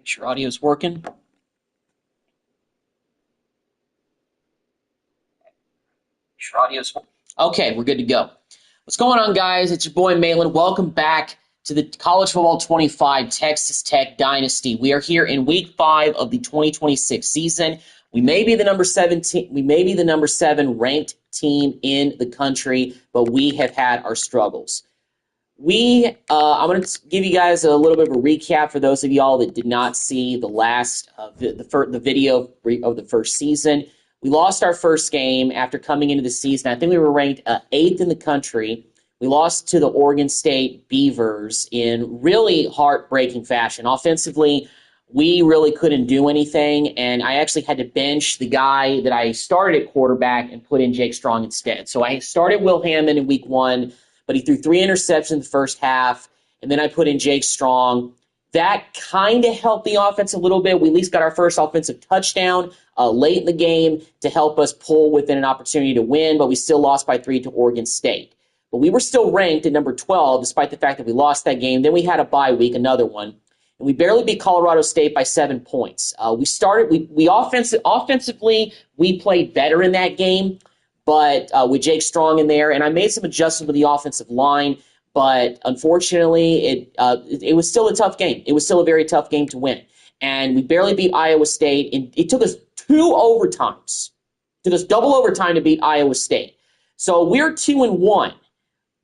Sure audio's working. Sure audio's okay, we're good to go. What's going on, guys? It's your boy Malin. Welcome back to the College Football 25 Texas Tech Dynasty. We are here in week 5 of the 2026 season. We may be the number 17, we may be the number 7 ranked team in the country, but we have had our struggles. I'm going to give you guys a little bit of a recap for those of y'all that did not see the last the video of the first season. We lost our first game after coming into the season. I think we were ranked 8th in the country. We lost to the Oregon State Beavers in really heartbreaking fashion. Offensively, we really couldn't do anything, and I actually had to bench the guy that I started at quarterback and put in Jake Strong instead. So I started Will Hammond in week 1, but he threw 3 interceptions in the first half, and then I put in Jake Strong. That kind of helped the offense a little bit. We at least got our first offensive touchdown late in the game to help us pull within an opportunity to win, but we still lost by 3 to Oregon State. But we were still ranked at number 12, despite the fact that we lost that game. Then we had a bye week, another one, and we barely beat Colorado State by 7 points. Offensively, we played better in that game, but with Jake Strong in there, and I made some adjustments with the offensive line, but unfortunately, it was still a tough game. It was still a very tough game to win, and we barely beat Iowa State, and it took us 2 overtimes. It took us double overtime to beat Iowa State. So we're 2-1,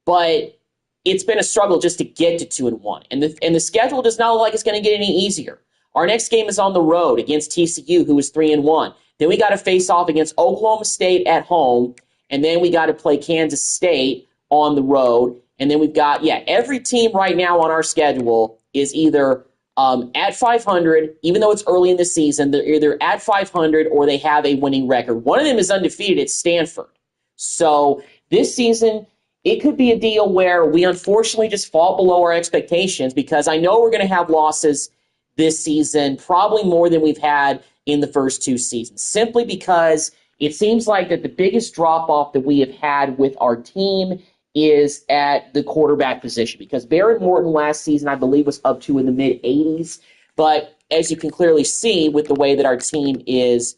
but it's been a struggle just to get to 2-1, and the schedule does not look like it's going to get any easier. Our next game is on the road against TCU, who is 3-1. Then we got to face off against Oklahoma State at home, and then we got to play Kansas State on the road. And then we've got, every team right now on our schedule is either at 500, even though it's early in the season, they're either at 500 or they have a winning record. One of them is undefeated at Stanford. So this season, it could be a deal where we unfortunately just fall below our expectations, because I know we're going to have losses this season, probably more than we've had in the first 2 seasons, simply because it seems like that the biggest drop-off that we have had with our team is at the quarterback position, because Barrett Morton last season, I believe, was up to in the mid-80s. But as you can clearly see with the way that our team is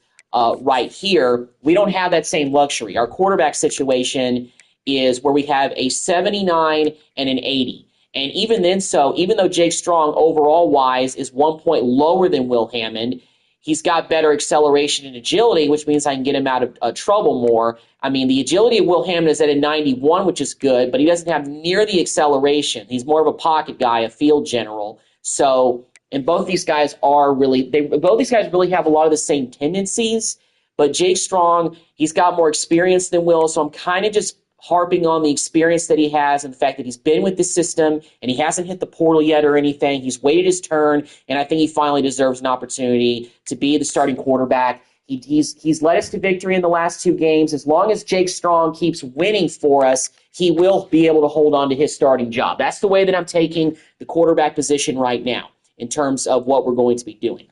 right here, we don't have that same luxury. Our quarterback situation is where we have a 79 and an 80. And even then, even though Jake Strong overall-wise is 1 point lower than Will Hammond, he's got better acceleration and agility, which means I can get him out of trouble more. I mean, the agility of Will Hammond is at a 91, which is good, but he doesn't have near the acceleration. He's more of a pocket guy, a field general. So, and both these guys really have a lot of the same tendencies, but Jake Strong, he's got more experience than Will, so I'm kind of just harping on the experience that he has and the fact that he's been with the system and he hasn't hit the portal yet or anything. He's waited his turn, and I think he finally deserves an opportunity to be the starting quarterback. He's led us to victory in the last 2 games. As long as Jake Strong keeps winning for us, he will be able to hold on to his starting job. That's the way that I'm taking the quarterback position right now in terms of what we're going to be doing.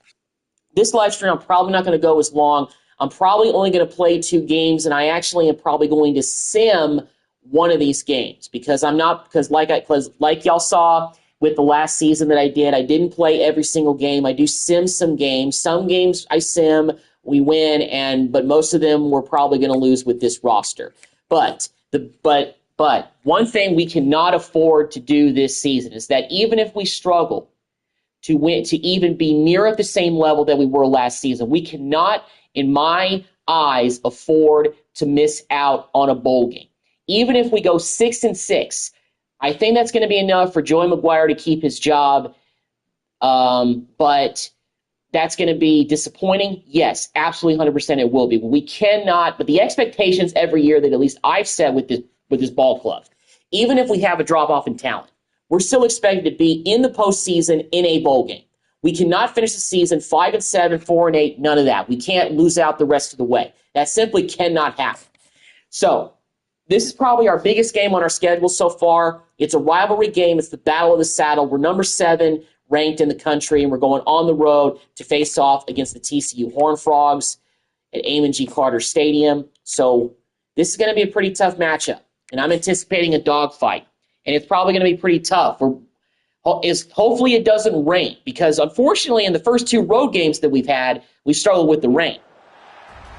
This live stream, I'm probably not going to go as long. I'm probably only going to play 2 games, and I actually am probably going to sim one of these games because like y'all saw with the last season that I didn't play every single game. I do sim some games. Some games I sim, we win, but most of them we're probably going to lose with this roster. But one thing we cannot afford to do this season is that even if we struggle to win, to even be near at the same level that we were last season, we cannot, in my eyes, afford to miss out on a bowl game. Even if we go 6-6, I think that's going to be enough for Joey McGuire to keep his job. But that's going to be disappointing. Yes, absolutely 100% it will be. We cannot, but the expectations every year that at least I've set with this ball club, even if we have a drop-off in talent, we're still expected to be in the postseason in a bowl game. We cannot finish the season 5-7, 4-8, none of that. We can't lose out the rest of the way. That simply cannot happen. So this is probably our biggest game on our schedule so far. It's a rivalry game. It's the Battle of the Saddle. We're number 7 ranked in the country, and we're going on the road to face off against the TCU Horned Frogs at Amon G. Carter Stadium. So this is going to be a pretty tough matchup, and I'm anticipating a dogfight, and it's probably going to be pretty tough. is hopefully it doesn't rain, because unfortunately in the first 2 road games that we've had, we struggled with the rain.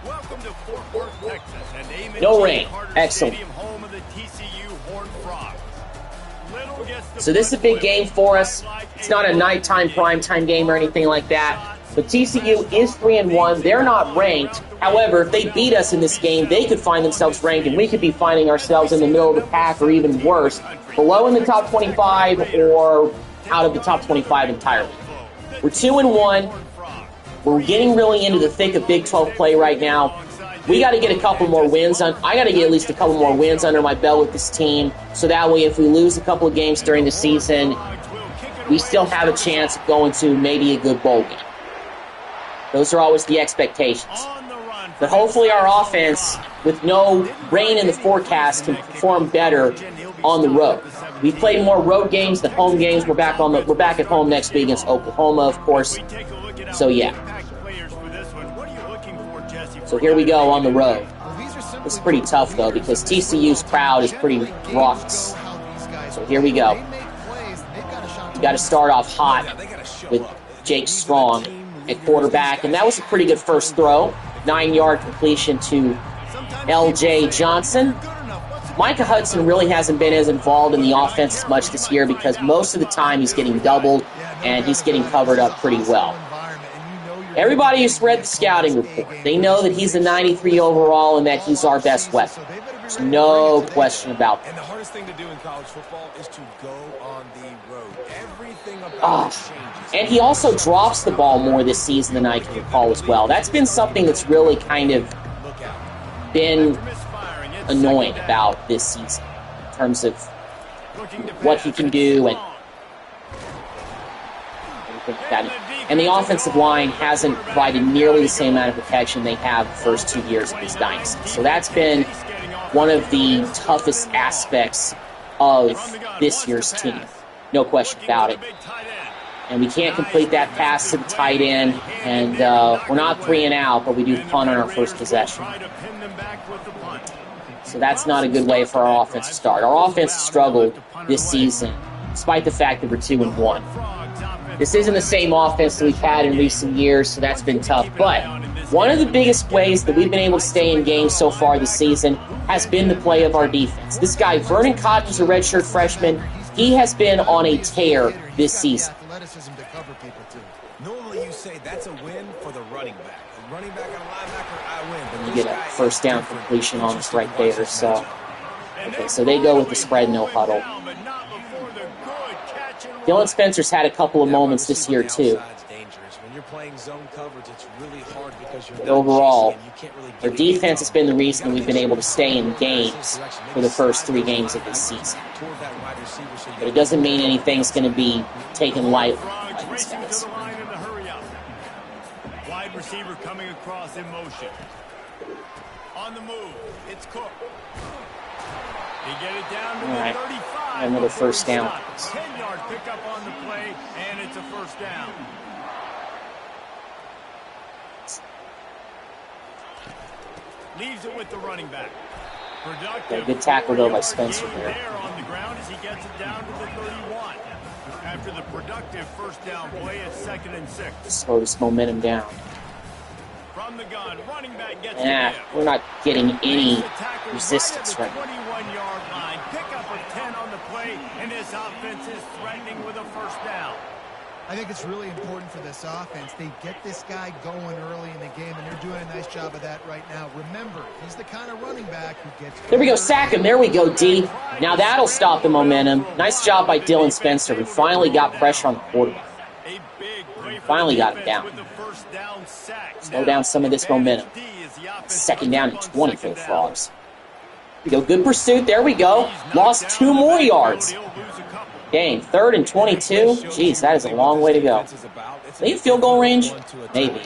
Welcome to Fort Worth, Texas, and Amon No G. rain. Carter Excellent. Stadium, home of the TCU Horned Frogs. So this is a big game for us. It's not a nighttime primetime game or anything like that. But TCU is 3-1. They're not ranked. However, if they beat us in this game, they could find themselves ranked, and we could be finding ourselves in the middle of the pack, or even worse, below in the top 25 or out of the top 25 entirely. We're 2-1. We're getting really into the thick of Big 12 play right now. We got to get a couple more wins. I got to get at least a couple more wins under my belt with this team, so that way if we lose a couple of games during the season, we still have a chance of going to maybe a good bowl game. Those are always the expectations. But hopefully our offense, with no rain in the forecast, can perform better on the road. We've played more road games than home games. We're back at home next week against Oklahoma, of course. So yeah. So here we go on the road. It's pretty tough though, because TCU's crowd is pretty raucous. So here we go. We got to start off hot with Jake Strong at quarterback, and that was a pretty good first throw. 9-yard completion to L.J. Johnson. Micah Hudson really hasn't been as involved in the offense as much this year, because most of the time he's getting doubled and he's getting covered up pretty well. Everybody who's read the scouting report, they know that he's a 93 overall and that he's our best weapon. There's no question about that. And the hardest thing to do in college football is to go on the road. Everything about it changes. And he also drops the ball more this season than I can recall as well. That's been something that's really kind of been annoying about this season in terms of what he can do and everything like that. And the offensive line hasn't provided nearly the same amount of protection they have the first 2 years of this dynasty. So that's been one of the toughest aspects of this year's team. No question about it. And we can't complete that pass to the tight end. And we're not 3 and out, but we do punt on our first possession. So that's not a good way for our offense to start. Our offense struggled this season, despite the fact that we're 2-1. This isn't the same offense that we've had in recent years, so that's been tough. But one of the biggest ways that we've been able to stay in games so far this season has been the play of our defense. This guy, Vernon Cotton's a redshirt freshman. He has been on a tear this season. Normally you say that's a win for the running back. A running back and a linebacker, I win. But You get a first down completion on us right there. So they go with the spread, no huddle. Dylan Spencer's had a couple of moments this year, too. But overall, our defense has been the reason we've been able to stay in games for the first 3 games of this season. But it doesn't mean anything's going to be taken lightly by these guys. Wide receiver coming across in motion. On the move, it's Cook. They get it down to the 35. Another first down. 10-yard pickup on the play, and it's a first down. Leaves it with the running back. Yeah, good tackle though by Spencer there. On the ground as he gets it down to the 31. After the productive first down play, it's 2nd and 6. Slow this momentum down. From the gun, running back gets We're not getting any resistance right now. 21-yard line. Pickup of 10 on the play, and this offense is threatening with a first down. I think it's really important for this offense. They get this guy going early in the game, and they're doing a nice job of that right now. Remember, he's the kind of running back who gets... There we go, sack him. There we go, D. Now that'll stop the momentum. Nice job by Dylan Spencer. We finally got pressure on the quarterback. Finally got him down. Slow down some of this momentum. 2nd down and 20 for the Frogs. Here we go, good pursuit. There we go. Lost 2 more yards. Dang, 3rd and 22. Jeez, that is a long way to go. They in field goal range? Maybe.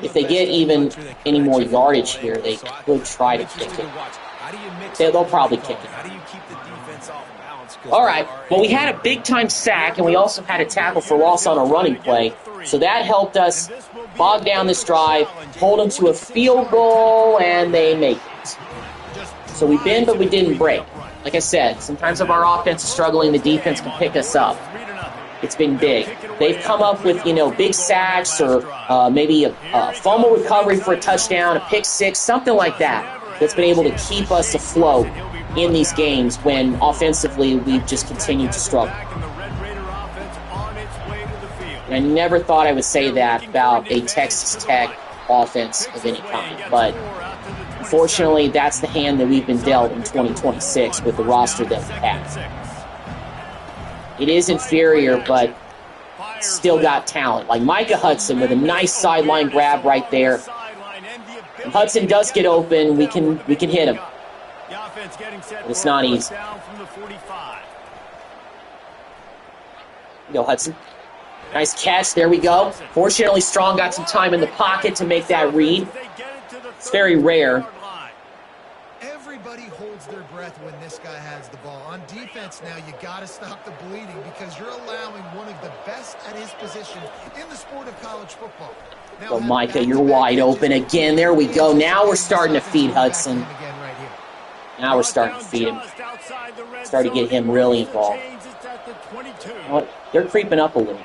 If they get even any more yardage here, they could try to kick it. They'll probably kick it. All right, well, we had a big-time sack, and we also had a tackle for loss on a running play. So that helped us bog down this drive, hold them to a field goal, and they make it. So we bend, but we didn't break. Like I said, sometimes if our offense is struggling, the defense can pick us up. it's been big. They've come up with, big sacks or maybe a fumble recovery for a touchdown, a pick six, something like that, that's been able to keep us afloat in these games when offensively we've just continued to struggle. And I never thought I would say that about a Texas Tech offense of any kind, but unfortunately that's the hand that we've been dealt in 2026 with the roster that we have. It is inferior, but still got talent. Like Micah Hudson with a nice sideline grab right there. If Hudson does get open, we can hit him. But it's not easy. Go Hudson. Nice catch. There we go. Fortunately, Strong got some time in the pocket to make that read. It's very rare. Everybody holds their breath when this guy has the ball. On defense now, you got to stop the bleeding because you're allowing one of the best at his position in the sport of college football. Now, Micah, you're wide open again. There we go. Now we're starting to feed Hudson. Now we're starting to feed him. Starting to get him really involved. You know what? They're creeping up a little.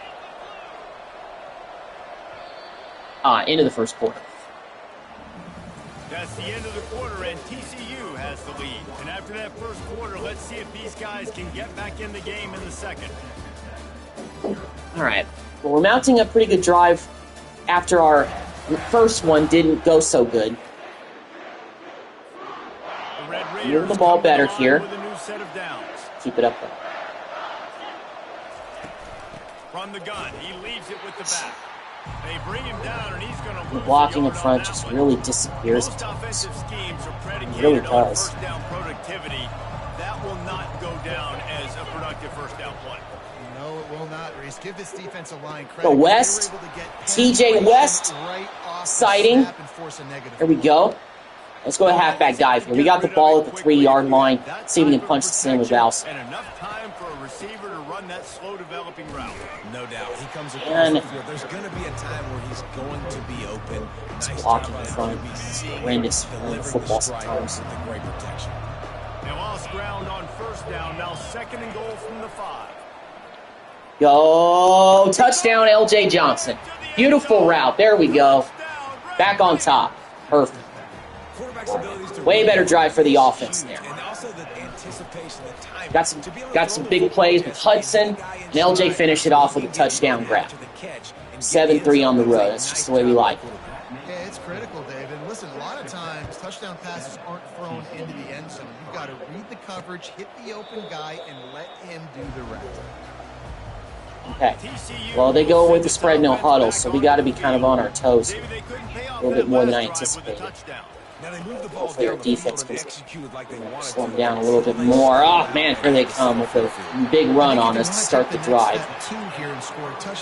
Into the first quarter. That's the end of the quarter, and TCU has the lead. And after that first quarter, let's see if these guys can get back in the game in the second. All right. Well, we're mounting a pretty good drive after our first one didn't go so good. Move the ball better here. Keep it up there. From the gun, he leaves it with the back. They bring him down, and he's going to the blocking in front just really disappears at times. It really does. Down productivity. That will not go down as a productive first down play. No, it will not, Reese. Give this defensive line credit. The West, TJ West sighting. There we go. Let's go a halfback dive here. We got the ball at the 3-yard line. See if we can punch this in with Valse. And enough time for a receiver to run that slow developing route. No doubt. He comes across the field. There's going to be a time where he's going to be open. Nice blocking in front. It's horrendous football sometimes. Great protection. They lost ground on first down. Now second and goal from the 5. Go. Touchdown, L.J. Johnson. Beautiful route. There we go. Back on top. Perfect. Way better drive for the offense there. Got some big plays with Hudson, and LJ finished it off with a touchdown grab. 7-3 on the road. That's just the way we like it. Yeah, it's critical, David. Listen, a lot of times touchdown passes aren't thrown into the end zone. You've got to read the coverage, hit the open guy, and let him do the rest. Okay. Well, they go with the spread no huddle, so we got to be kind of on our toes a little bit more than I anticipated. Hopefully our defense can slow them down a little bit more. Oh, man, here they come with a big run on us to start the drive.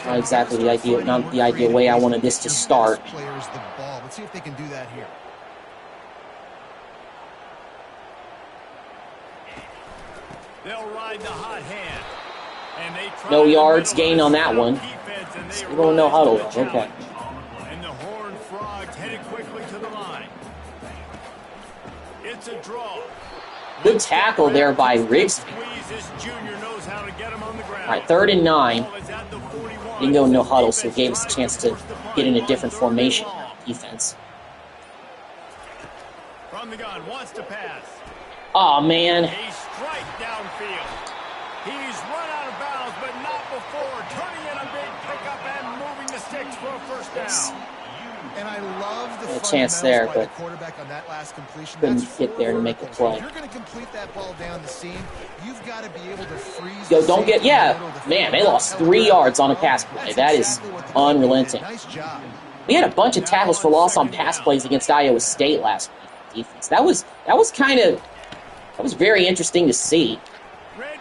Not exactly the ideal, not the ideal way I wanted this to start. Let's see if they can do that here. They'll ride the hot hand. No yards gained on that one. We're going no huddle. Okay. And the Horned Frogs headed quickly to the line. It's a draw. Good tackle there by Riggs. All right, 3rd and 9. Didn't go no huddle, so it gave us a chance to get in a different formation defense. From the gun, wants to pass. Oh man. A strike downfield. He's run out of bounds, but not before turning in a big pickup and moving the sticks for a first down. And I love the chance there, but the quarterback on that last completion. Couldn't get there to make the play. If you're going to complete that ball down the seam, you've got to be able to freeze. Yo, don't get, man, they lost 3 yards on a pass play. That is unrelenting. Nice job. We had a bunch of tackles for loss on pass plays against Iowa State last week. Defense. That was very interesting to see.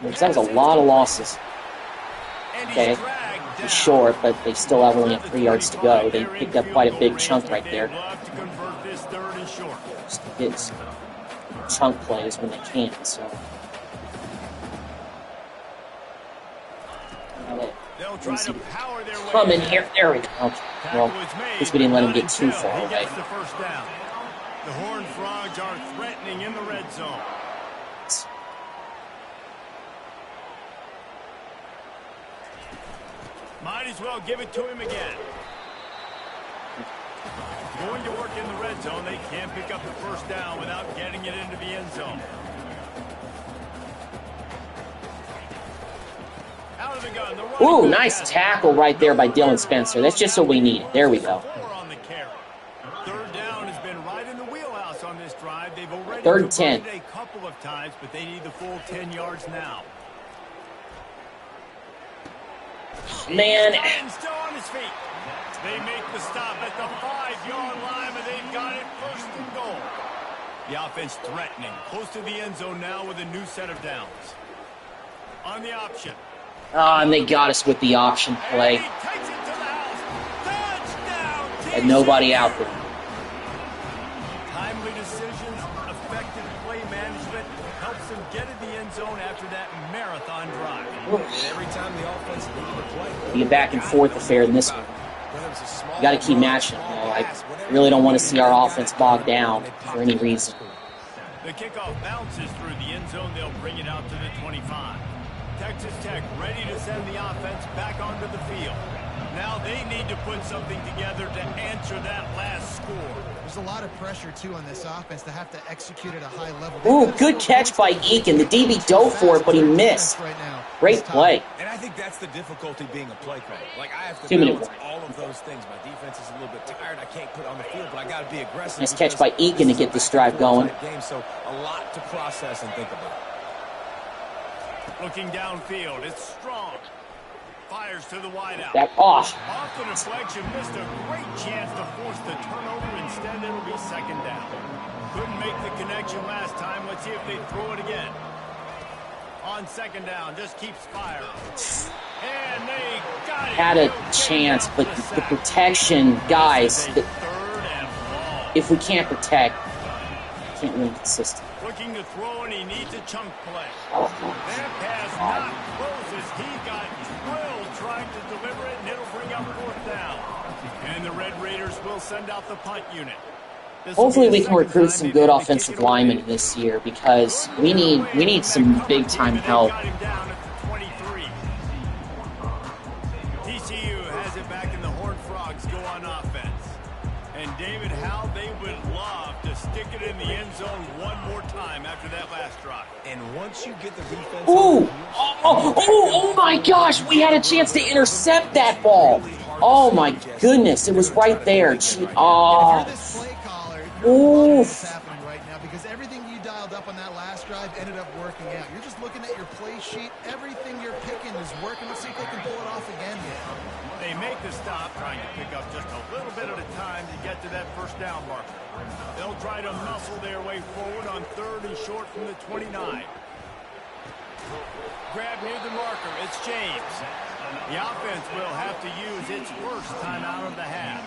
Because that was a lot of losses. Okay, it's short, but they still only have 3 yards to go. They picked up quite a big chunk right there. Just to get some chunk plays when they can. So. Come in here. There we go. Okay. Well, at least we didn't let him get too far away. The Horned Frogs are threatening in the red zone. Might as well give it to him again. Going to work in the red zone. They can't pick up the first down without getting it into the end zone. Out of the gun. Ooh, nice tackle right there by Dylan Spencer. That's just what we need. There we go. Third down has been right in the wheelhouse on this drive. They've already Third and 10. a couple of times, but they need the full 10 yards now. Man. Still on his feet. They make the stop at the 5-yard line, but they've got it first and goal. The offense threatening. Close to the end zone now with a new set of downs. On the option. And they got us with the option play. And he takes it to the house. Touchdown, And nobody out there. Timely decisions, effective play management helps them get in the end zone after that marathon drive. And every time the offense needed to play, Be a back and forth affair in this one. You got to keep matching. I really don't want to see our offense bogged down for any reason. The kickoff bounces through the end zone. They'll bring it out to the 25. Texas Tech ready to send the offense back onto the field. Now they need to put something together to answer that last score. There's a lot of pressure, too, on this offense to have to execute at a high level. Ooh, good catch by Eakin. The DB dove for it, but he missed. Great play. And I think that's the difficulty being a play caller. Like, I have to 2 minute balance warning. all of those things. My defense is a little bit tired. I can't put on the field, but I got to be aggressive. Nice catch by Eakin to get this drive going. Game, so a lot to process and think about. Looking downfield, it's Strong. Fires to the wideout. Off the deflection, missed a great chance to force the turnover. Instead, it'll be second down. Couldn't make the connection last time. Let's see if they throw it again. On second down, just keeps firing. And they got it. Had a chance, but the protection, guys, if we can't protect, can't win consistent. Looking to throw, and he needs a chunk play. That pass not close as he got drilled trying to deliver it, and it'll bring up fourth down. And the Red Raiders will send out the punt unit. Hopefully we can recruit some good offensive linemen this year because we need some big time help. TCU has it back, and the Horned Frogs go on offense. And David, how they would love to stick it in the end zone one more time after that last drive. And once you get the defense... Oh my gosh, we had a chance to intercept that ball. Oh my goodness, it was right there. What's happening right now, because everything you dialed up on that last drive ended up working out. You're just looking at your play sheet. Everything you're picking is working. Let's see if they can pull it off again here. They make the stop, trying to pick up just a little bit at a time to get to that first down marker. They'll try to muscle their way forward on third and short from the 29. Grab near the marker. It's James. The offense will have to use its first timeout of the half.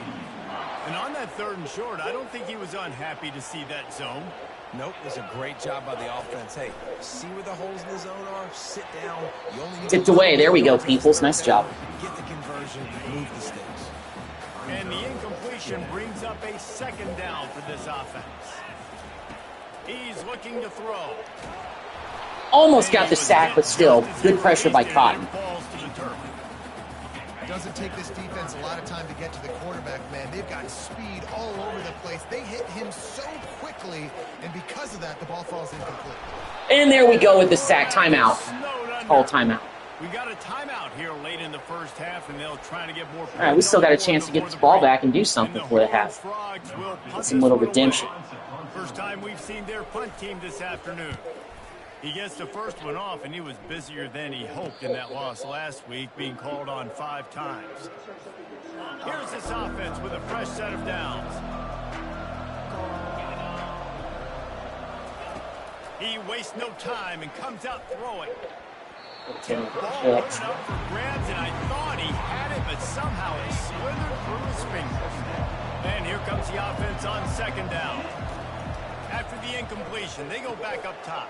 And on that third and short, I don't think he was unhappy to see that zone. Nope, it was a great job by the offense. Hey, see where the holes in the zone are? Sit down. You only need tipped away. There we go, Peoples. Nice job. Get the conversion, move the sticks. And the incompletion brings up a second down for this offense. He's looking to throw. Almost got the sack, but still, good pressure by Cotton. Doesn't take this defense a lot of time to get to the quarterback, man. They've got speed all over the place. They hit him so quickly, and because of that, the ball falls incomplete. And there we go with the sack. Timeout. Call timeout. We got a timeout here late in the first half, and they'll try to get more. All right, we still got a chance to get this ball back and do something for the half. Get some little redemption. First time we've seen their punt team this afternoon. He gets the first one off, and he was busier than he hoped in that loss last week, being called on 5 times. Here's this offense with a fresh set of downs. He wastes no time and comes out throwing. Ball up for grabs, and I thought he had it, but somehow it slithered through his fingers. And here comes the offense on second down. After the incompletion, they go back up top.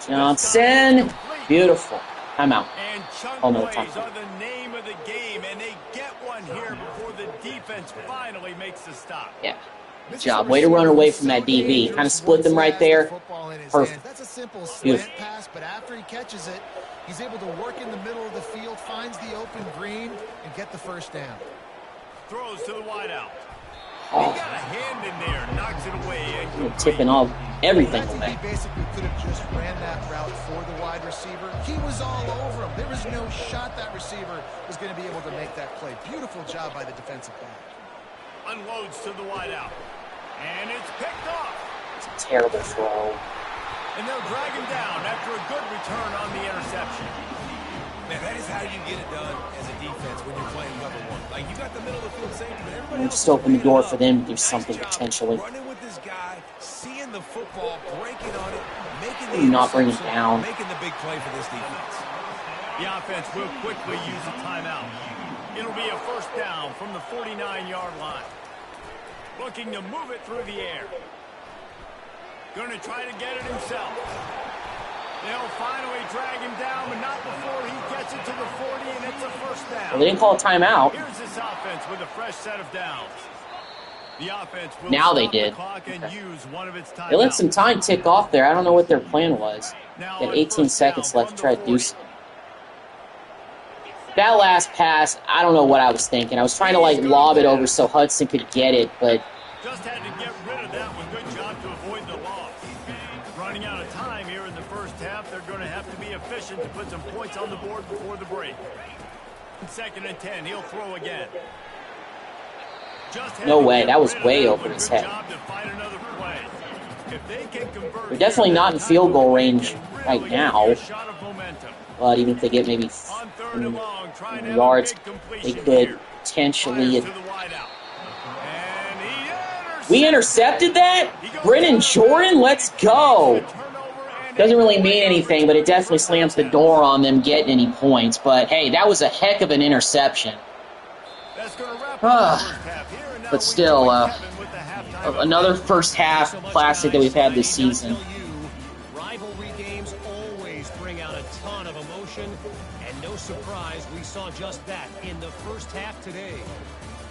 Johnson. Beautiful. Timeout. And chunk plays are the name of the game, and they get one here before the defense finally makes the stop. Yeah. Good job. Way to run away from that DB. Kind of split them right there. Perfect. That's a simple slant Beautiful. pass, but after he catches it, he's able to work in the middle of the field, finds the open green, and get the first down. Throws to the wideout. Oh. He got a hand in there, knocks it away. And tipping all everything Well, away. he basically could have just ran that route for the wide receiver. He was all over him. There was no shot that receiver was going to be able to make that play. Beautiful job by the defensive back. unloads to the wideout. And it's picked off. It's a terrible throw. And they'll drag him down after a good return on the interception. Man, that is how you get it done as a defense when you're playing cover one. Like, you got the middle of the field safety, but everybody else Just open the door for them to do nice something job potentially. running with this guy, seeing the football, breaking on it, making the Not bring it interception, down. making the big play for this defense. The offense will quickly use a timeout. It'll be a first down from the 49-yard line. Looking to move it through the air. Going to try to get it himself. They'll finally drag him down, but not before he gets it to the 40, and it's a first down. Well, they didn't call a timeout. Here's this offense with a fresh set of downs. The offense will Now they stop the did. clock and use one of its timeouts. They let some time tick off there. I don't know what their plan was. Now They had on 18 first seconds down left to from try the to do 40. something. That last pass, I don't know what I was thinking. I was trying to like lob it over so Hudson could get it, but Just had to get rid of that one. Good job to avoid the loss. Running out of time here in the first half. They're going to have to be efficient to put some points on the board before the break. 2nd and 10. He'll throw again. Just had No to way. get That was rid of way that over one. his Good head. job to find another play. If they can convert they're definitely here, not in that field goal will range really right give now. you a shot of momentum. But even if they get maybe On 3rd and long, trying to have a yards, big they completion could here. potentially. Fires to the wideout. And he We intercepted that? Brennan Jordan, let's go. Doesn't really mean anything, but it definitely slams the door on them getting any points. But hey, that was a heck of an interception. But still, another first half classic that we've had this season. Rivalry games always bring out a ton of emotion, and no surprise we saw just that in the first half today.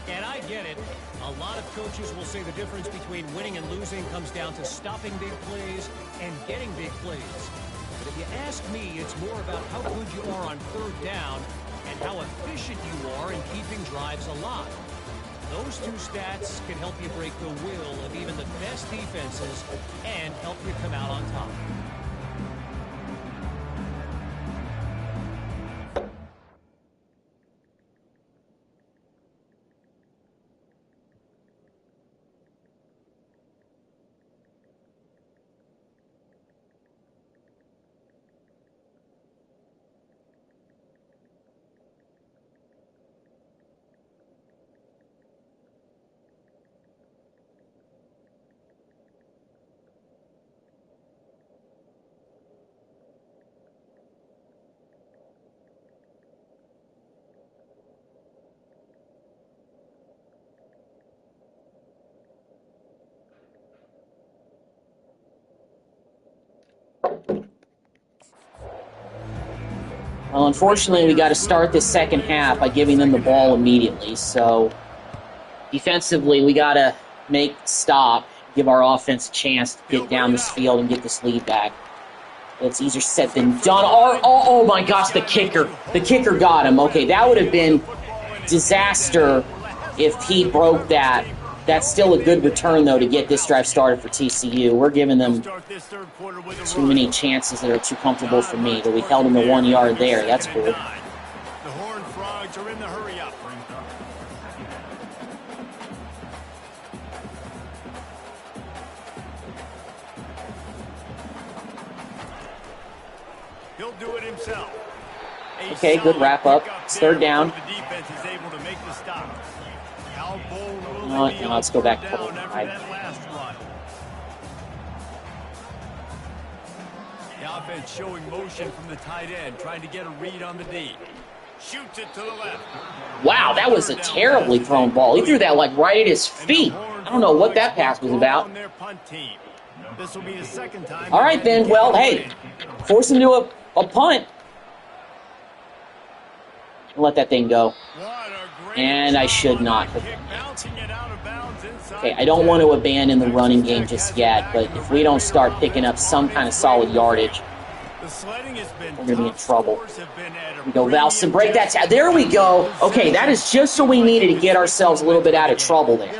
And I get it. A lot of coaches will say the difference between winning and losing comes down to stopping big plays and getting big plays. But if you ask me, it's more about how good you are on 3rd down and how efficient you are in keeping drives alive. Those two stats can help you break the will of even the best defenses and help you come out on top. Well, unfortunately, we got to start this second half by giving them the ball immediately. So, defensively, we got to make stop, give our offense a chance to get down this field and get this lead back. It's easier said than done. Oh my gosh, the kicker. The kicker got him. Okay, that would have been disaster if he broke that. That's still a good return, though, to get this drive started for TCU. We're giving them too many chances that are too comfortable for me, but we held him to 1 yard there. That's cool. The Horned Frogs are in the hurry-up. He'll do it himself. Okay, good wrap-up. It's 3rd down. The defense is able to make the stop. How bold will No, they be let's go back to down full. after that last run? The offense showing motion from the tight end, trying to get a read on the D. Shoots it to the left. Wow, that was a terribly thrown ball. He threw that like right at his feet. I don't know what that pass was about. This will be the 2nd time. All right, then. Well, hey, force him to a punt. Let that thing go. And I should not have. Bouncing it out of bounds Okay, I don't want to abandon the running game just yet, but if we don't start picking up some kind of solid yardage, we're going to be in trouble. Here we go, Valson, break that. There we go. Okay, that is just what we needed to get ourselves a little bit out of trouble there.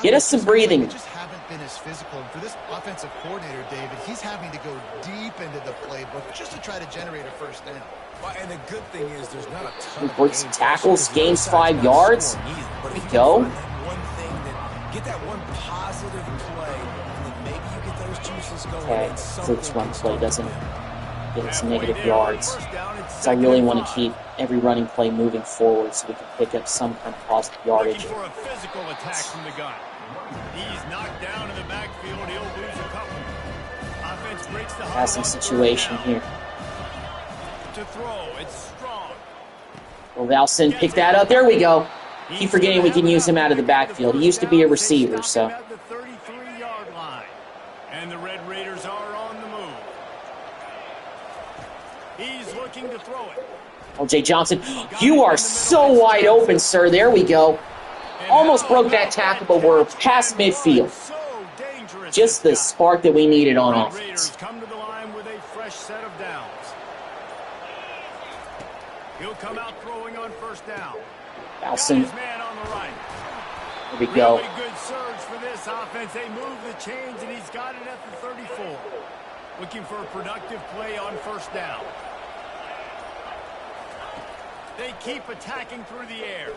Get us some breathing. Just haven't been as physical. And for this offensive coordinator, David, he's having to go deep into the playbook just to try to generate a first down. Well, and the good thing is there's not a ton of break some tackles, gains 5 yards. There we go. Get that one positive play, and then maybe you get those juices going. Okay, so this run play doesn't get us negative yards. So I really want to keep every running play moving forward so we can pick up some kind of positive yardage. For a physical attack from the gun. He's knocked down in the backfield. He'll lose a couple. Offense breaks the Passing situation here. To throw, it's strong. Well, Valson, pick that up. There we go. Keep forgetting we can use him out of the backfield. He used to be a receiver, so. At the 33-yard line. And the Red Raiders are on the move. He's looking to throw it. Oh, Jay Johnson, you are so wide open, sir. There we go. Almost broke that tackle, but we're past midfield. Just the spark that we needed on offense. Come to the line with a fresh set of downs. He'll come out throwing on first down. Valson. Man on the right. There we go. Really good surge for this offense. They move the chains, and he's got it at the 34. Looking for a productive play on first down. They keep attacking through the air.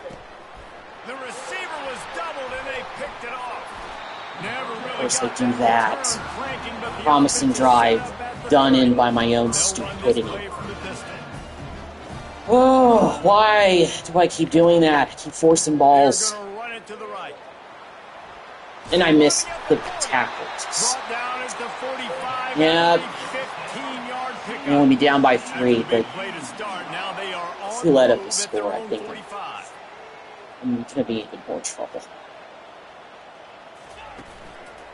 The receiver was doubled, and they picked it off. Never really of course they got do that. Promising drive done in by my own stupidity. Oh, why do I keep doing that? I keep forcing balls. And I missed the tackle. Yeah. I'm going to be down by 3, but if we let up the score, I think I'm going to be in even more trouble.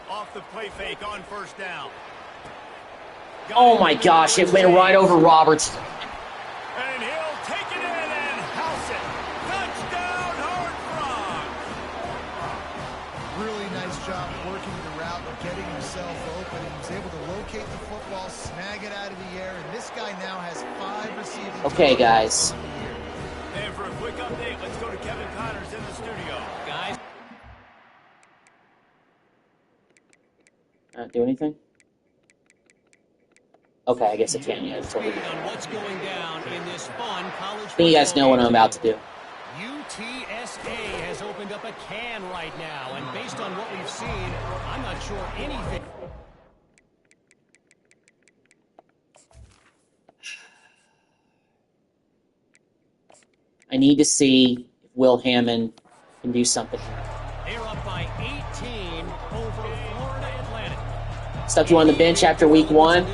Off the play fake on first down. Oh my gosh, it went right over Roberts. And he'll take it in and house it. Touchdown, Hard Frog. Really nice job working the route and getting himself open. He was able to locate the football, snag it out of the air, and this guy now has 5 receiving. Okay, guys. And for a quick update, let's go to Kevin Connors in the studio. Guys. Do anything? Okay, I guess I can. Yeah, it's totally. I think you guys know what I'm about to do. UTSA has opened up a can right now, and based on what we've seen, I'm not sure anything. I need to see if Will Hammond can do something here. They're up by 18 over Florida Atlantic. Stuck you on the bench after week 1.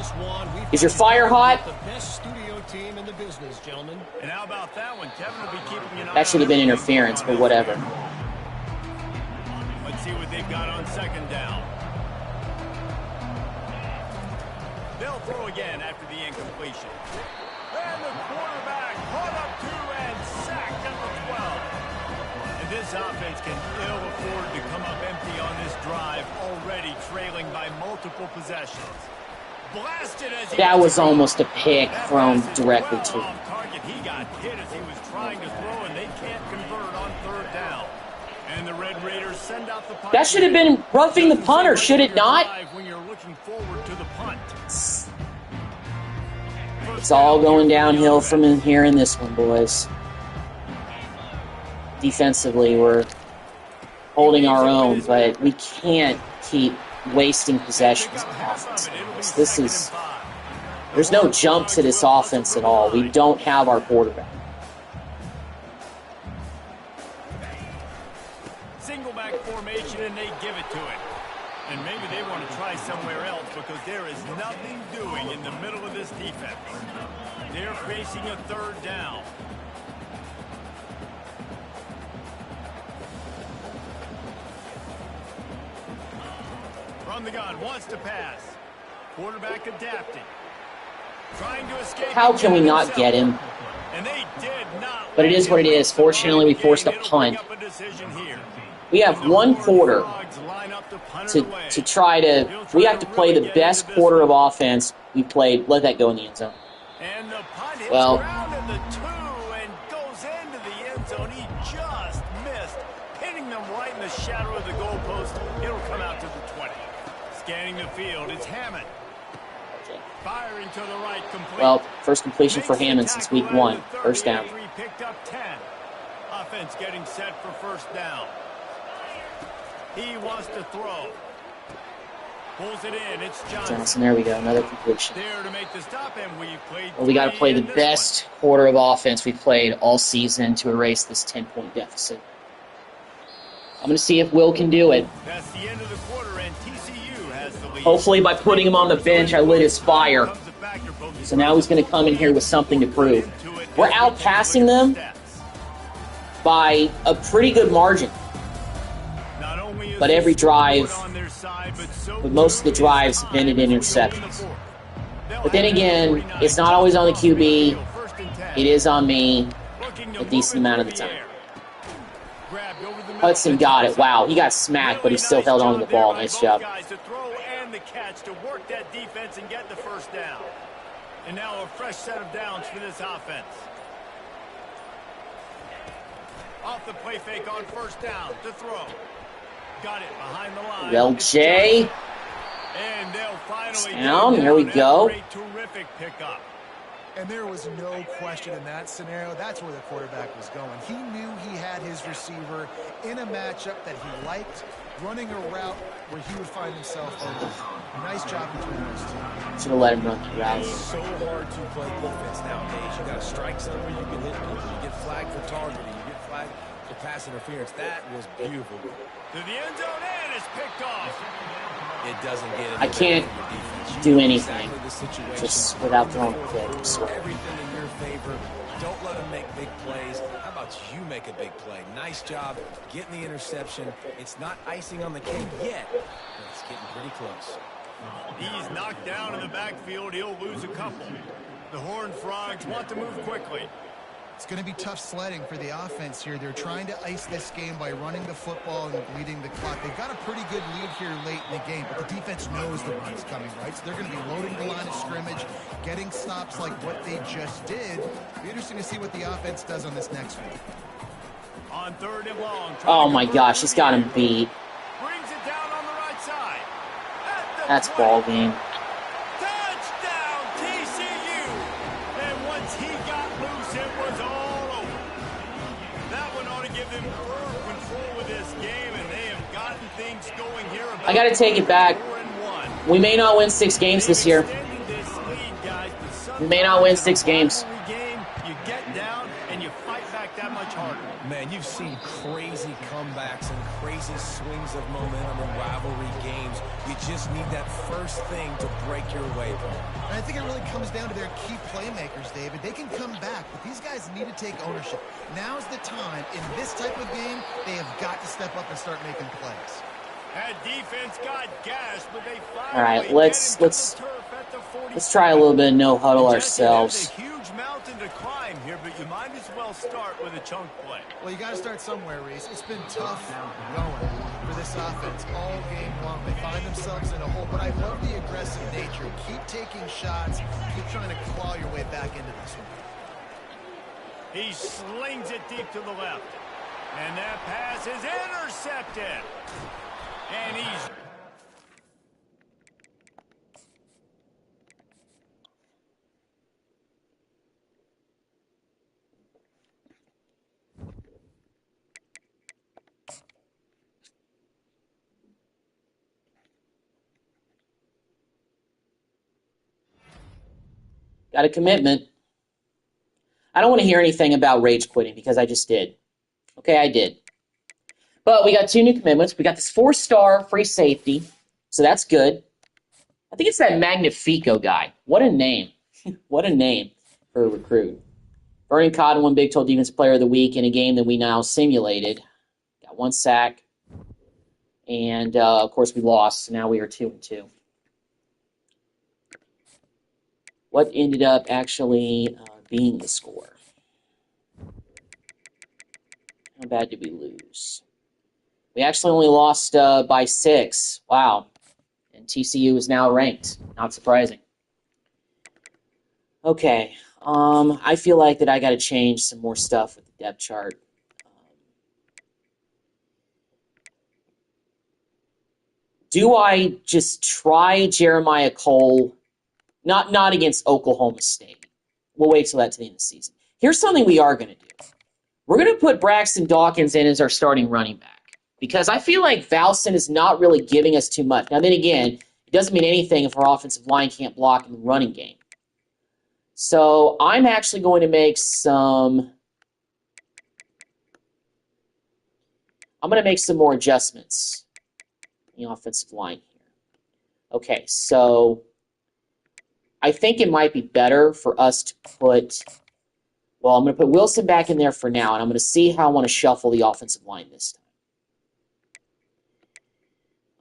Is your fire hot? The best studio team in the business, gentlemen. And how about that one? Kevin will be keeping an eye. That should have been interference, but whatever. Let's see what they've got on second down. They'll throw again after the incompletion. And the quarterback caught up to and sacked at the 12. And this offense can ill afford to come up empty on this drive, already trailing by multiple possessions. Blasted as That was almost a pick thrown directly to him. He got hit as he was trying to throw, and they can't convert on third down. And the Red Raiders send out the punt. That should have been roughing the punter, should it not? When you're looking forward to the punt. It's all going downhill from in here in this one, boys. Defensively, we're holding our own, but we can't keep wasting possessions in offense. This is... There's no jump to this offense at all. We don't have our quarterback. Single back formation, and they give it to it. And maybe they want to try somewhere else because there is nothing doing in the middle of this defense. They're facing a third down. From the gun, wants to pass. Quarterback adapting. Trying to escape. How can we not get him? And they did not. But it is what it is. Fortunately, we forced a punt. We have one quarter to try to. We have to play the best quarter of offense we played. Let that go in the end zone. And the punt hits Well, ground at the 2 and goes into the end zone. He just missed, pinning them right in the shadow of the goalpost. It'll come out to the 20. Scanning the field, it's Hammond. Firing to the right, complete. Well, first completion for Hammond since week 1. First down. Picked up 10. Offense getting set for first down. He wants to throw. Pulls it in. It's Johnson. There we go. Another completion. There to make the stop, and we've played. Well, we got to play the best quarter of offense we've played all season to erase this 10-point deficit. I'm going to see if Will can do it. That's the end of the quarter, and TCU has the lead. Hopefully, by putting him on the bench, I lit his fire. So now he's going to come in here with something to prove. We're outpassing them by a pretty good margin. But every drive, but most of the drives have ended in interceptions. But then again, it's not always on the QB. It is on me a decent amount of the time. Hudson got it. Wow, he got smacked, but he still held on to the ball. Nice job. To work that defense and get the first down. And now a fresh set of downs for this offense. Off the play fake on first down to throw. Got it behind the line. Well, Jay. And they'll finally down. There we go. Terrific pickup. And there was no question in that scenario. That's where the quarterback was going. He knew he had his receiver in a matchup that he liked, running a route where he would find himself open. Nice job between those two. Should have let him run the route. It's so hard to play defense nowadays. You got to strike somewhere, you can hit people. You get flagged for targeting. You get flagged for pass interference. That was beautiful. To the end zone, and it's picked off. It doesn't get it. I can't do anything just without throwing a pick. Everything in your favor. Don't let them make big plays. How about you make a big play? Nice job getting the interception. It's not icing on the cake yet, but it's getting pretty close. He's knocked down in the backfield. He'll lose a couple. The Horned Frogs want to move quickly. It's going to be tough sledding for the offense here. They're trying to ice this game by running the football and bleeding the clock. They've got a pretty good lead here late in the game, but the defense knows the run's coming, right? So they're going to be loading the line of scrimmage, getting stops like what they just did. It'll be interesting to see what the offense does on this next one. On third and long. Oh my gosh, he's got him beat. Brings it down on the right side. That's ball game. Touchdown, TCU. And once he got loose, it was all over. That one ought to give them firm control with this game, and they have gotten things going here. I got to take it back. We may not win 6 games this year. We may not win 6 games. You get down and you fight back that much harder. Man, you've seen crazy comebacks and crazy swings of momentum in rivalry games. You just need that first thing to break your way. And I think it really comes down to their key playmakers, David. They can come back, but these guys need to take ownership. Now's the time. In this type of game, they have got to step up and start making plays. That defense got gashed, but they finally All right, let's try a little bit of no huddle ourselves. There's a huge mountain to climb here, but you might as well start with a chunk play. Well, you got to start somewhere, Reese. It's been tough going for this offense all game long. They find themselves in a hole, but I love the aggressive nature. Keep taking shots. Keep trying to claw your way back into this one. He slings it deep to the left. And that pass is intercepted. And he's... Got a commitment. I don't want to hear anything about rage quitting because I just did. Okay, I did. But we got 2 new commitments. We got this 4-star free safety, so that's good. I think it's that Magnifico guy. What a name. What a name for a recruit. Vernon Cotton won Big 12 Defensive Player of the Week in a game that we now simulated. Got 1 sack. And, of course, we lost, so now we are 2-2. What ended up actually being the score? How bad did we lose? We actually only lost by 6. Wow. And TCU is now ranked. Not surprising. Okay. I feel like that I got to change some more stuff with the depth chart. Do I just try Jeremiah Cole? Not against Oklahoma State. We'll wait till that to the end of the season. Here's something we are going to do. We're going to put Braxton Dawkins in as our starting running back because I feel like Valson is not really giving us too much. Now, then again, it doesn't mean anything if our offensive line can't block in the running game. So I'm actually going to make some... I'm going to make some more adjustments in the offensive line here. Okay, so I think it might be better for us to put... Well, I'm going to put Wilson back in there for now, and I'm going to see how I want to shuffle the offensive line this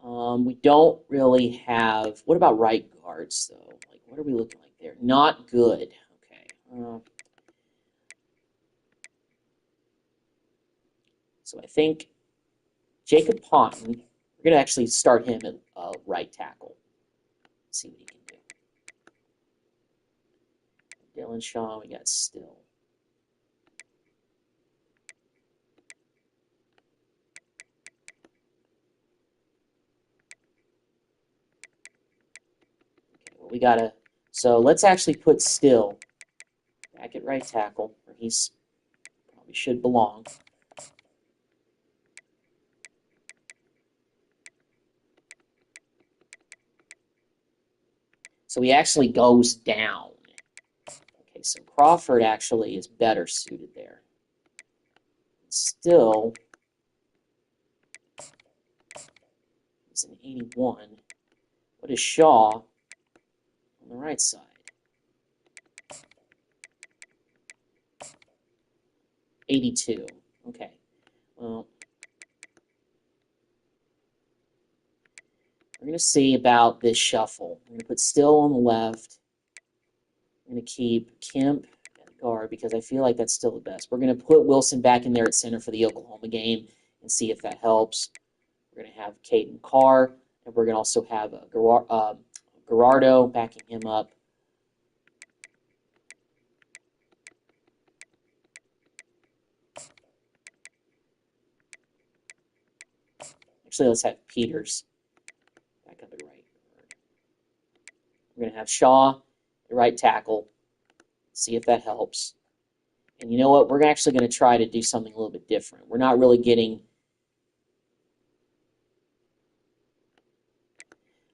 time. We don't really have... What about right guards, though? Like, what are we looking like there? Not good. Okay. So I think Jacob Ponton, we're going to actually start him at right tackle. Let's see what he can do. Dylan Shaw, we got Still. We gotta, so let's actually put Still back at right tackle, where he's probably should belong. So he actually goes down. Okay, so Crawford actually is better suited there. Still, he's an 81. What is Shaw on the right side? 82. Okay. Well, we're going to see about this shuffle. We're going to put Still on the left. We're going to keep Kemp at guard because I feel like that's still the best. We're going to put Wilson back in there at center for the Oklahoma game and see if that helps. We're going to have Caden Carr, and we're going to also have Gerardo backing him up. Actually, let's have Peters back up at right guard. We're going to have Shaw at right tackle. See if that helps. And you know what? We're actually going to try to do something a little bit different. We're not really getting...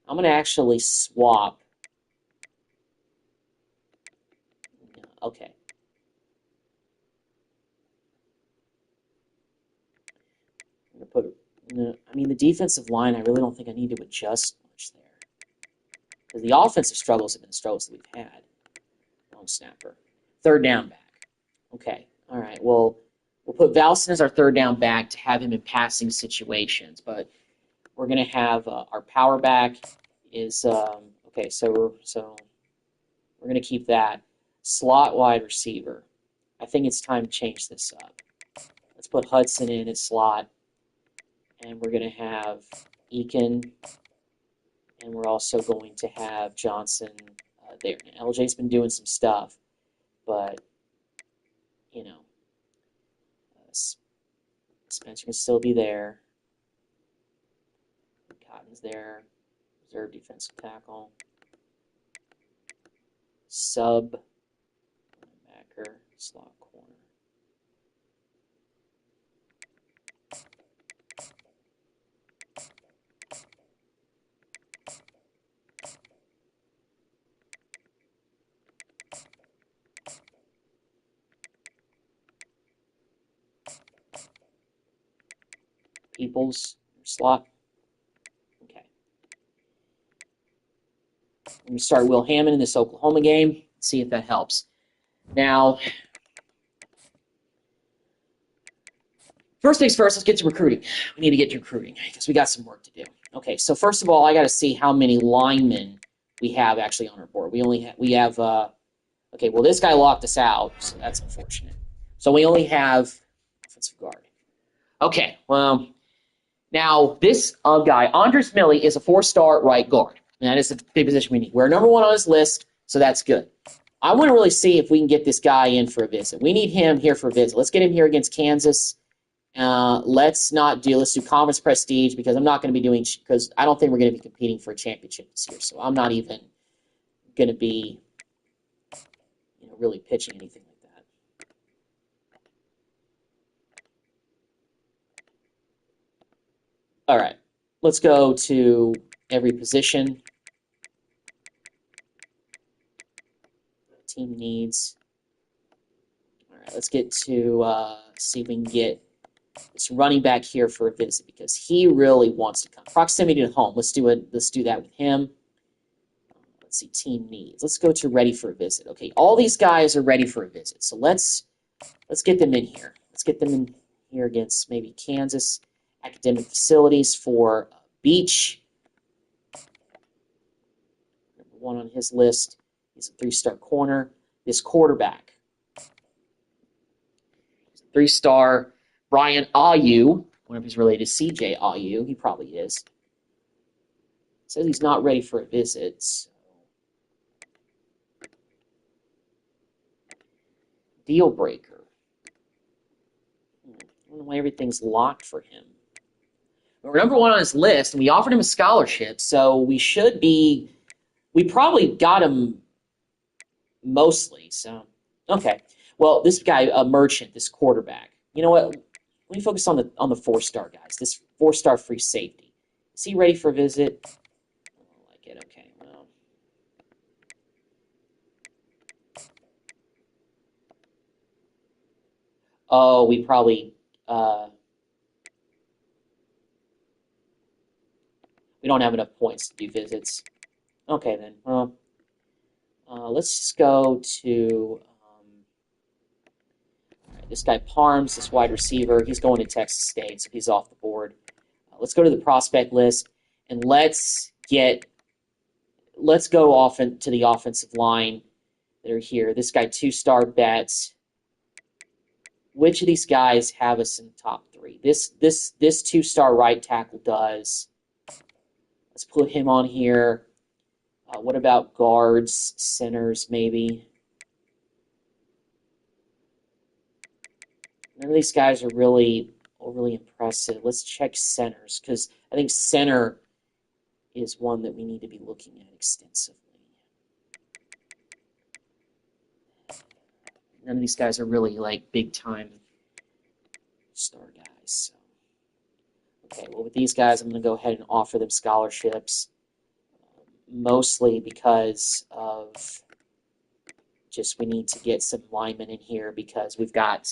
I'm going to actually swap. Okay. I'm going to put... I mean, the defensive line, I really don't think I need to adjust much there. Because the offensive struggles have been struggles that we've had. Long snapper. Third down back. Okay. All right. Well, we'll put Valson as our third down back to have him in passing situations. But we're going to have our power back is... okay, so we're going to keep that. Slot wide receiver. I think it's time to change this up. Let's put Hudson in at slot. And we're going to have Eakin, and we're also going to have Johnson there. Now, LJ's been doing some stuff, but, you know, Spencer can still be there. Cotton's there. Reserve defensive tackle. Sub, linebacker, slot corner. Peoples, slot. Okay. I'm going to start Will Hammond in this Oklahoma game. See if that helps. Now, first things first, let's get to recruiting. We need to get to recruiting because we got some work to do. Okay, so first of all, I got to see how many linemen we have actually on our board. We have okay, well, this guy locked us out, so that's unfortunate. So we only have offensive guard. Okay, well, Now, this guy, Andres Millie, is a 4-star right guard. And that is the big position we need. We're number 1 on his list, so that's good. I want to really see if we can get this guy in for a visit. We need him here for a visit. Let's get him here against Kansas. Let's do conference prestige because I'm not going to be doing, because I don't think we're going to be competing for a championship this year. So I'm not even going to be, really pitching anything like that. All right, let's go to every position. Team needs. All right, let's get to see if we can get this running back here for a visit because he really wants to come. Proximity to home. Let's do that with him. Let's see, team needs. Let's go to ready for a visit. Okay, all these guys are ready for a visit. So let's get them in here. Let's get them in here against maybe Kansas Academic Facilities for Beach. Number 1 on his list is a 3-star corner. This quarterback. 3-star Brian Ayu. I wonder if he's related to CJ Ayu. He probably is. Says he's not ready for a visit. So. Deal breaker. I don't know why everything's locked for him. We're number 1 on his list, and we offered him a scholarship, so we probably got him mostly. So, okay. Well, this guy, Merchant, this quarterback. You know what? Let me focus on the 4-star guys. This 4-star free safety. Is he ready for a visit? I don't like it. Okay. Well. Oh, we probably we don't have enough points to do visits. Okay then. Well, let's just go to this guy Parms, this wide receiver. He's going to Texas State, so he's off the board. Let's go to the prospect list and let's go off to the offensive line that are here. This guy 2-star bets. Which of these guys have us in the top 3? This 2-star right tackle does. Let's put him on here. What about guards, centers, maybe? None of these guys are really overly impressive. Let's check centers, because I think center is one that we need to be looking at extensively. None of these guys are really like big-time star guys. So. Okay, well, with these guys, I'm going to go ahead and offer them scholarships, mostly because of just we need to get some linemen in here because we got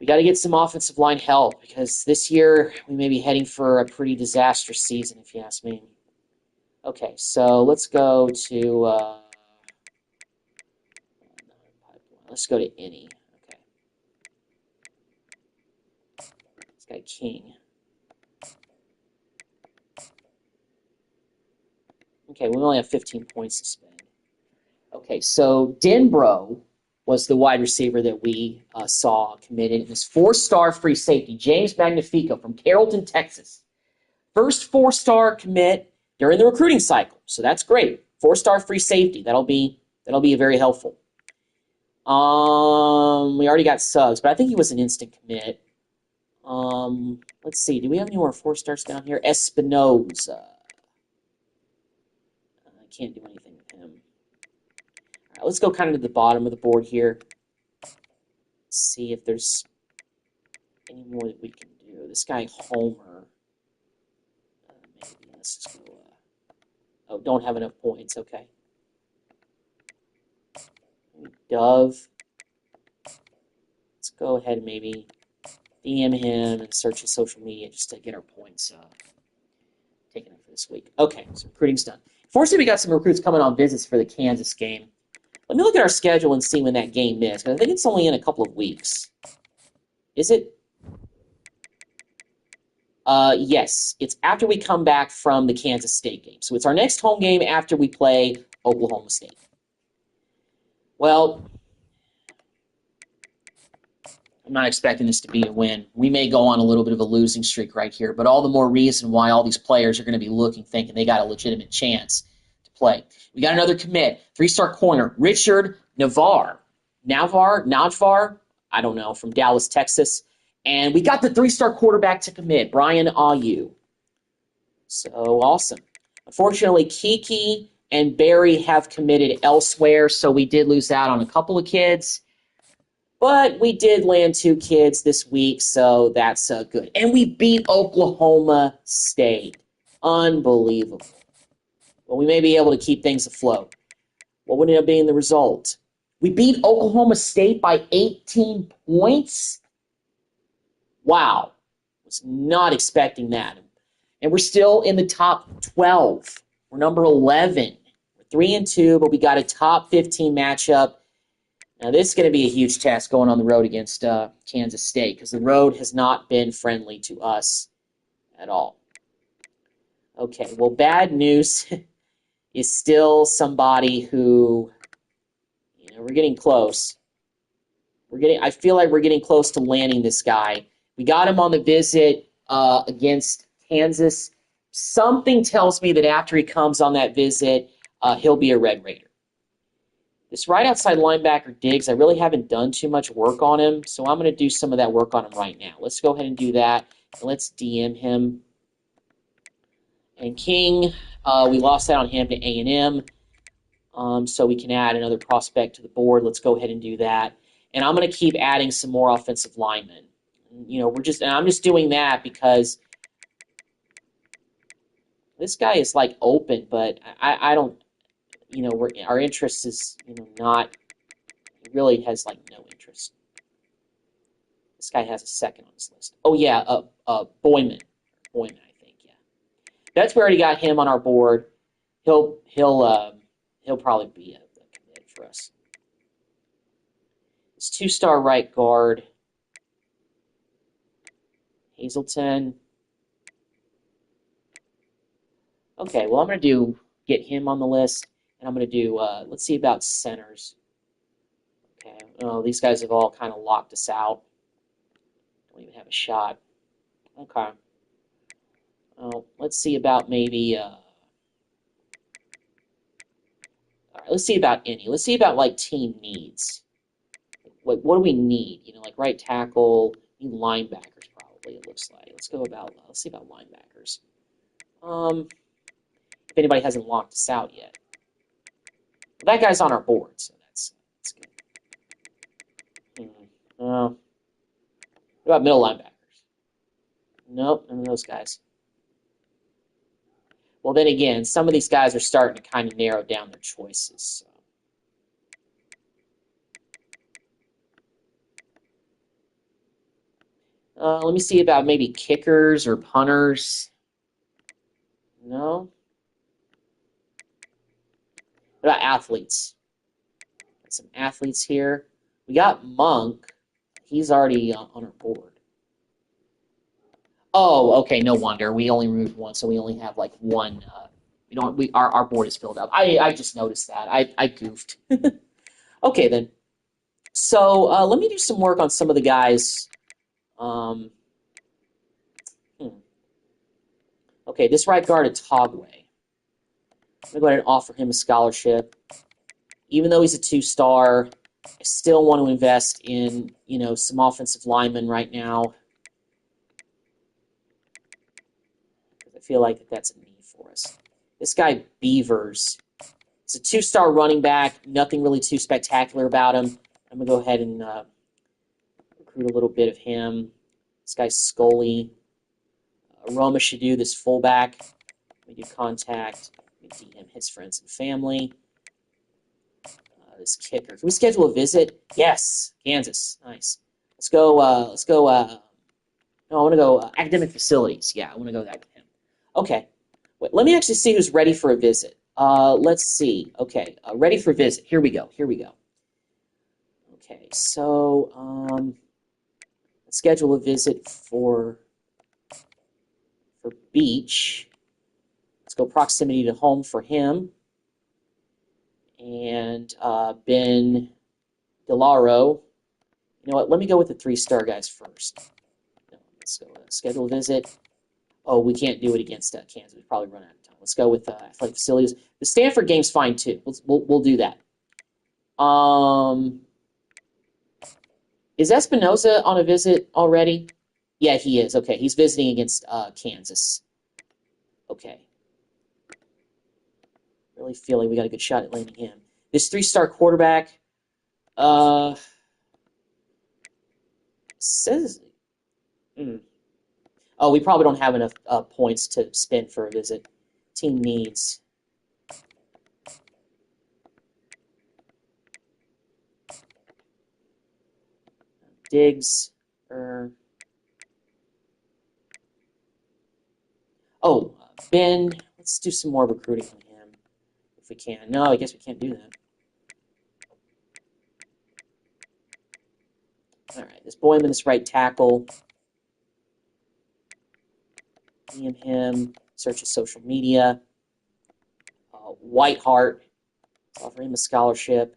to get some offensive line help because this year we may be heading for a pretty disastrous season, if you ask me. Okay, so let's go to any. Okay. This guy King. Okay, we only have 15 points to spend. Okay, so Denbro was the wide receiver that we saw committed. It was 4-star free safety, James Magnifico from Carrollton, Texas. First 4-star commit during the recruiting cycle, so that's great. 4-star free safety, that'll be very helpful. We already got Suggs, but I think he was an instant commit. Let's see, do we have any more 4-stars down here? Espinoza. I can't do anything with him. All right, let's go kind of to the bottom of the board here. Let's see if there's any more that we can do. This guy Homer. Maybe let's just go. Oh, don't have enough points. Okay. Dove. Let's go ahead and maybe DM him and search his social media just to get our points taken up for this week. Okay, so recruiting's done. Fortunately, we got some recruits coming on visits for the Kansas game. Let me look at our schedule and see when that game is, because I think it's only in a couple of weeks. Is it? Yes, it's after we come back from the Kansas State game. So it's our next home game after we play Oklahoma State. Well, I'm not expecting this to be a win. We may go on a little bit of a losing streak right here, but all the more reason why all these players are going to be looking, thinking they got a legitimate chance to play. We got another commit, 3-star corner, Richard Navar, I don't know, from Dallas, Texas. And we got the 3-star quarterback to commit, Brian Ayu. So awesome. Unfortunately, Kiki and Barry have committed elsewhere, so we did lose out on a couple of kids. But we did land 2 kids this week, so that's good. And we beat Oklahoma State. Unbelievable. Well, we may be able to keep things afloat. What would end up being the result? We beat Oklahoma State by 18 points? Wow. Was not expecting that. And we're still in the top 12. We're number 11. We're 3-2, but we got a top 15 matchup. Now, this is going to be a huge test going on the road against Kansas State because the road has not been friendly to us at all. Okay, well, bad news is still somebody who, we're getting close. I feel like we're getting close to landing this guy. We got him on the visit against Kansas. Something tells me that after he comes on that visit, he'll be a Red Raider. This right outside linebacker, Diggs, I really haven't done too much work on him, so I'm going to do some of that work on him right now. Let's go ahead and do that. And let's DM him. And King, we lost out on him to A&M, so we can add another prospect to the board. Let's go ahead and do that. And I'm going to keep adding some more offensive linemen. I'm just doing that because this guy is like open, but I don't. Our interest is, not, he really has, like, no interest. This guy has a second on his list. Oh, yeah, Boyman, I think, yeah. That's where we already got him on our board. He'll probably be a commit for us. It's 2-star right guard, Hazleton. Okay, well, I'm going to get him on the list. And I'm going to do, let's see about centers. Okay, oh, these guys have all kind of locked us out. Don't even have a shot. Okay. Oh, let's see about maybe, all right, let's see about any. Let's see about, like, team needs. What do we need? Like right tackle, need linebackers probably, it looks like. Let's see about linebackers. If anybody hasn't locked us out yet. Well, that guy's on our board, so that's good. What about middle linebackers? Nope, none of those guys. Well, then again, some of these guys are starting to kind of narrow down their choices. So. Let me see about maybe kickers or punters. No. What about athletes? Got some athletes here. We got Monk. He's already on our board. Oh, okay. No wonder. We only removed one, so we only have like one. Our board is filled up. I just noticed that. I goofed. Okay, then. So let me do some work on some of the guys. Okay, this right guard is Togway. I'm going to go ahead and offer him a scholarship. Even though he's a 2-star, I still want to invest in, some offensive linemen right now. I feel like that's a need for us. This guy, Beavers, is a 2-star running back. Nothing really too spectacular about him. I'm going to go ahead and recruit a little bit of him. This guy's Scully. Roma should do this fullback. We do contact. We DM his friends and family. This kicker. Can we schedule a visit? Yes. Kansas. Nice. Let's go. No, I want to go academic facilities. Yeah, I want to go that with him. Okay. Wait, let me actually see who's ready for a visit. Let's see. Okay. Ready for visit. Here we go. Okay. So, let's schedule a visit for Beach. Let's go proximity to home for him. And Ben DeLauro You know what? Let me go with the 3-star guys first. No, let's go schedule a visit. Oh, we can't do it against Kansas. We've probably run out of time. Let's go with athletic facilities. The Stanford game's fine too. We'll do that. Is Espinoza on a visit already? Yeah, he is. Okay, he's visiting against Kansas. Okay. Really feeling we got a good shot at landing him. This 3-star quarterback says... Oh, we probably don't have enough points to spend for a visit. Team needs... Diggs. Oh, Ben. Let's do some more recruiting on him if we can. No, I guess we can't do that. All right, this Boyman, this right tackle. DM him. Search his social media. Whiteheart. Offer him a scholarship.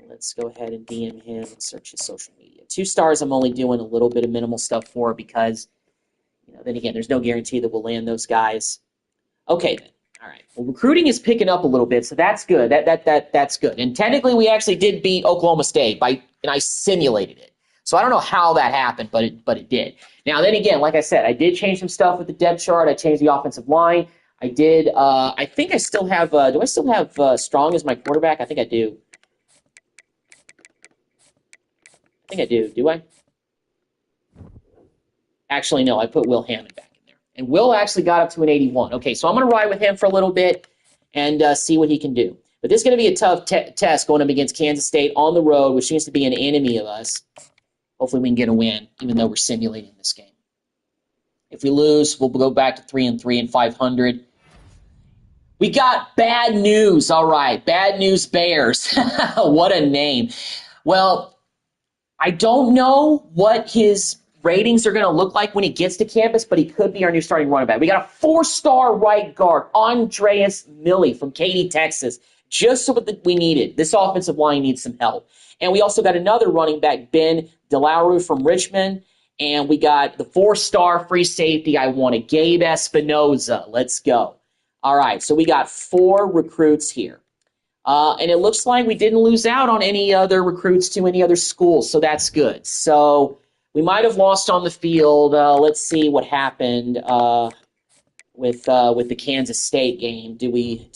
Let's go ahead and DM him and search his social media. 2 stars I'm only doing a little bit of minimal stuff for because, then again, there's no guarantee that we'll land those guys. Okay, then. All right. Well, recruiting is picking up a little bit, so that's good. That's good. And technically, we actually did beat Oklahoma State and I simulated it. So I don't know how that happened, but it did. Now, then again, like I said, I did change some stuff with the depth chart. I changed the offensive line. I did. I think I still have. Do I still have Strong as my quarterback? I think I do. Do I? Actually, no, I put Will Hammond back in there. And Will actually got up to an 81. Okay, so I'm going to ride with him for a little bit and see what he can do. But this is going to be a tough test going up against Kansas State on the road, which seems to be an enemy of us. Hopefully we can get a win, even though we're simulating this game. If we lose, we'll go back to 3-3 and 500. We got bad news. All right, bad news Bears. What a name. Well, I don't know what his ratings are going to look like when he gets to campus, but he could be our new starting running back. We got a 4-star right guard, Andreas Millie from Katy, Texas, just what we needed. This offensive line needs some help. And we also got another running back, Ben DeLauru from Richmond, and we got the 4-star free safety I wanted, Gabe Espinoza. Let's go. All right, so we got 4 recruits here. And it looks like we didn't lose out on any other recruits to any other schools, so that's good. So we might have lost on the field. Let's see what happened with the Kansas State game. We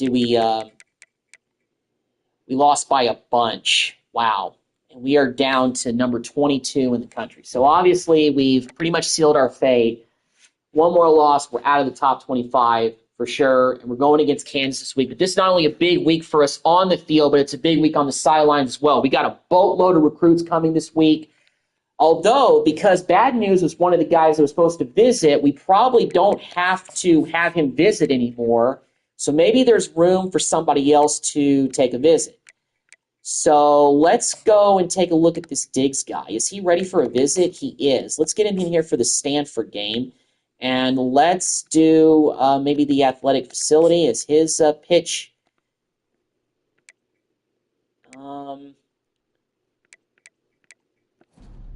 lost by a bunch. Wow. And we are down to number 22 in the country. So obviously we've pretty much sealed our fate. One more loss, we're out of the top 25. For sure, and we're going against Kansas this week. But this is not only a big week for us on the field, but it's a big week on the sidelines as well. We got a boatload of recruits coming this week. Although, because Bad News was one of the guys that was supposed to visit, we probably don't have to have him visit anymore. So maybe there's room for somebody else to take a visit. So let's go and take a look at this Diggs guy. Is he ready for a visit? He is. Let's get him in here for the Stanford game. And let's do maybe the athletic facility as his pitch.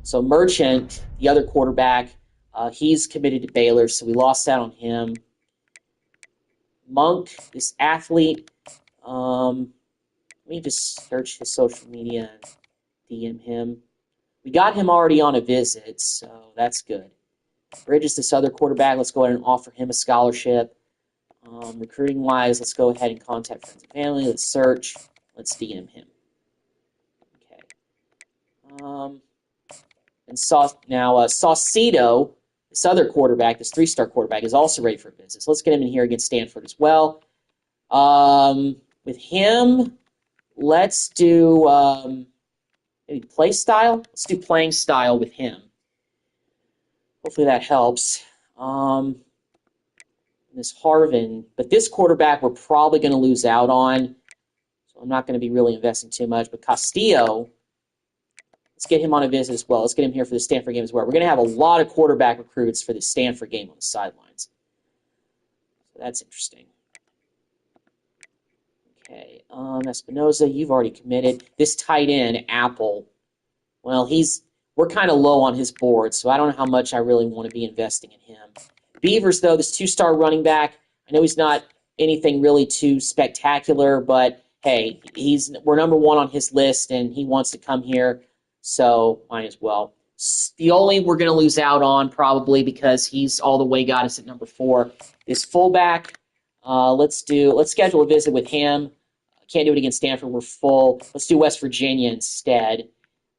So Merchant, the other quarterback, he's committed to Baylor, so we lost out on him. Monk, this athlete, let me just search his social media and DM him. We got him already on a visit, so that's good. Bridges, this other quarterback, let's go ahead and offer him a scholarship. Recruiting-wise, let's go ahead and contact friends and family. Let's search. Let's DM him. Okay. And Saucedo, this other quarterback, this 3-star quarterback, is also ready for a visit. So let's get him in here against Stanford as well. With him, let's do maybe play style. Let's do playing style with him. Hopefully that helps. This Harvin, but this quarterback we're probably going to lose out on, so I'm not going to be really investing too much. But Castillo, let's get him on a visit as well. Let's get him here for the Stanford game as well. We're going to have a lot of quarterback recruits for the Stanford game on the sidelines. So that's interesting. Okay, Espinoza, you've already committed. This tight end, Apple, Well, we're kind of low on his board, so I don't know how much I really want to be investing in him. Beavers, though, this 2-star running back, I know he's not anything really too spectacular, but hey, we're number 1 on his list, and he wants to come here, so might as well. The only we're going to lose out on, probably because he's all the way got us at number 4, is fullback. Let's schedule a visit with him. Can't do it against Stanford. We're full. Let's do West Virginia instead.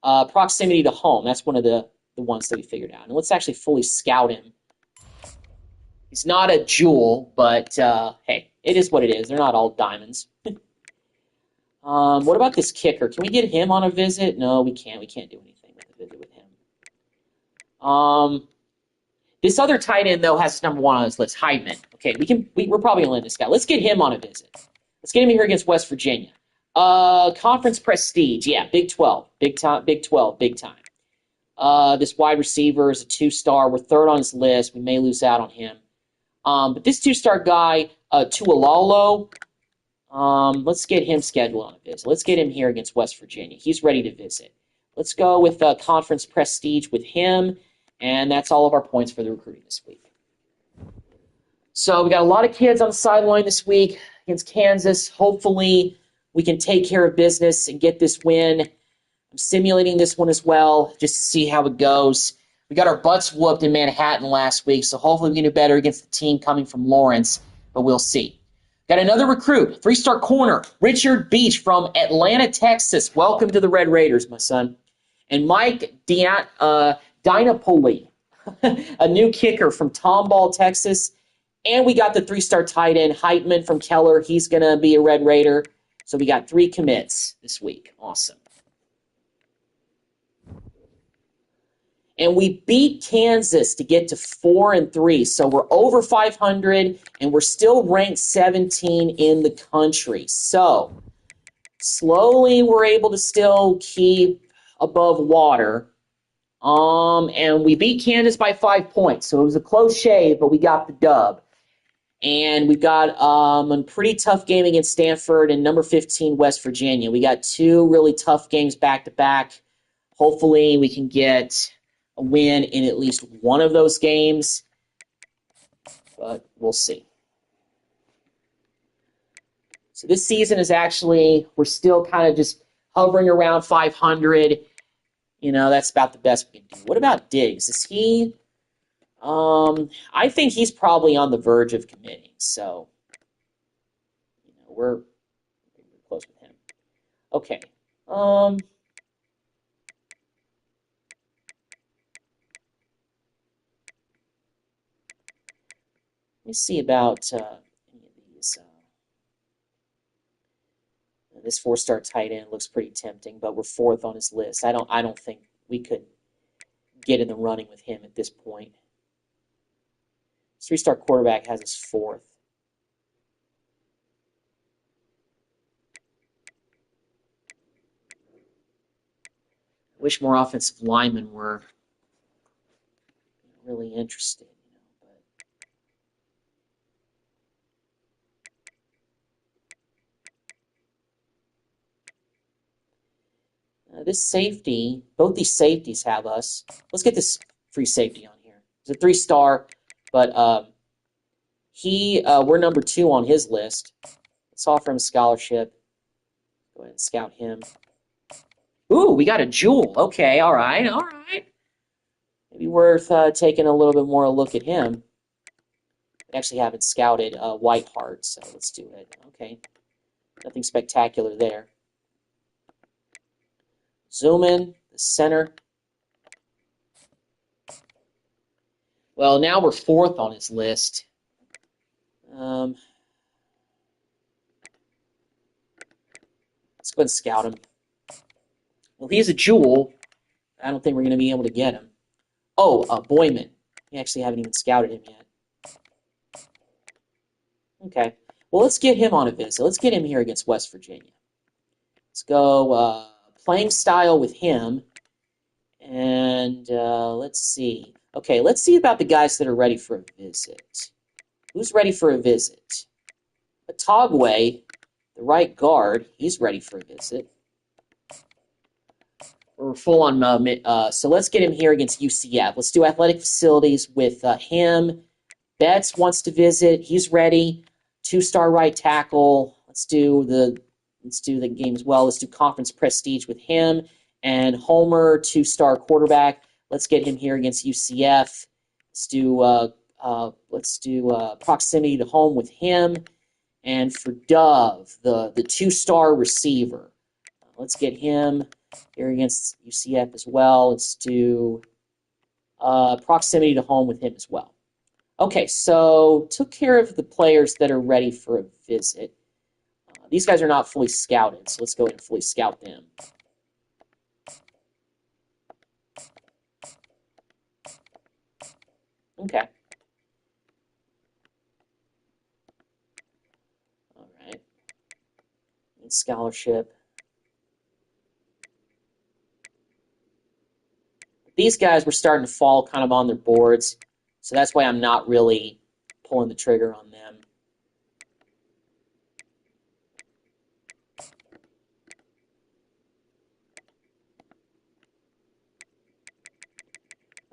Proximity to home. That's one of the ones that we figured out. And let's actually fully scout him. He's not a jewel, but hey, it is what it is. They're not all diamonds. What about this kicker? Can we get him on a visit? No, we can't. We can't do anything with a visit with him. This other tight end, though, has number 1 on his list, Heidman. Okay, we're probably going to land this guy. Let's get him on a visit. Let's get him here against West Virginia. Conference prestige. Yeah, Big 12. Big 12, big time. This wide receiver is a 2-star. We're 3rd on his list. We may lose out on him. But this 2-star guy, Tualolo, let's get him scheduled on a visit. Let's get him here against West Virginia. He's ready to visit. Let's go with conference prestige with him, and that's all of our points for the recruiting this week. So we got a lot of kids on the sideline this week against Kansas. Hopefully we can take care of business and get this win. I'm simulating this one as well just to see how it goes. We got our butts whooped in Manhattan last week, so hopefully we can do better against the team coming from Lawrence, but we'll see. Got another recruit, 3-star corner, Richard Beach from Atlanta, Texas. Welcome to the Red Raiders, my son. And Mike Dinapoli, a new kicker from Tomball, Texas. And we got the 3-star tight end, Heitman from Keller. He's going to be a Red Raider. So we got 3 commits this week. Awesome. And we beat Kansas to get to 4-3. So we're over 500, and we're still ranked 17 in the country. So slowly we're able to still keep above water. And we beat Kansas by 5 points. So it was a close shave, but we got the dub. And we've got a pretty tough game against Stanford and number 15, West Virginia. We got 2 really tough games back-to-back. Hopefully we can get a win in at least one of those games, but we'll see. So this season is actually, we're still kind of just hovering around 500. That's about the best we can do. What about Diggs? Is he... I think he's probably on the verge of committing, so we're close with him. Okay. Let me see about any of these. This 4-star tight end looks pretty tempting, but we're 4th on his list. I don't think we could get in the running with him at this point. 3-star quarterback has us 4th. I wish more offensive linemen were really interested. This safety, both these safeties have us. Let's get this free safety on here. It's a 3-star. But we're number 2 on his list. Let's offer him a scholarship. Go ahead and scout him. Ooh, we got a jewel. Okay, all right. Maybe worth taking a little bit more look at him. We actually haven't scouted Whiteheart, so let's do it. Okay, nothing spectacular there. Zoom in, the center. Well, now we're 4th on his list. Let's go ahead and scout him. Well, he's a jewel. I don't think we're going to be able to get him. Oh, Boyman. We actually haven't even scouted him yet. Okay. Well, let's get him on a visit. Let's get him here against West Virginia. Let's go playing style with him. And let's see. Okay, let's see about the guys that are ready for a visit. Who's ready for a visit? Togway, the right guard, he's ready for a visit. We're full on. So let's get him here against UCF. Let's do athletic facilities with him. Betts wants to visit. He's ready. 2-star right tackle. Let's do the game as well. Let's do conference prestige with him. And Homer, 2-star quarterback. Let's get him here against UCF. Let's do proximity to home with him. And for Dove, the 2-star receiver, let's get him here against UCF as well. Let's do proximity to home with him as well. Okay, so took care of the players that are ready for a visit. These guys are not fully scouted, so let's go ahead and fully scout them. Okay. All right. Need scholarship. These guys were starting to fall kind of on their boards, so that's why I'm not really pulling the trigger on them.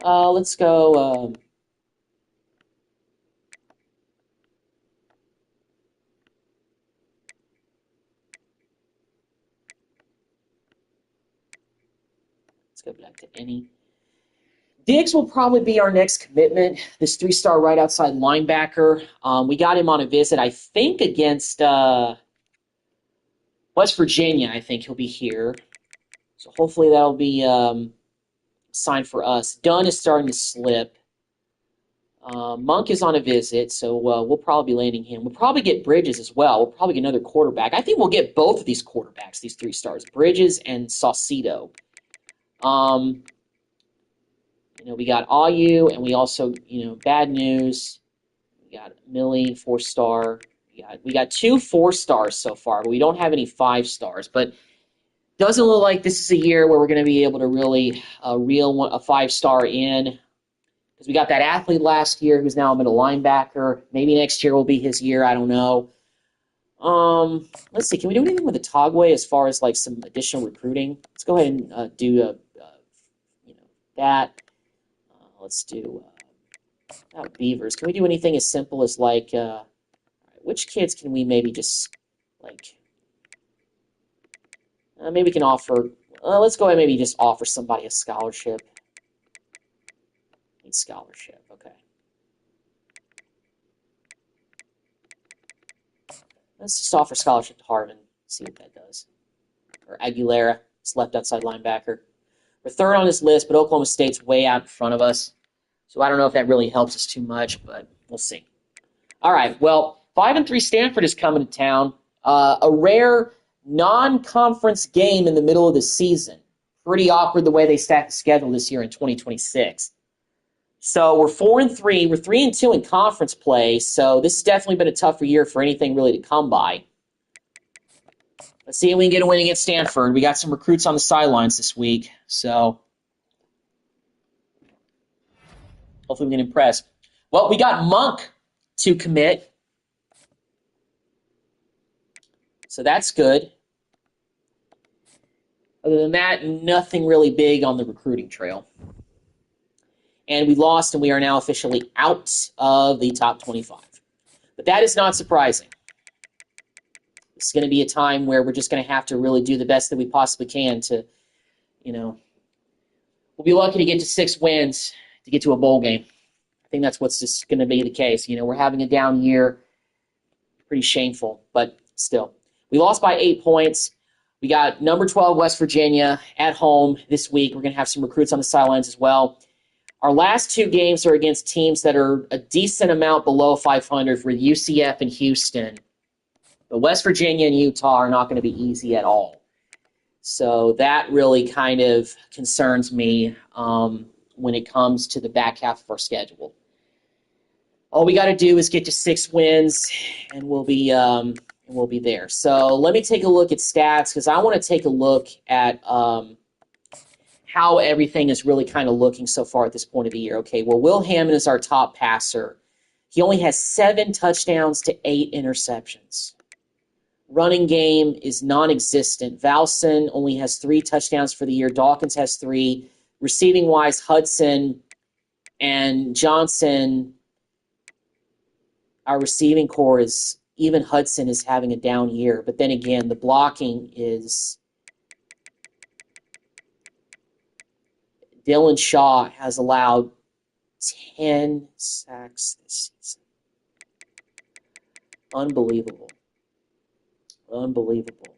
Let's go. Let's go back to any. Diggs will probably be our next commitment, this 3-star right outside linebacker. We got him on a visit, I think, against West Virginia. I think he'll be here. So hopefully that'll be signed for us. Dunn is starting to slip. Monk is on a visit, so we'll probably be landing him. We'll probably get Bridges as well. We'll probably get another quarterback. I think we'll get both of these quarterbacks, these 3 stars, Bridges and Saucedo. We got Ayu, and we also, bad news. We got Millie, 4-star. We got 2 4-stars so far, but we don't have any 5-stars. But doesn't look like this is a year where we're going to be able to really reel a 5-star in. Because we got that athlete last year who's now a middle linebacker. Maybe next year will be his year. I don't know. Let's see. Can we do anything with the Togway as far as like some additional recruiting? Let's go ahead and do that. Let's do Beavers. Can we do anything as simple as like which kids can we maybe just like maybe we can offer. Let's go ahead and maybe just offer somebody a scholarship. Need scholarship. Okay. Let's just offer scholarship to Harvin. See what that does. Or Aguilera, it's left outside linebacker. We're third on this list, but Oklahoma State's way out in front of us. So I don't know if that really helps us too much, but we'll see. All right, well, 5-3 Stanford is coming to town. A rare non-conference game in the middle of the season. Pretty awkward the way they stacked the schedule this year in 2026. So we're 4-3. We're 3-2 in conference play, so this has definitely been a tougher year for anything really to come by. Let's see if we can get a win against Stanford. We got some recruits on the sidelines this week, so hopefully we can impress. Well, we got Monk to commit, so that's good. Other than that, nothing really big on the recruiting trail. And we lost, and we are now officially out of the top 25. But that is not surprising. It's going to be a time where we're just going to have to really do the best that we possibly can to, we'll be lucky to get to 6 wins to get to a bowl game. I think that's what's just going to be the case. We're having a down year. Pretty shameful, but still. We lost by 8 points. We got number 12 West Virginia at home this week. We're going to have some recruits on the sidelines as well. Our last 2 games are against teams that are a decent amount below 500 for UCF and Houston. But West Virginia and Utah are not going to be easy at all. So that really kind of concerns me when it comes to the back half of our schedule. All we got to do is get to 6 wins, and we'll be there. So let me take a look at stats because I want to take a look at how everything is really kind of looking so far at this point of the year. Okay, well, Will Hammond is our top passer. He only has 7 touchdowns to 8 interceptions. Running game is non-existent. Valson only has 3 touchdowns for the year. Dawkins has 3. Receiving-wise, Hudson and Johnson, our receiving core is, even Hudson is having a down year. But then again, the blocking is, Dylan Shaw has allowed 10 sacks this season. Unbelievable. Unbelievable.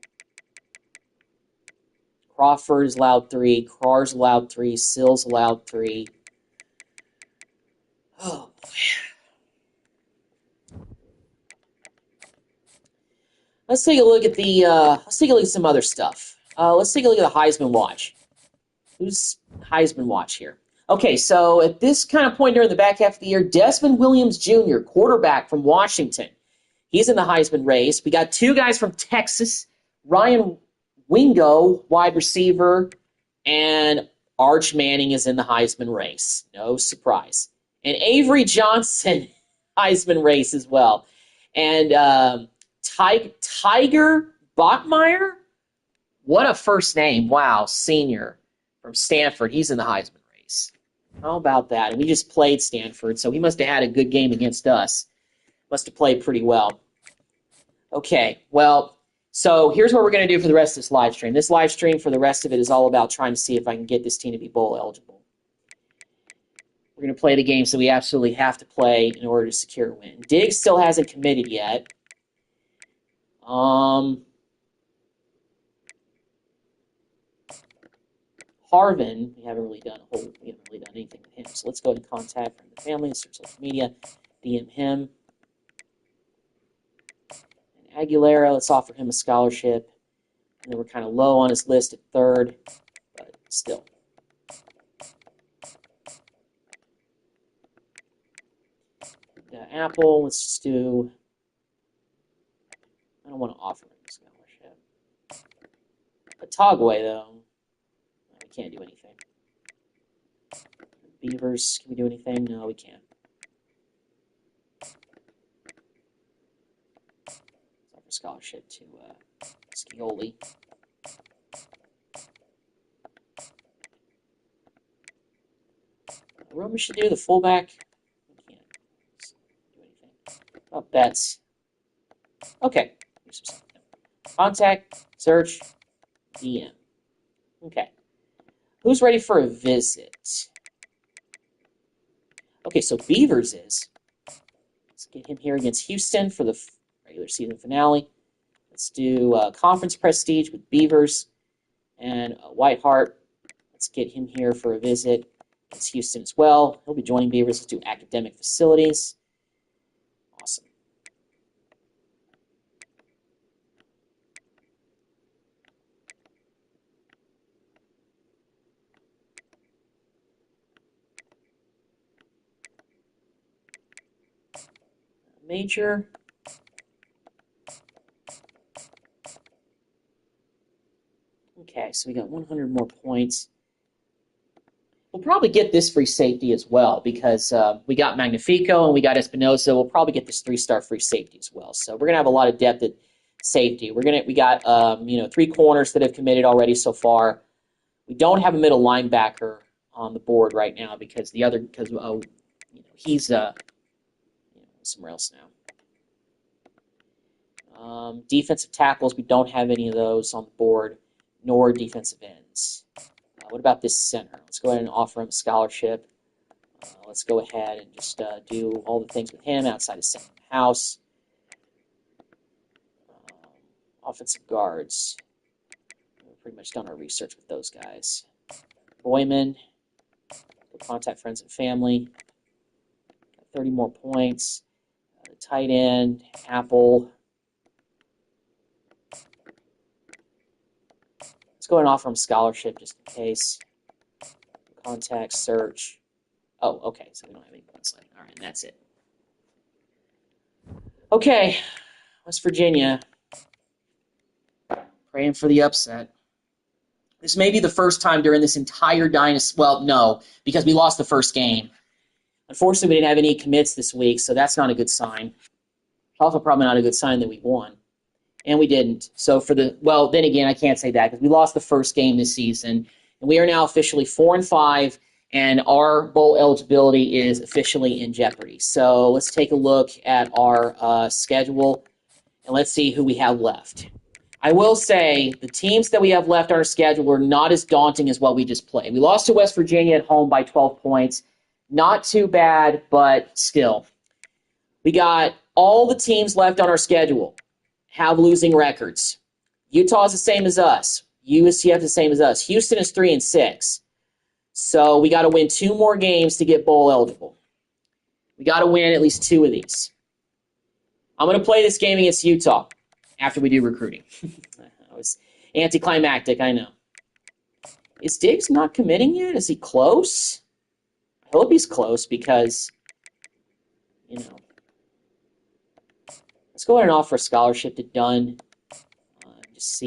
Crawford has allowed 3. Carr's allowed 3. Sills allowed 3. Oh, boy. Let's take a look at some other stuff. Let's take a look at the Heisman Watch. Who's Heisman Watch here? Okay, so at this kind of point during the back half of the year, Desmond Williams Jr., quarterback from Washington. He's in the Heisman race. We got 2 guys from Texas, Ryan Wingo, wide receiver, and Arch Manning is in the Heisman race. No surprise. And Avery Johnson, Heisman race as well. And Tiger Bachmeier? What a first name. Wow, senior from Stanford. He's in the Heisman race. How about that? And we just played Stanford, so he must have had a good game against us. Must have played pretty well. Okay, well, so here's what we're going to do for the rest of this live stream. This live stream, for the rest of it, is all about trying to see if I can get this team to be bowl eligible. We're going to play the games that we absolutely have to play in order to secure a win. Diggs still hasn't committed yet. Harvin, we haven't really done anything with him. So let's go ahead and contact friends and family, search social media, DM him. And Aguilera, let's offer him a scholarship. And then we're kind of low on his list at 3rd, but still. Apple, let's just do, I don't want to offer him a scholarship. But Togway, though, we can't do anything. Beavers, can we do anything? No, we can't. Let's offer a scholarship to Scioli. What we should do, the fullback? We can't do anything. Oh, Betts. Okay. Contact, search, DM. Okay. Who's ready for a visit? Okay, so Beavers is. Let's get him here against Houston for the regular season finale. Let's do conference prestige with Beavers and Whiteheart. Let's get him here for a visit against Houston as well. He'll be joining Beavers. Let's do academic facilities. Awesome. Major. Okay, so we got 100 more points. We'll probably get this free safety as well because we got Magnifico and we got Espinosa. We'll probably get this 3-star free safety as well. So we're gonna have a lot of depth at safety. We got 3 corners that have committed already so far. We don't have a middle linebacker on the board right now because he's somewhere else now. Defensive tackles, we don't have any of those on the board, nor defensive ends. What about this center? Let's go ahead and offer him a scholarship. Let's go ahead and just do all the things with him outside of center in the house. Offensive guards. We've pretty much done our research with those guys. Boyman. We'll contact friends and family. Got 30 more points. Tight end. Apple. Let's go ahead and offer him scholarship just in case. Contact, search. Oh, okay, so we don't have any points left. All right, and that's it. Okay, West Virginia. Praying for the upset. This may be the first time during this entire dynasty. Well, no, because we lost the first game. Unfortunately, we didn't have any commits this week, so that's not a good sign. Also, probably not a good sign that we won. And we didn't. So then again, I can't say that because we lost the first game this season. And we are now officially 4-5, and our bowl eligibility is officially in jeopardy. So let's take a look at our schedule, and let's see who we have left. I will say the teams that we have left on our schedule are not as daunting as what we just played. We lost to West Virginia at home by 12 points. Not too bad, but still. We got all the teams left on our schedule have losing records. Utah's the same as us. USCF the same as us. Houston is 3-6. So we got to win 2 more games to get bowl eligible. We got to win at least 2 of these. I'm going to play this game against Utah after we do recruiting. That was anticlimactic, I know. Is Diggs not committing yet? Is he close? I hope he's close because, let's go ahead and offer a scholarship to Dunn. Just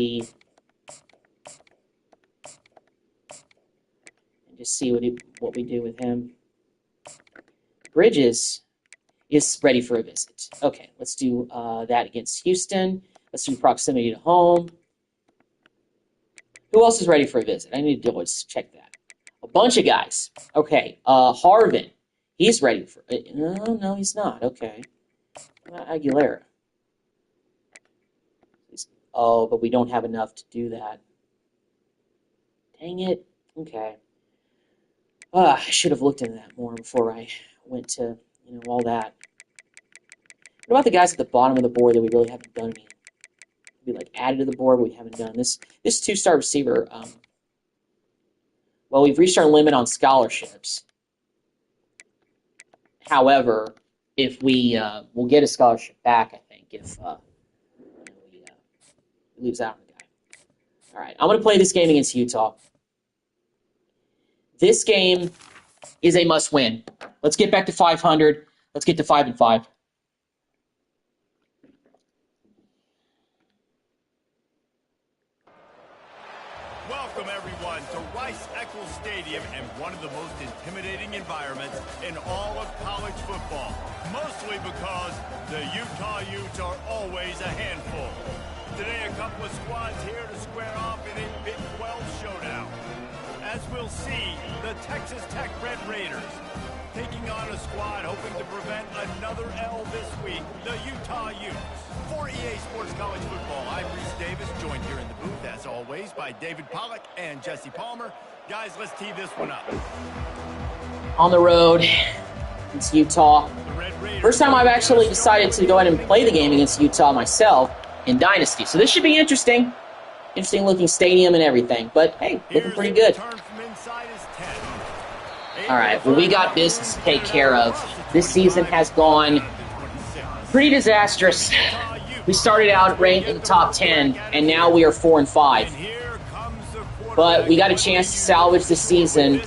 see what we do with him. Bridges is ready for a visit. Okay, let's do that against Houston. Let's do proximity to home. Who else is ready for a visit? I need to always check that. A bunch of guys. Okay, Harvin. He's ready for it. No, he's not. Okay. Aguilera. Oh, but we don't have enough to do that. Dang it. Okay. I should have looked into that more before I went to, all that. What about the guys at the bottom of the board that we really haven't done anything? We added to the board, but we haven't done this 2-star receiver. Well, we've reached our limit on scholarships. However, if we'll get a scholarship back, I think, if we lose out on the guy. All right, I'm going to play this game against Utah. This game is a must-win. Let's get back to 500. Let's get to 5-5. Welcome, everyone, to Rice-Eccles Stadium and one of the most intimidating environments in all of college football, mostly because the Utah Utes are always a handful. Today, a couple of squads here to square off in a Big 12 showdown. As we'll see, the Texas Tech Red Raiders taking on a squad hoping to prevent another L this week, the Utah Utes. For EA Sports College Football, I'm Reese Davis, joined here in the booth, as always, by David Pollack and Jesse Palmer. Guys, let's tee this one up. On the road, it's Utah. First time I've actually decided to go ahead and play the game against Utah myself in Dynasty. So this should be interesting. Interesting looking stadium and everything. But, hey, looking pretty good. All right, well, we got business to take care of. This season has gone pretty disastrous. We started out ranked in the top 10, and now we are 4-5. But we got a chance to salvage the season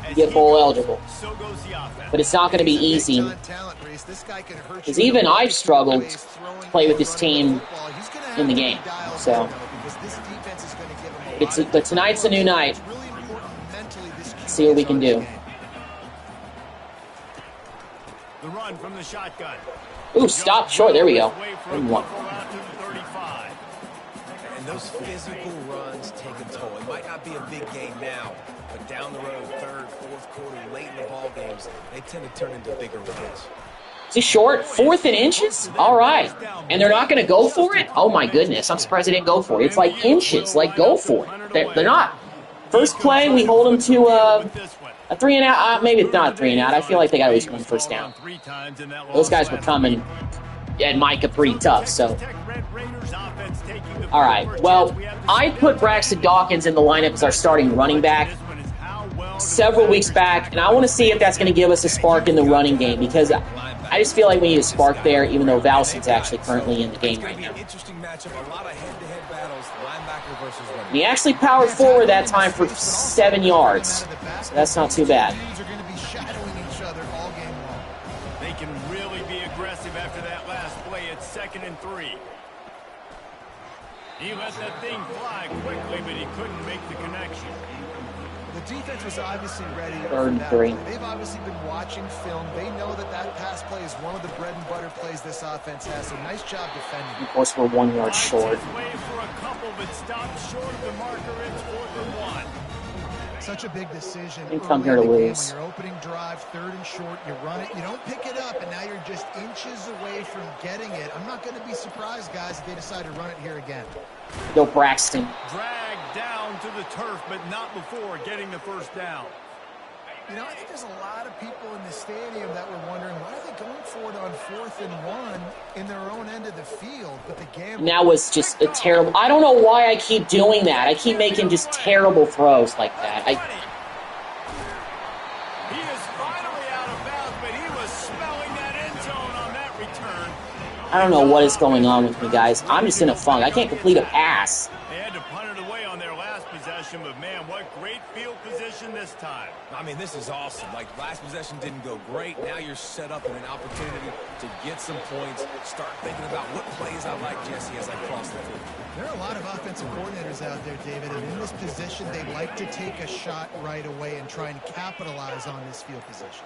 and get bowl eligible. But it's not going to be easy. Because even I've struggled to play with this team in the game. So, but tonight's a new night. Let's see what we can do. The run from the shotgun. Ooh, stop short. There we go. And those physical runs take a toll. It might not be a big game now, but down the road, third, fourth quarter, late in the ball games, they tend to turn into bigger runs. Is he short? 4th and inches? All right. And they're not going to go for it? Oh, my goodness. I'm surprised they didn't go for it. It's like inches. Go for it. They're not. First play, we hold them to a 3-and-out. Maybe it's not a 3-and-out. I feel like they got at least one first down. Those guys were coming at Micah pretty tough, so. All right. Well, I put Braxton Dawkins in the lineup as our starting running back several weeks back, and I want to see if that's going to give us a spark in the running game because I just feel like we need a spark there, even though Valson's actually currently in the game right now. And he actually powered forward that time for 7 yards, so that's not too bad. They can really be aggressive after that last play at 2nd and 3. He let that thing fly quickly, but he couldn't make the connection. The The defense was obviously ready for Third and that 3. play. They've obviously been watching film. They know that that pass play is one of the bread and butter plays this offense has. So nice job defending. Of course, we're 1 yard short. Way for a couple, but stopped short of the marker. It's 4th and 1. Such a big decision. You come here to lose. When you're opening drive, 3rd and short, you run it, you don't pick it up, and now you're just inches away from getting it. I'm not going to be surprised, guys, if they decide to run it here again. Go Braxton. Dragged down to the turf, but not before getting the first down. You know, I think there's a lot of people in the stadium that were wondering, why are they going for it on 4th and 1 in their own end of the field? But the game. And that was just a terrible. I don't know why I keep doing that. I keep making just terrible throws like that. He is finally out of bounds, but he was smelling that end zone on that return. I don't know what is going on with me, guys. I'm just in a funk. I can't complete a pass. They had to punt it away on their last possession, but man, what great field position this time. I mean, this is awesome. Like, last possession didn't go great. Now you're set up in an opportunity to get some points. Start thinking about what plays I like, Jesse, as I cross the field. There are a lot of offensive coordinators out there, David, and in this position, they like to take a shot right away and try and capitalize on this field position.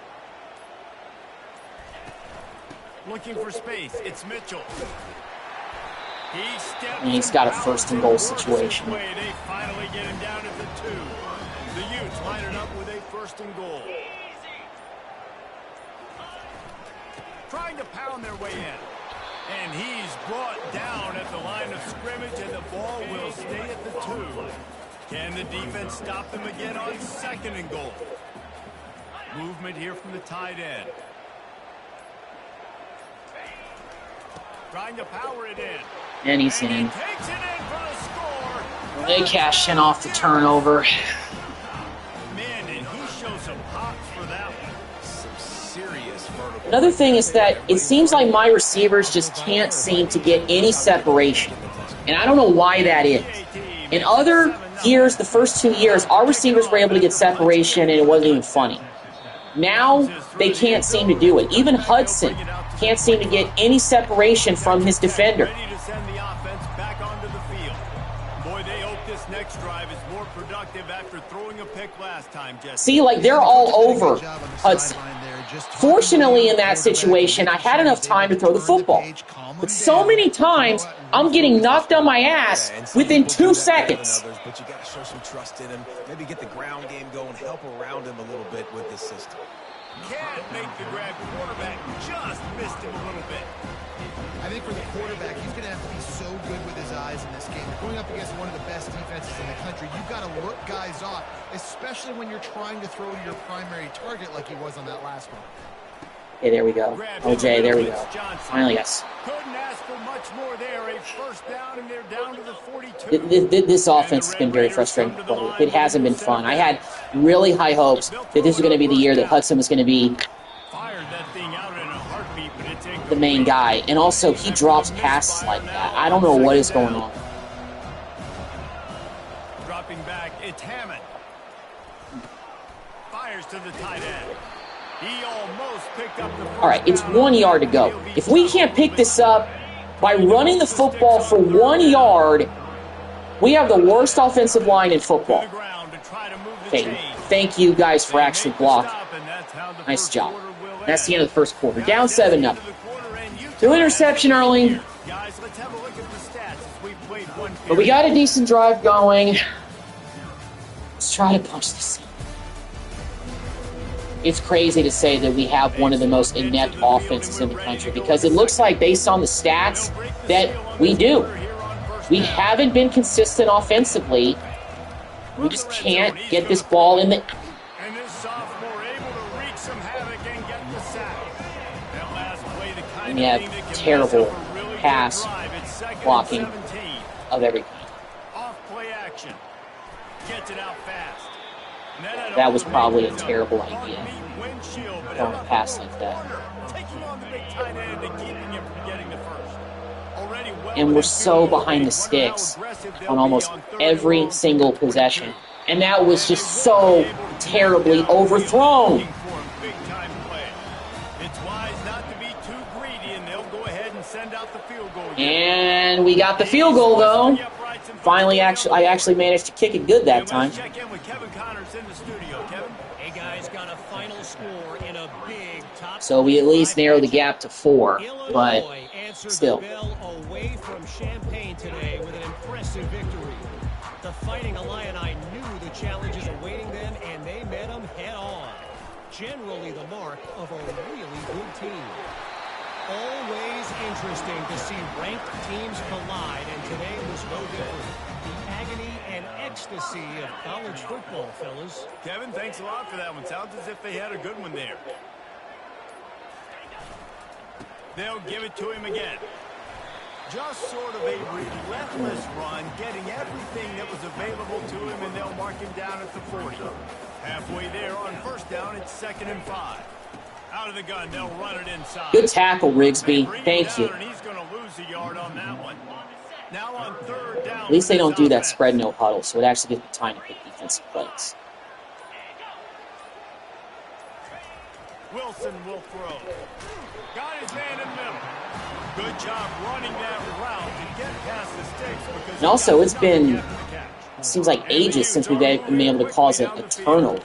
Looking for space. It's Mitchell. And he's got a 1st and goal situation. They finally get him down at the 2. The Utes line it up with a 1st and goal. Trying to pound their way in. And he's brought down at the line of scrimmage, and the ball will stay at the 2. Can the defense stop them again on 2nd and goal? Movement here from the tight end. Trying to power it in. And he's in. He takes it in for the score. They cashed in off the turnover. Man, and he shows some pops for that one. Some serious vertical. Another thing is that it seems like my receivers just can't seem to get any separation. And I don't know why that is. In other years, the first 2 years, our receivers were able to get separation and it wasn't even funny. Now, they can't seem to do it. Even Hudson can't seem to get any separation from his defender. Ready to send the offense back onto the field. Boy, they hope this next drive is more productive after throwing a pick last time, Jesse. See, like, they're all over Hudson. Fortunately, in that situation, I had enough time to throw the football. But so many times, I'm getting knocked on my ass within 2 seconds. But you got to show some trust in him. Maybe get the ground game going, help around him a little bit with this system. Can't make the grab. Quarterback just missed him a little bit. I think for the quarterback, he's going to have to be so good with his eyes in this game. Going up against one of the best defenses in the country, you've got to look guys off, especially when you're trying to throw to your primary target like he was on that last one. Okay, there we go. OJ, there we go. Finally, yes. Couldn't ask for much more there. A 1st down, and they're down to the 42. This offense has been very frustrating to play. It hasn't been fun. I had really high hopes that this was going to be the year that Hudson was going to be the main guy. And also, he drops passes like that. I don't know what is going on. Dropping back, it's Hammond. Fires to the tight end. He almost picked up the first. All right, it's 1 yard to go. If we can't pick this up by running the football for 1 yard, we have the worst offensive line in football. Okay, thank you guys for actually blocking. Nice job. That's the end of the first quarter. Down 7-0. 2 interception early. But we got a decent drive going. Let's try to punch this in. It's crazy to say that we have one of the most inept offenses in the country because it looks like, based on the stats, that we do. We haven't been consistent offensively. We just can't get this ball in the... And this sophomore able to wreak some havoc and get the sack. That last play, the kind And we have terrible pass blocking of every kind. Off play action. Gets it out fast. That was probably a terrible idea. Throwing a pass like that. And we're so behind the sticks on almost every single possession. And that was just so terribly overthrown. And we got the field goal, though. Finally, I actually managed to kick it good that time. Let's check in with Kevin Connors in the studio. Kevin? Hey, guys, got a final score in a big top. So we at least narrowed the gap to 4, but Illinois answered still. the bell away from Champaign today with an impressive victory. The Fighting Illini knew the challenges awaiting them, and they met them head-on. Generally the mark of a really good team. Always interesting to see ranked teams collide, and today was no different. The agony and ecstasy of college football, fellas. Kevin, thanks a lot for that one. Sounds as if they had a good one there. They'll give it to him again. Just sort of a relentless run, getting everything that was available to him, and they'll mark him down at the 40. Halfway there on first down, it's 2nd and 5. Out of the gun, they'll run it inside. Good tackle, Rigsby. Thank you. And he's going to lose a yard on that one. Now on 3rd down. At least they don't do that spread no huddle, so it actually gives them time to pick defensive plays. Wilson will throw. Got his man in the middle. Good job running that route to get past the sticks. Because And also, it's been, it seems like ages since we've been able to cause a turnover.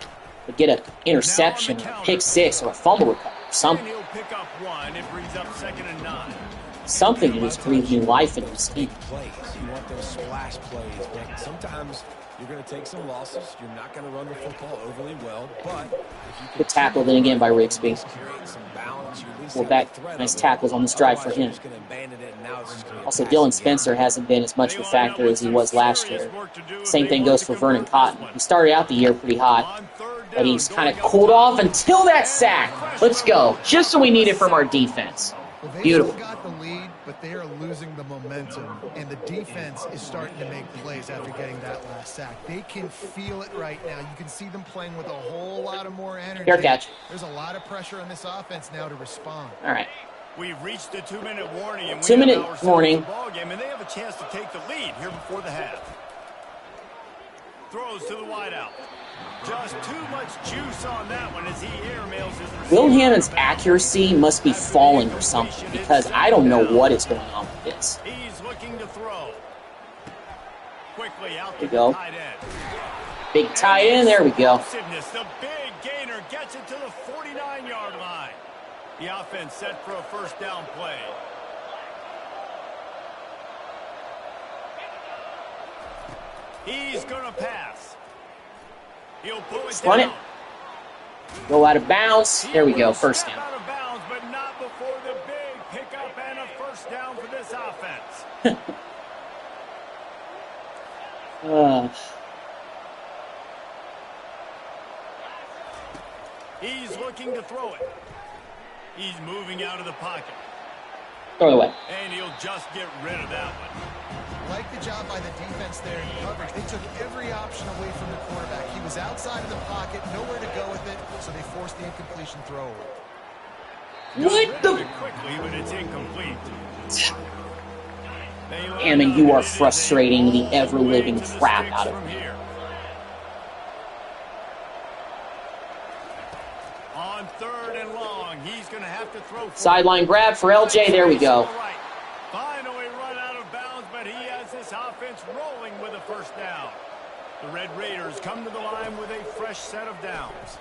To get an interception, a pick 6, or a fumble recovery, or something. He'll pick up 1. It brings up 2nd and 9. Something to just breathe new life into his team. Plays. You want those splash plays, but sometimes you're going to take some losses. You're not going to run the football overly well, but if you can Good tackle then again by Rigsby. create some balance, you at least Well, have back, the threat nice of it. tackles on this drive for Otherwise, you're him. just gonna abandon it, and now it's just gonna be a Also, passing Dylan game. Spencer hasn't been as much of a factor as he was last year. Same thing goes for Vernon Cotton. He started out the year pretty hot, but he's kind of cooled off until that sack. Let's go. Just what we needed from our defense. Well, they Beautiful. still got the lead, but they are losing the momentum, and the defense is starting to make plays after getting that last sack. They can feel it right now. You can see them playing with a whole lot of more energy. Fair catch. There's a lot of pressure on this offense now to respond. All right. We've reached the 2-minute warning. And 2-minute we have ourselves warning. a ball game, and they have a chance to take the lead here before the half. Throws to the wideout. Just too much juice on that one as he airmails his receiver. Will Hammond's accuracy must be falling or something, because I don't know what is going on with this. He's looking to throw. Quickly out There to we go. the tight end. Big tight end. There we go. The big gainer gets it to the 49-yard line. The offense set for a first down play. He's going to pass. He'll pull it Run down. it. Go out of bounds. There we go. First down. Out of bounds, but not before the big pickup and a first down for this offense. He's looking to throw it. He's moving out of the pocket. Throw it away. And he'll just get rid of that one. Like the job by the defense there in coverage. They took every option away from the quarterback. He was outside of the pocket, nowhere to go with it, so they forced the incompletion throw. What the? Quickly, but it's incomplete. Damn it, you are frustrating the ever-living crap out of me. On 3rd and long, he's going to have to throw. Sideline grab for LJ. There we go. Finally run out of bounds, but he has this offense rolling with a first down. The Red Raiders come to the line with a fresh set of downs.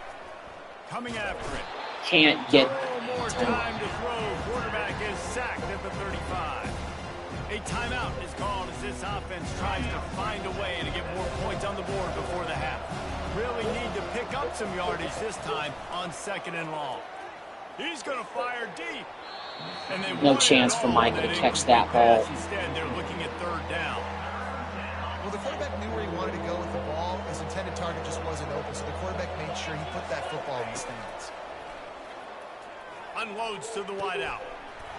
Coming after it. Can't get. No more time to throw. Quarterback is sacked at the 35. A timeout is called as this offense tries to find a way to get more points on the board before the half. Really need to pick up some yardage this time on 2nd and long. He's going to fire deep. And they No chance for Micah to catch that ball. Instead, they're looking at 3rd down. Well, the quarterback knew where he wanted to go with the ball. His intended target just wasn't open, so the quarterback made sure he put that football in the stands. Unloads to the wideout.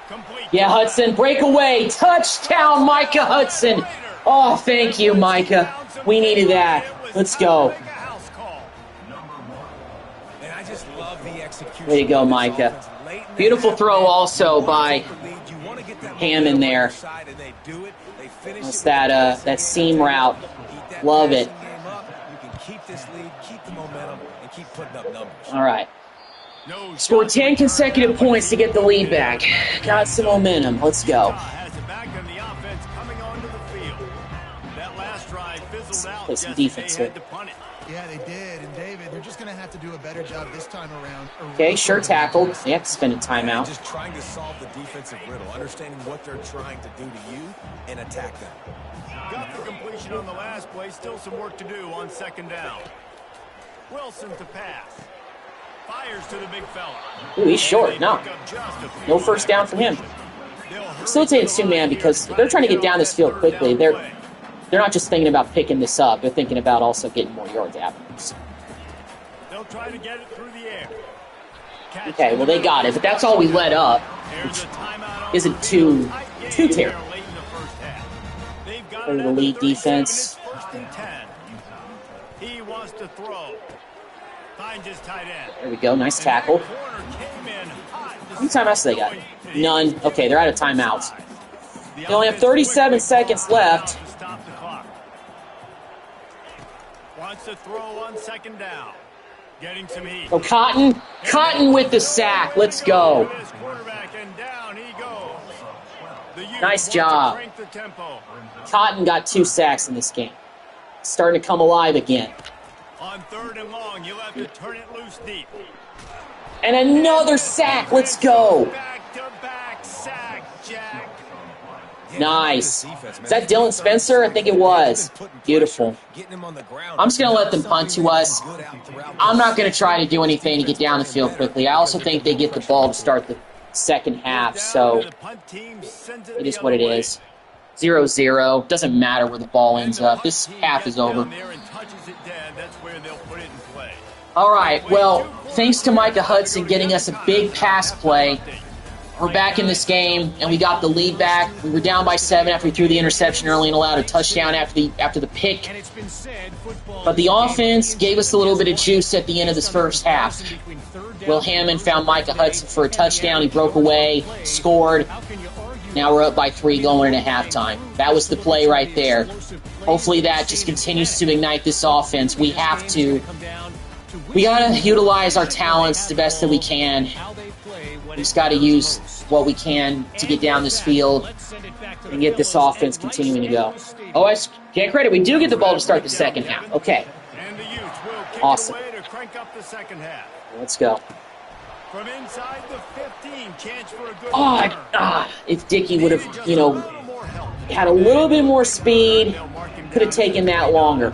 Complete. Yeah, Hudson, breakaway, touchdown, Micah Hudson. Oh, thank you, Micah. We needed that. Let's go. And I just love the execution. Way to go, Micah. Beautiful throw also by Hammond there. That's that seam route. Love it. All right. Scored 10 consecutive points to get the lead back. Got some momentum. Let's go. Has it back on the offense coming onto the field. That last offense, play some defense here. Yeah, they did. And David, they're just going to have to do a better job this time around. Okay, sure tackled. They have to spend a timeout. Just trying to solve the defensive riddle, understanding what they're trying to do to you and attack them. Got the completion on the last play. Still some work to do on second down. Wilson to pass. Fires to the big fella. Ooh, he's short. No. No first down for him. Facilitated two-man because they're trying to get down this field quickly. They're not just thinking about picking this up. They're thinking about also getting more yards afterwards. They'll try to get it through the air. Okay, well, they got it, but that's all we let up, which isn't too terrible. For the lead defense. He wants to throw. Finds his tight end. There we go. Nice tackle. How many timeouts do they got? None. Okay, they're out of timeouts. They only have 37 seconds left. Wants to throw on second down. Getting some heat. Oh, Cotton. Cotton with the sack. Let's go. Nice job. Cotton got 2 sacks in this game. Starting to come alive again. On third and long, you'll have to turn it loose deep. And another sack. Let's go. Back-to-back sack, Jack. Nice. Is that Dylan Spencer? I think it was. Beautiful. I'm just going to let them punt to us. I'm not going to try to do anything to get down the field quickly. I also think they get the ball to start the second half, so it is what it is. 0-0. Doesn't matter where the ball ends up. This half is over. All right, well, thanks to Micah Hudson getting us a big pass play, we're back in this game, and we got the lead back. We were down by 7 after we threw the interception early and allowed a touchdown after the pick. But the offense gave us a little bit of juice at the end of this first half. Will Hammond found Micah Hudson for a touchdown. He broke away, scored. Now we're up by 3 going into halftime. That was the play right there. Hopefully that just continues to ignite this offense. We got to utilize our talents the best that we can. We just got to use what we can to get down this field and get this offense continuing to go. Oh, I can't credit. We do get the ball to start the second half. Okay. Awesome. Let's go. From inside the 15, chance for a good if Dickey would have, had a little bit more speed, could have taken that longer.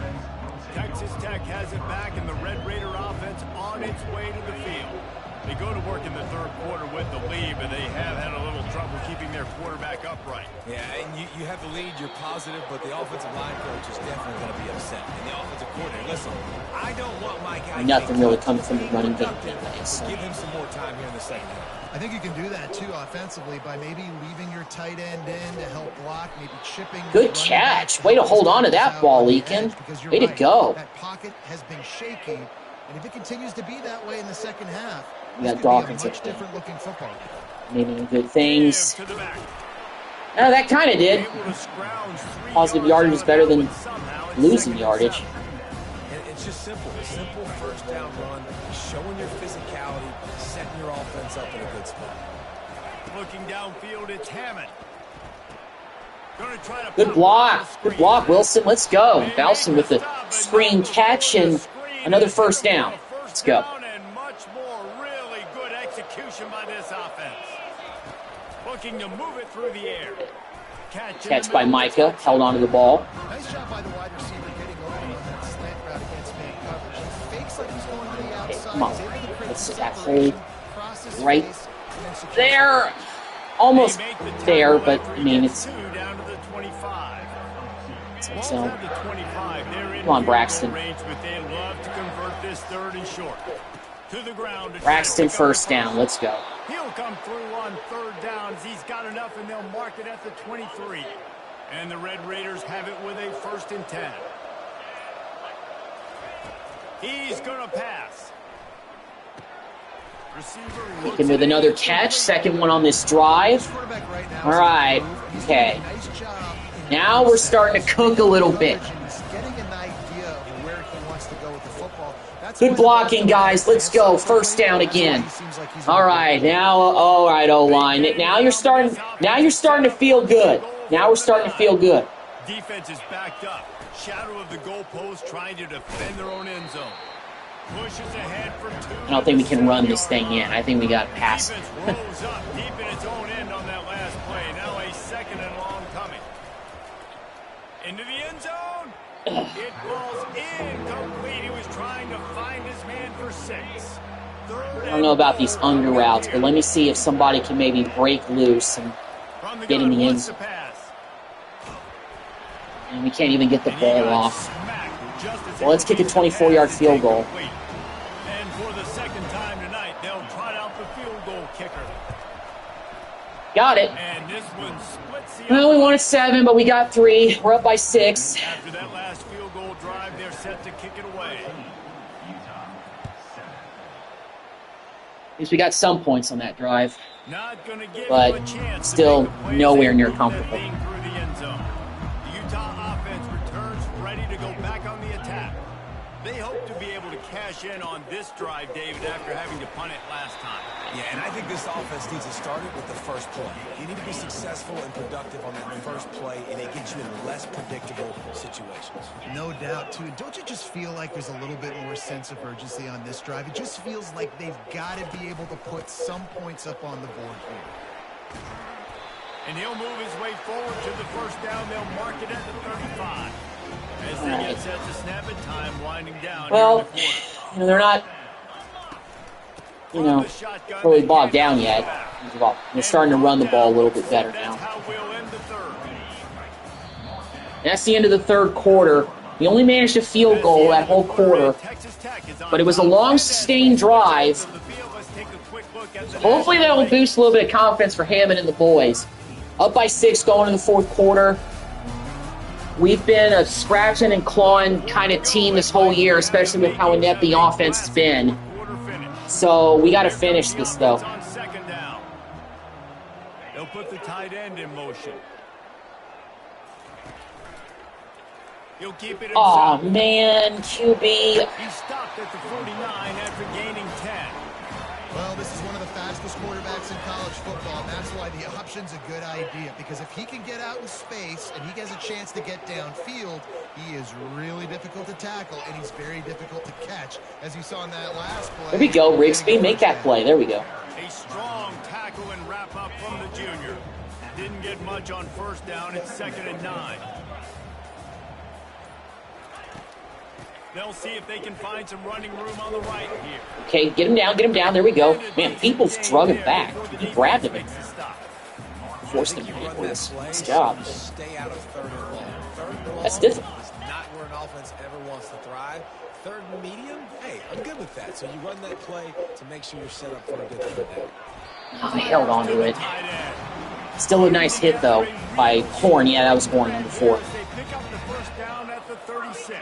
Texas Tech has it back, and the Red Raider offense on its way to the field. They go to work in the third quarter with the lead, but they have had a little trouble keeping their quarterback upright. Yeah, and you have the lead, you're positive, but the offensive line coach is definitely going to be upset. And the offensive coordinator, listen, I don't want my guy. Nothing really coming from the running game anyway. So. Give him some more time here in the second half. I think you can do that too offensively by maybe leaving your tight end in to help block, maybe chipping. Good catch. Way to hold on to that ball, Leakin. Way to go. That pocket has been shaky, and if it continues to be that way in the second half, this could Dawkins be a much different looking football. Maybe good things. That kind of did. Positive yardage is better than losing yardage. It's just simple. Simple first down run, showing your physicality, setting your offense up in a good spot. Looking downfield, it's Hammond. Good block. Good block, Wilson. Let's go. Bowson with the screen catch and another first down. Let's go. And much more really good execution by this offense. Looking to move it through the air. Catch by Micah. Held onto the ball. Nice job by the wide receiver getting over on that slant route against man coverage. He fakes like he's going to the outside. Come on. Let's see that hold right there. Almost there, but I mean, it's. So, come on, Braxton. Braxton first down. Let's go. He'll come through on third downs. He's got enough, and they'll mark it at the 23. And the Red Raiders have it with a 1st and 10. He's going to pass. Taken with another catch. Second one on this drive. All right. Okay. Now we're starting to cook a little bit. Good blocking, guys. Let's go. First down again. All right. Now, all right, O-line. Now you're starting to feel good. Now we're starting to feel good. Defense is backed up. Shadow of the goalpost trying to defend their own end zone. Pushes ahead for 2. I don't think we can run this thing in. I think we got to pass. Defense rolls up deep in its own end on that last play. Now a 2nd and long coming. Into the end zone. It falls incomplete. He was trying to find his man for 6. I don't know about these under routes, but let me see if somebody can maybe break loose and get in the end zone. And we can't even get the ball off. Well, let's kick a 24-yard field goal. And for the 2nd time tonight, they'll trot out the field goal kicker. Got it. And this one splits the Well, we wanted 7, but we got 3. We're up by 6. After that last field goal drive, they're set to kick it away. At least we got some points on that drive, Not gonna give but him a chance still to make the plays nowhere near and move that comfortable. thing through the end zone. The Utah offense returns ready to go back on the attack. They hope to be able to cash in on this drive, David, after having to punt it last time. Yeah, and I think this offense needs to start it with the first play. You need to be successful and productive on that first play, and it gets you in less predictable situations. No doubt, too. Don't you just feel like there's a little bit more sense of urgency on this drive? It just feels like they've got to be able to put some points up on the board here. And he'll move his way forward to the first down. They'll mark it at the 35. As they get set to snap it, time winding down. Well, they're not, really bogged down yet. They're starting to run the ball a little bit better now. That's the end of the 3rd quarter. We only managed a field goal that whole quarter, but it was a long, sustained drive. Hopefully that will boost a little bit of confidence for Hammond and the boys. Up by 6 going into the 4th quarter. We've been a scratching and clawing kind of team this whole year, especially with how inept the offense has been. So we got to finish this, though. On 2nd down. They'll put the tight end in motion. He'll keep it himself. Oh man, QB. He stopped at the 49 after gaining 10. Well, this is one of the fastest quarterbacks in college football, and that's why the option's a good idea, because if he can get out in space and he has a chance to get downfield, he is really difficult to tackle, and he's very difficult to catch, as you saw in that last play. There we go, Rigsby. Make that play. There we go. A strong tackle and wrap up from the junior. Didn't get much on 1st down. It's 2nd and 9. They'll see if they can find some running room on the right here. Okay, get him down. There we go. Man, people's drug him back. He grabbed him and forced him to make this. Nice job. Stay out of 3rd and long. 3rd and long That's difficult. is not where an offense ever wants to thrive. 3rd and medium, hey, I'm good with that. So you run that play to make sure you're set up for a good 3rd down. Oh, he held on to it. Still a nice hit, though, by Horn. Yeah, that was Horn, number 4. They pick up the 1st down at the 36.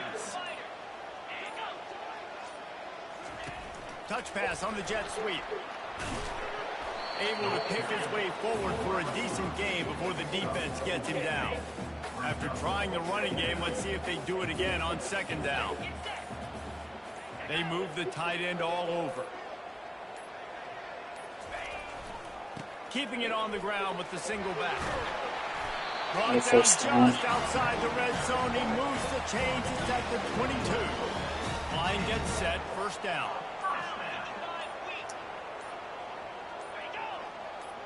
Touch pass on the jet sweep. Able to pick his way forward for a decent game before the defense gets him down. After trying the running game, let's see if they do it again on 2nd down. They move the tight end all over. Keeping it on the ground with the single back. Brought down just outside the red zone. He moves the chains. It's at the 22. Line gets set. 1st down.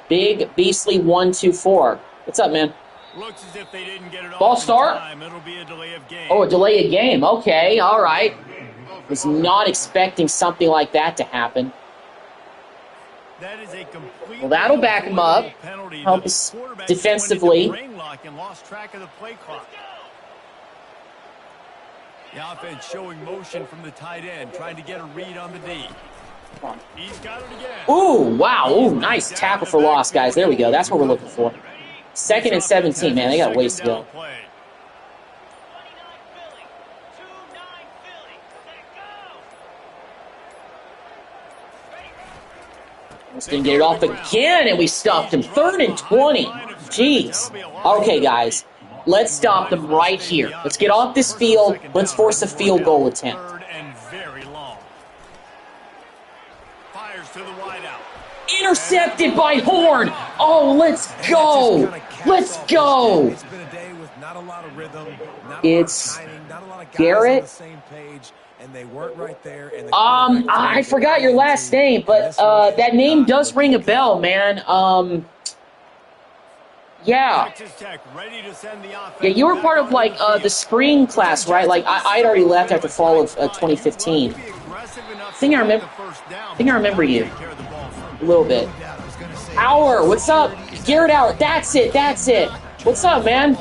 Big, beastly 1-2-4. What's up, man? Looks as if they didn't get it Ball off in start? time. It'll be a delay of game. Oh, a delay of game. Okay, all right. Was not expecting something like that to happen. That is a complete Well, that'll back him up. penalty. Help The us quarterback defensively. went into brain lock and lost track of the play clock. The offense showing motion from the tight end, trying to get a read on the D. He's got it again. Ooh, wow. Ooh, nice tackle for loss, guys. There we go. That's what we're looking for. 2nd and 17, man. They got a ways to go. Almost didn't get it off again, and we stopped him. 3rd and 20. Jeez. Okay, guys. Let's stop them right here. Let's get off this field. Let's force a field goal attempt. Intercepted by Horn. Oh, let's go. Let's go. It's been a day with Not a lot of rhythm, not a lot of It's timing, not a lot of guys Garrett. on the same page, and they weren't right there. And I forgot your last name, but that name does ring a bell, man. Yeah. Texas Tech ready to send the offense. Yeah, you were part of, like, the spring class, right? Like, I'd already left after fall of 2015. I think I remember you a little bit. Auer, what's up? Garrett Auer, that's it. What's up, man?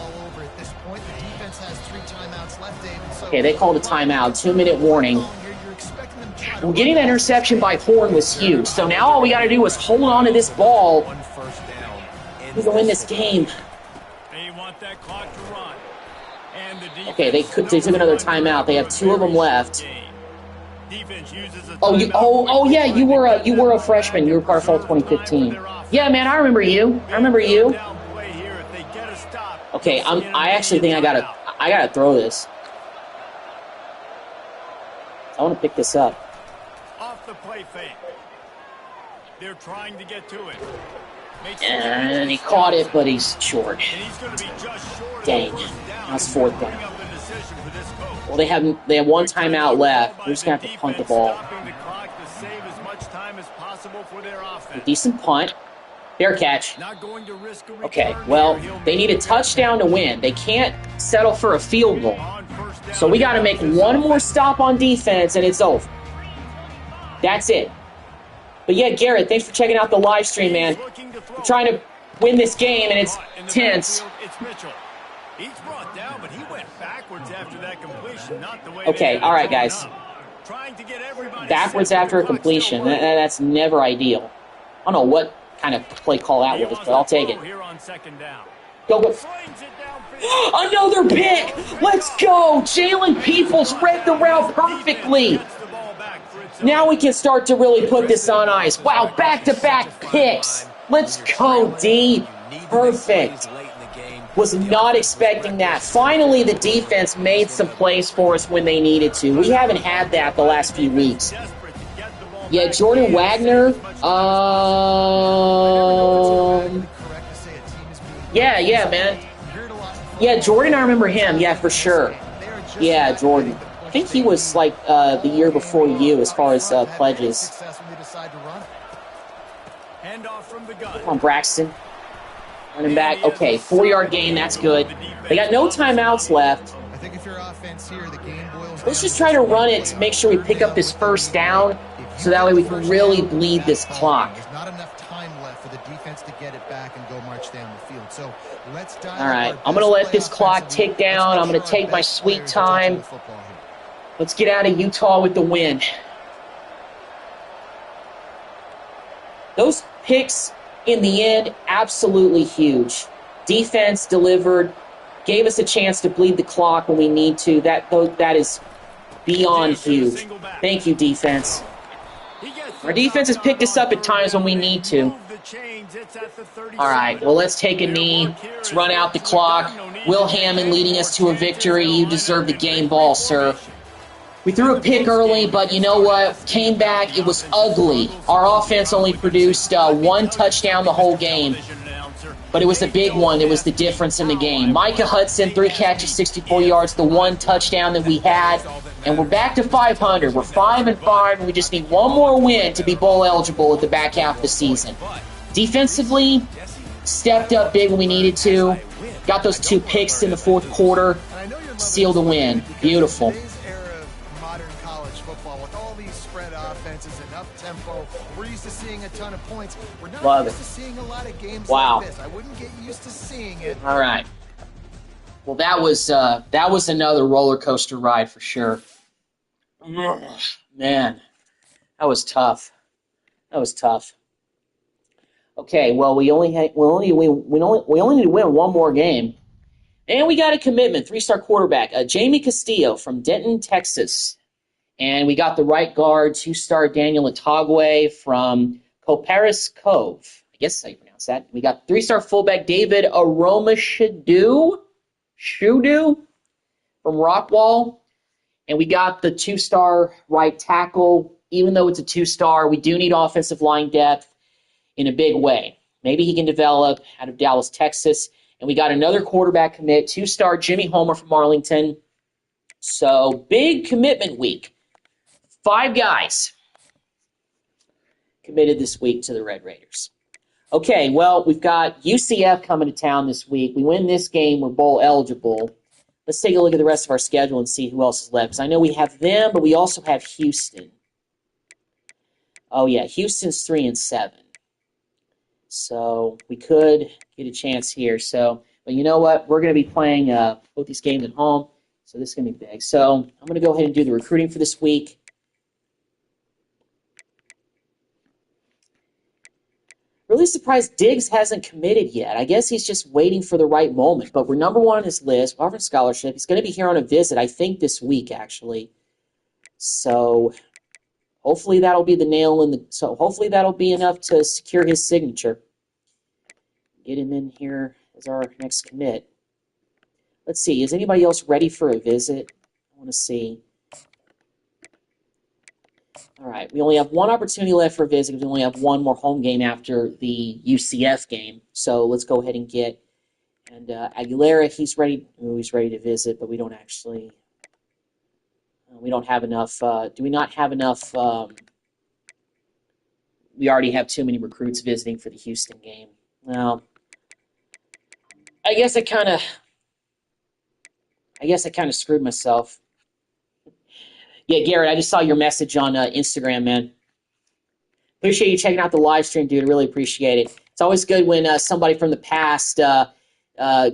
Okay, they called a timeout, 2-minute warning. Well, getting that interception by Horn was huge. So now all we got to do is hold on to this ball. We can win this game. Okay, they took another timeout. They have 2 of them left. Oh, yeah, you were a freshman. You were part of fall 2015. Yeah, man, I remember you. Okay, I actually think I gotta throw this. I want to pick this up. Off the play fake. They're trying to get to it. And he caught it, but he's short. Dang. That's 4th down. Well, they have 1 timeout left. We're just going to have to punt the ball. A decent punt. Fair catch. Okay, well, they need a touchdown to win. They can't settle for a field goal. So we got to make one more stop on defense, and it's over. That's it. But yeah, Garrett, thanks for checking out the live stream, man. We're trying to win this game, and it's tense. Okay, all right, guys. Backwards after a completion. That's never ideal. I don't know what kind of play call that was, but I'll take it. Go. Another pick! Let's go! Jalen Peoples read the route perfectly. Now we can start to really put this on ice. Wow, back-to-back picks. Let's go, D. Perfect. Was not expecting that. Finally, the defense made some plays for us when they needed to. We haven't had that the last few weeks. Yeah, Jordan Wagner. Yeah, man. Yeah, Jordan, I remember him. Yeah, for sure. Yeah, Jordan. I think he was like the year before you as far as pledges. Come on, Braxton. Running back. Okay, 4-yard gain. That's good. They got no timeouts left. Let's just try to run it to make sure we pick up this 1st down so that way we can really bleed this clock. There's not enough time left for the defense to get it back and go march down the field. So let's dial. All right, I'm going to let this clock tick down. I'm going to take my sweet time. Let's get out of Utah with the win. Those picks in the end, absolutely huge. Defense delivered, gave us a chance to bleed the clock when we need to. That is beyond huge. Thank you, defense. Our defense has picked us up at times when we need to. All right, well, let's take a knee. Let's run out the clock. Will Hammond leading us to a victory. You deserve the game ball, sir. We threw a pick early, but you know what? Came back. It was ugly. Our offense only produced 1 touchdown the whole game, but it was a big one. It was the difference in the game. Micah Hudson, 3 catches, 64 yards, the 1 touchdown that we had, and we're back to 500. We're 5-5, and we just need one more win to be bowl eligible at the back half of the season. Defensively, stepped up big when we needed to. Got those 2 picks in the 4th quarter. Sealed the win. Beautiful. We're used to seeing a ton of points. We're not Love used it. to seeing a lot of games Wow. like this. I wouldn't get used to seeing it. All right. Well, that was another roller coaster ride for sure. Man, that was tough. Okay, well, we only need to win one more game, and we got a commitment. 3-star quarterback, Jamie Castillo from Denton, Texas. And we got the right guard, 2-star Daniel Itagwe from Coparis Cove. I guess that's how you pronounce that. We got 3-star fullback David Aromashadu from Rockwall. And we got the 2-star right tackle. Even though it's a 2-star, we do need offensive line depth in a big way. Maybe he can develop out of Dallas, Texas. And we got another quarterback commit, 2-star Jimmy Homer from Arlington. So big commitment week. 5 guys committed this week to the Red Raiders. Okay, well, we've got UCF coming to town this week. We win this game, we're bowl eligible. Let's take a look at the rest of our schedule and see who else is left. Because I know we have them, but we also have Houston. Oh, yeah, Houston's 3-7. So we could get a chance here. So, but you know what? We're going to be playing both these games at home. So this is going to be big. So I'm going to go ahead and do the recruiting for this week. Really surprised Diggs hasn't committed yet. I guess he's just waiting for the right moment. But we're number 1 on his list. We're offering scholarship. He's going to be here on a visit, I think, this week, actually. So hopefully that'll be the nail in the... So hopefully that'll be enough to secure his signature. Get him in here as our next commit. Let's see. Is anybody else ready for a visit? I want to see. All right, we only have one opportunity left for a visit because we only have one more home game after the UCF game. So let's go ahead and get, and Aguilera, he's ready. He's ready to visit, but we don't actually, we don't have enough. Do we not have enough? We already have too many recruits visiting for the Houston game. Well, I guess I kind of screwed myself. Yeah, Garrett, I just saw your message on Instagram, man. Appreciate you checking out the live stream, dude. I really appreciate it. It's always good when somebody from the past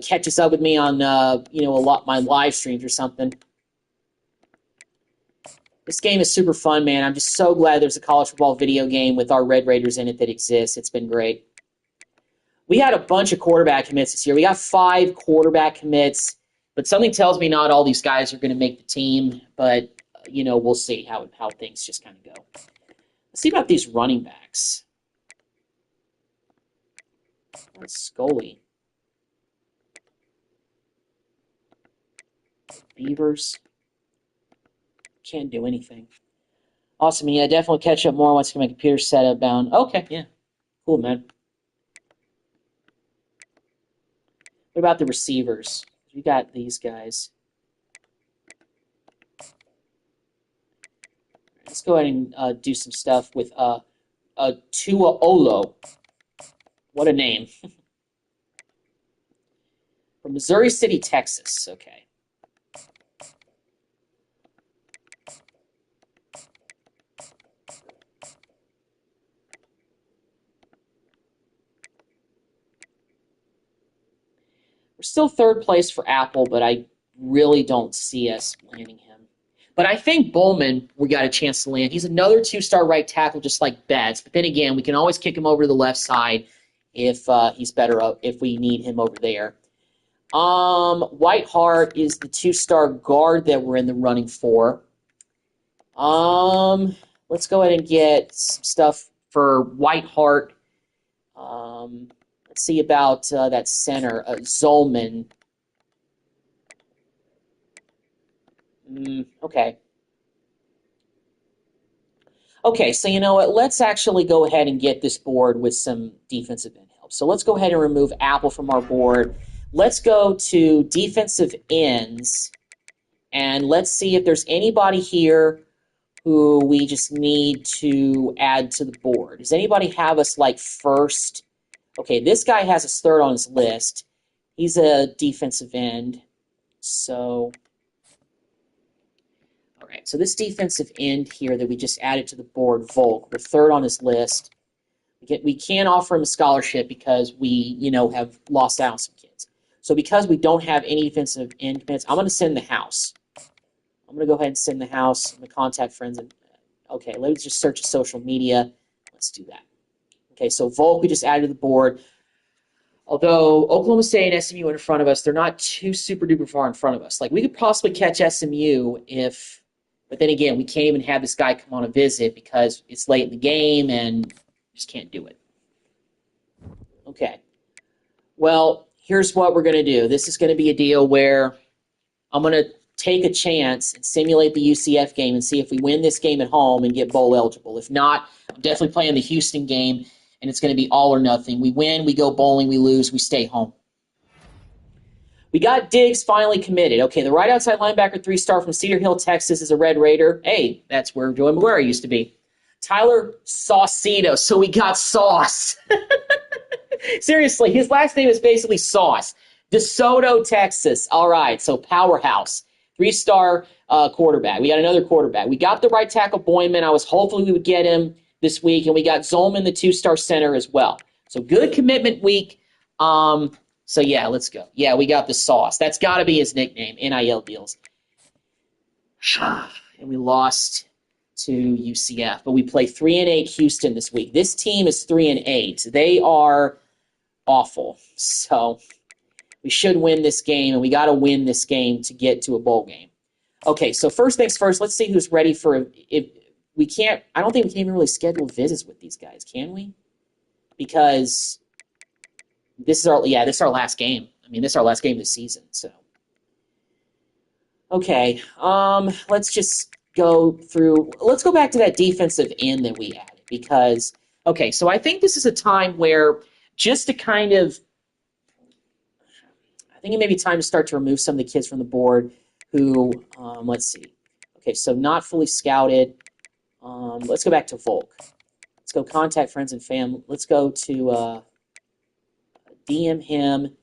catches up with me on my live streams or something. This game is super fun, man. I'm just so glad there's a college football video game with our Red Raiders in it that exists. It's been great. We had a bunch of quarterback commits this year. We got 5 quarterback commits, but something tells me not all these guys are going to make the team, but we'll see how things just kind of go. Let's see about these running backs. That's Scully. Beavers. Can't do anything. Awesome. Yeah, definitely catch up more once my computer's set up bound. Okay, yeah. Cool, man. What about the receivers? We got these guys. Let's go ahead and do some stuff with Tua Olo. What a name. From Missouri City, Texas. Okay. We're still 3rd place for Apple, but I really don't see us landing him. But I think Bowman, we got a chance to land. He's another 2-star right tackle, just like Betts. But then again, we can always kick him over to the left side if he's better up, if we need him over there. Whitehart is the 2-star guard that we're in the running for. Let's go ahead and get some stuff for Whitehart. Let's see about that center, Zolman. Okay. Okay, so you know what? Let's actually go ahead and get this board with some defensive end help. So let's go ahead and remove Apple from our board. Let's go to defensive ends, and let's see if there's anybody here who we just need to add to the board. Does anybody have us like first? Okay, this guy has us 3rd on his list. He's a defensive end. So... Right, so this defensive end here that we just added to the board, Volk, we're 3rd on his list. We can't offer him a scholarship because we, have lost out on some kids. So because we don't have any defensive end commits, I'm going to send the house. I'm going to go ahead and send the house. I'm going to contact friends. Okay, let's just search social media. Let's do that. Okay, so Volk we just added to the board. Although Oklahoma State and SMU are in front of us, they're not too super duper far in front of us. Like we could possibly catch SMU if... But then again, we can't even have this guy come on a visit because it's late in the game and just can't do it. Okay. Well, here's what we're going to do. This is going to be a deal where I'm going to take a chance and simulate the UCF game and see if we win this game at home and get bowl eligible. If not, I'm definitely playing the Houston game, and it's going to be all or nothing. We win, we go bowling, we lose, we stay home. We got Diggs finally committed. Okay, the right outside linebacker, 3-star from Cedar Hill, Texas, is a Red Raider. Hey, that's where Joey McGuire used to be. Tyler Saucedo. So we got Sauce. Seriously, his last name is basically Sauce. DeSoto, Texas. All right, so powerhouse. 3-star quarterback. We got another quarterback. We got the right tackle, Boyman. I was hopefully we would get him this week. And we got Zolman, the 2-star center as well. So good commitment week. So, yeah, let's go. Yeah, we got the Sauce. That's got to be his nickname, NIL deals. And we lost to UCF. But we play 3-8 Houston this week. This team is 3-8. They are awful. So we should win this game, and we got to win this game to get to a bowl game. Okay, so first things first, let's see who's ready for if we can't. I don't think we can even really schedule visits with these guys, can we? Because this is our last game. I mean, this is our last game of the season. So okay, let's just go through. Let's go back to that defensive end that we added because okay, so I think this is a time where just to kind of. I think it may be time to start to remove some of the kids from the board who, let's see. Okay, so not fully scouted. Let's go back to Volk. Let's go contact friends and family. Let's go to DM him,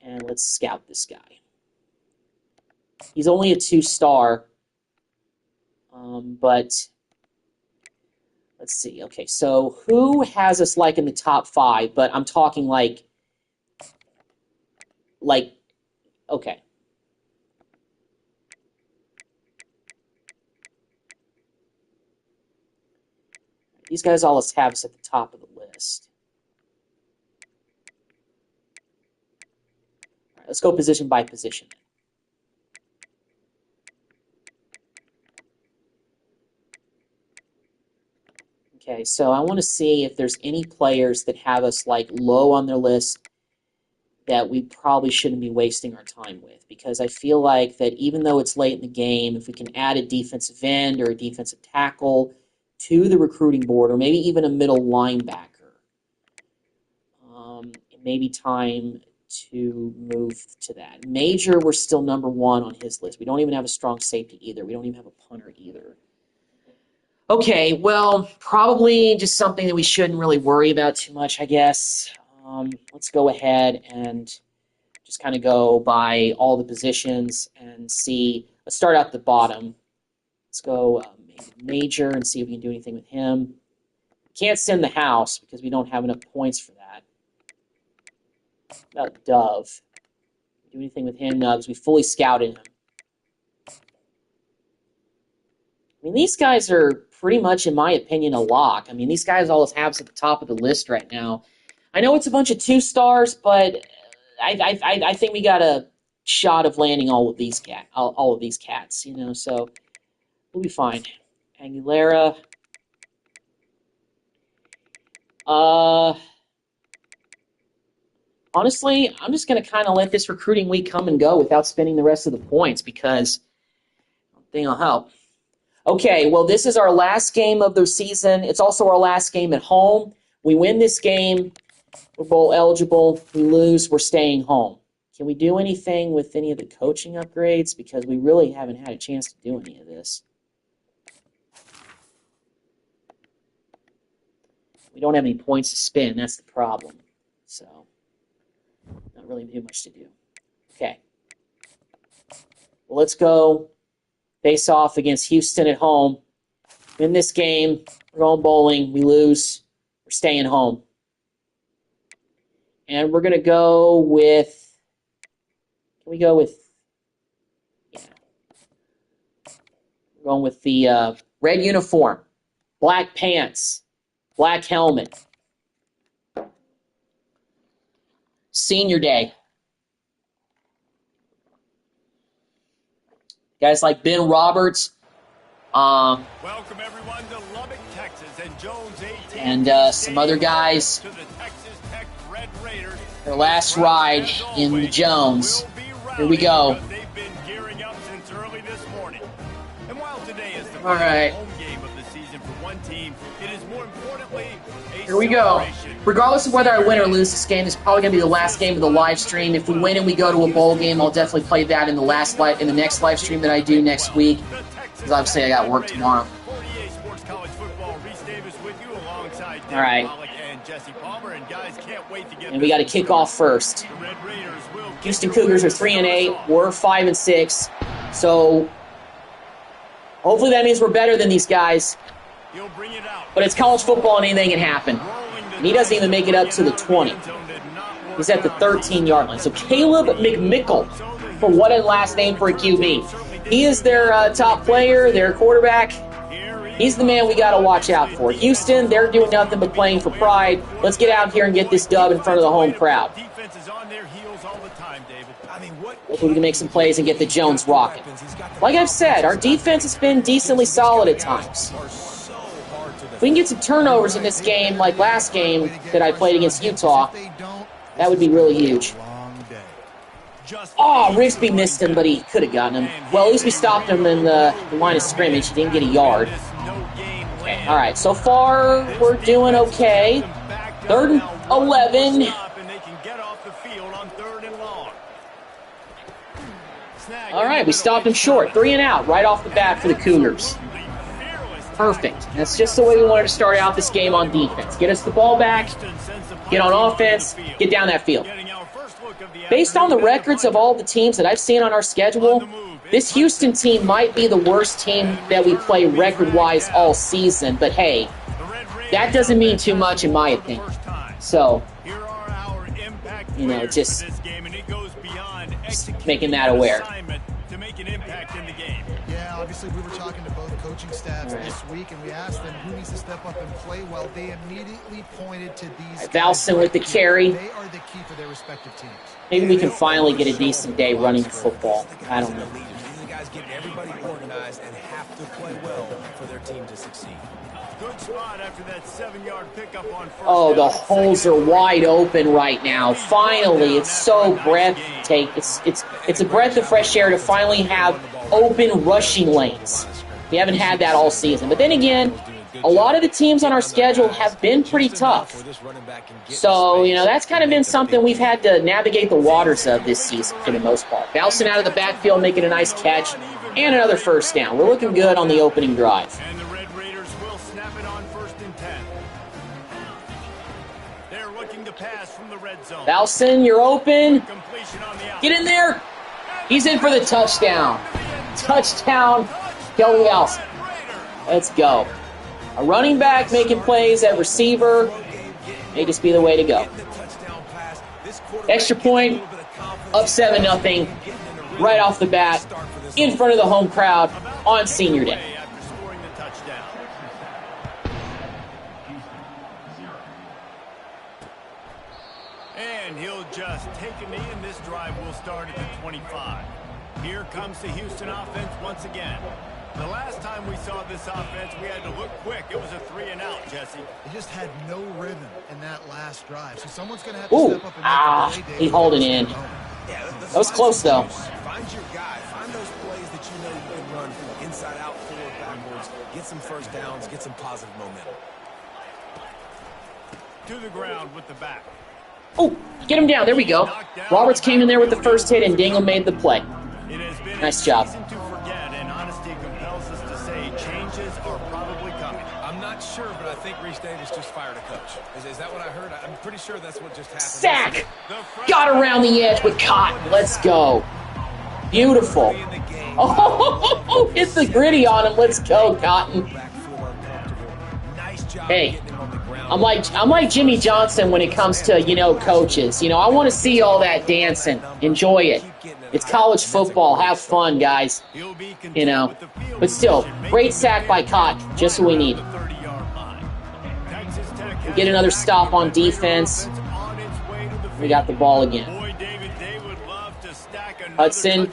and let's scout this guy. He's only a 2-star, but let's see. Okay, so who has us like in the top 5? But I'm talking like, okay. These guys all have us at the top of the list. All right, let's go position by position. Okay, so I want to see if there's any players that have us like low on their list that we probably shouldn't be wasting our time with, because I feel like that even though it's late in the game, if we can add a defensive end or a defensive tackle to the recruiting board, or maybe even a middle linebacker, it may be time to move to that. Major, we're still number 1 on his list. We don't even have a strong safety either. We don't even have a punter either. Okay, well, probably just something that we shouldn't really worry about too much, I guess. Let's go ahead and just kind of go by all the positions and see. Let's start at the bottom. Let's go Major and see if we can do anything with him. Can't send the house because we don't have enough points for that. About Dove. Do anything with him? No, because we fully scouted him. I mean, these guys are pretty much, in my opinion, a lock. I mean, these guys always have us at the top of the list right now. I know it's a bunch of 2-stars, but I think we got a shot of landing all of these cats, you know. So we'll be fine. Aguilera. Honestly, I'm just going to kind of let this recruiting week come and go without spending the rest of the points because I don't think it'll help. Okay, well, this is our last game of the season. It's also our last game at home. We win this game, we're bowl eligible. We lose, we're staying home. Can we do anything with any of the coaching upgrades? Because we really haven't had a chance to do any of this. We don't have any points to spend. That's the problem. So, not really too much to do. Okay. Well, let's go face off against Houston at home. Win this game. We're going bowling. We lose. We're staying home. And we're going to go with... Can we go with... Yeah. We're going with the red uniform. Black pants. Black helmet. Senior day. Guys like Ben Roberts. Welcome everyone to Lubbock, Texas, and Jones 18. And some other guys. To the Texas Tech Red Raiders. Their last ride in the Jones. Here we go. They've been gearing up since early this morning. And while today is the All right. home game of the season for one team. It is more importantly a Here we go. celebration. Regardless of whether I win or lose this game, this is probably going to be the last game of the live stream. If we win and we go to a bowl game, I'll definitely play that in the next live stream that I do next week. Because obviously I got work tomorrow. 48 Sports College Football. Reese Davis with you alongside All right. Pollock and Jesse Palmer. And guys, can't wait to get And we got to kick off first. The Red Raiders will Houston Cougars are 3-8. We're 5-6. So hopefully that means we're better than these guys. He'll bring it out. But it's college football and anything can happen. And he doesn't even make it up to the 20. He's at the 13-yard line. So Caleb McMickle, for what a last name for a QB. He is their top player, their quarterback. He's the man we got to watch out for. Houston, they're doing nothing but playing for pride. Let's get out here and get this dub in front of the home crowd. Defense is on their heels all the time, David. I mean, what? Hopefully we can make some plays and get the Jones rocking. Like I've said, our defense has been decently solid at times. If we can get some turnovers in this game, like last game that I played against Utah, that would be really huge. Oh, Rigsby missed him, but he could have gotten him. Well, at least we stopped him in the line of scrimmage. He didn't get a yard. Okay, all right, so far we're doing okay. 3rd and 11. All right, we stopped him short. 3 and out right off the bat for the Cougars. Perfect. That's just the way we wanted to start out this game on defense. Get us the ball back, get on offense, get down that field. Based on the records of all the teams that I've seen on our schedule, this Houston team might be the worst team that we play record-wise all season. But hey, that doesn't mean too much in my opinion. So, you know, just making that aware. Yeah, obviously we were talking to both coaching staffs this week, and we asked them who needs to step up and play well. They immediately pointed to these guys. Valson with the carry. They are the key for their respective teams. Maybe we can finally get a decent day running the football. I don't know. These guys get everybody organized and have to play well for their team to succeed. Good spot after that 7-yard pickup on first Oh, the down. holes are wide open right now. Finally, it's so breathtaking. It's a breath of fresh air to finally have open rushing lanes. We haven't had that all season. But then again, a lot of the teams on our schedule have been pretty tough. So, you know, that's kind of been something we've had to navigate the waters of this season for the most part. Bouncing out of the backfield, making a nice catch, and another first down. We're looking good on the opening drive. And the Red Raiders will snap it on 1st and 10. They're looking to pass from the red zone. Bouncing, you're open. Completion on the out. Get in there. He's in for the touchdown. Touchdown, Kelly Bouncing. Let's go. A running back making plays at receiver may just be the way to go. Extra point, up 7-0, right off the bat, in front of the home crowd on Senior Day. After scoring the touchdown. And he'll just take a knee, and this drive will start at the 25. Here comes the Houston offense once again. The last time we saw this offense, we had to look quick. It was a 3-and-out, Jesse. They just had no rhythm in that last drive. So someone's going to have to step up and make the play. He hauled it in. That was close, though. Find your guy. Find those plays that you know you can run inside out, forward, backwards. Get some first downs. Get some positive momentum. To the ground with the back. Oh, get him down. There we go. Roberts came in there with the first hit, and Dingle made the play. It has been Nice job. a season to forget, and honesty compels us to say changes are probably coming. I'm not sure, but I think Reese Davis just fired a coach. Is that what I heard? I'm pretty sure that's what just happened. Sack! Got around the edge with Cotton. Let's go. Beautiful. Oh, hit the gritty on him. Let's go, Cotton. Hey, I'm like Jimmy Johnson when it comes to, you know, coaches. You know, I want to see all that dancing. Enjoy it. It's college football. Have fun, guys. You know, but still, great sack by Cotton. Just what we need. We get another stop on defense. We got the ball again. Hudson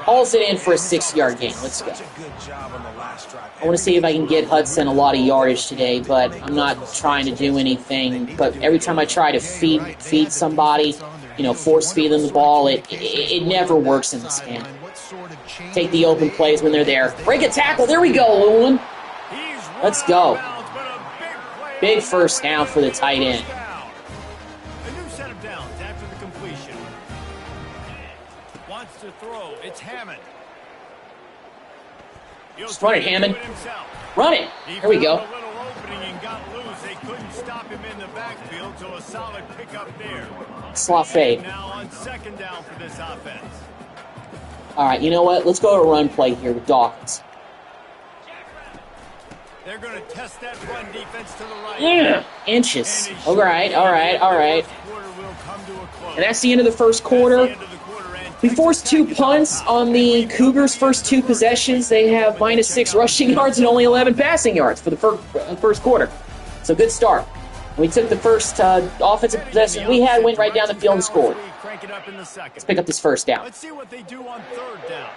hauls it in for a 6-yard gain. Let's go. I want to see if I can get Hudson a lot of yardage today, but I'm not trying to do anything. But every time I try to feed somebody, you know, force feed them the ball, it never works in this game. Take the open plays when they're there. Break a tackle. There we go, Llewellyn. Let's go. Big first down for the tight end. A new set of downs after the completion. Wants to throw. It's Hammond. Just run it, Hammond. Run it. Here we go. A little opening and got loose. They couldn't stop him in the backfield, so a solid pickup there. Slot fade. Now on second down for this offense. All right, you know what? Let's go to a run play here with Dawkins. They're going to test that run defense to the right. Yeah, inches. All right. And that's the end of the first quarter. We forced 2 punts on the Cougars' first 2 possessions. They have -6 rushing yards and only 11 passing yards for the first quarter. So good start. We took the first offensive possession we had, went right down the field and scored. Let's pick up this first down. Let's see what they do on third down.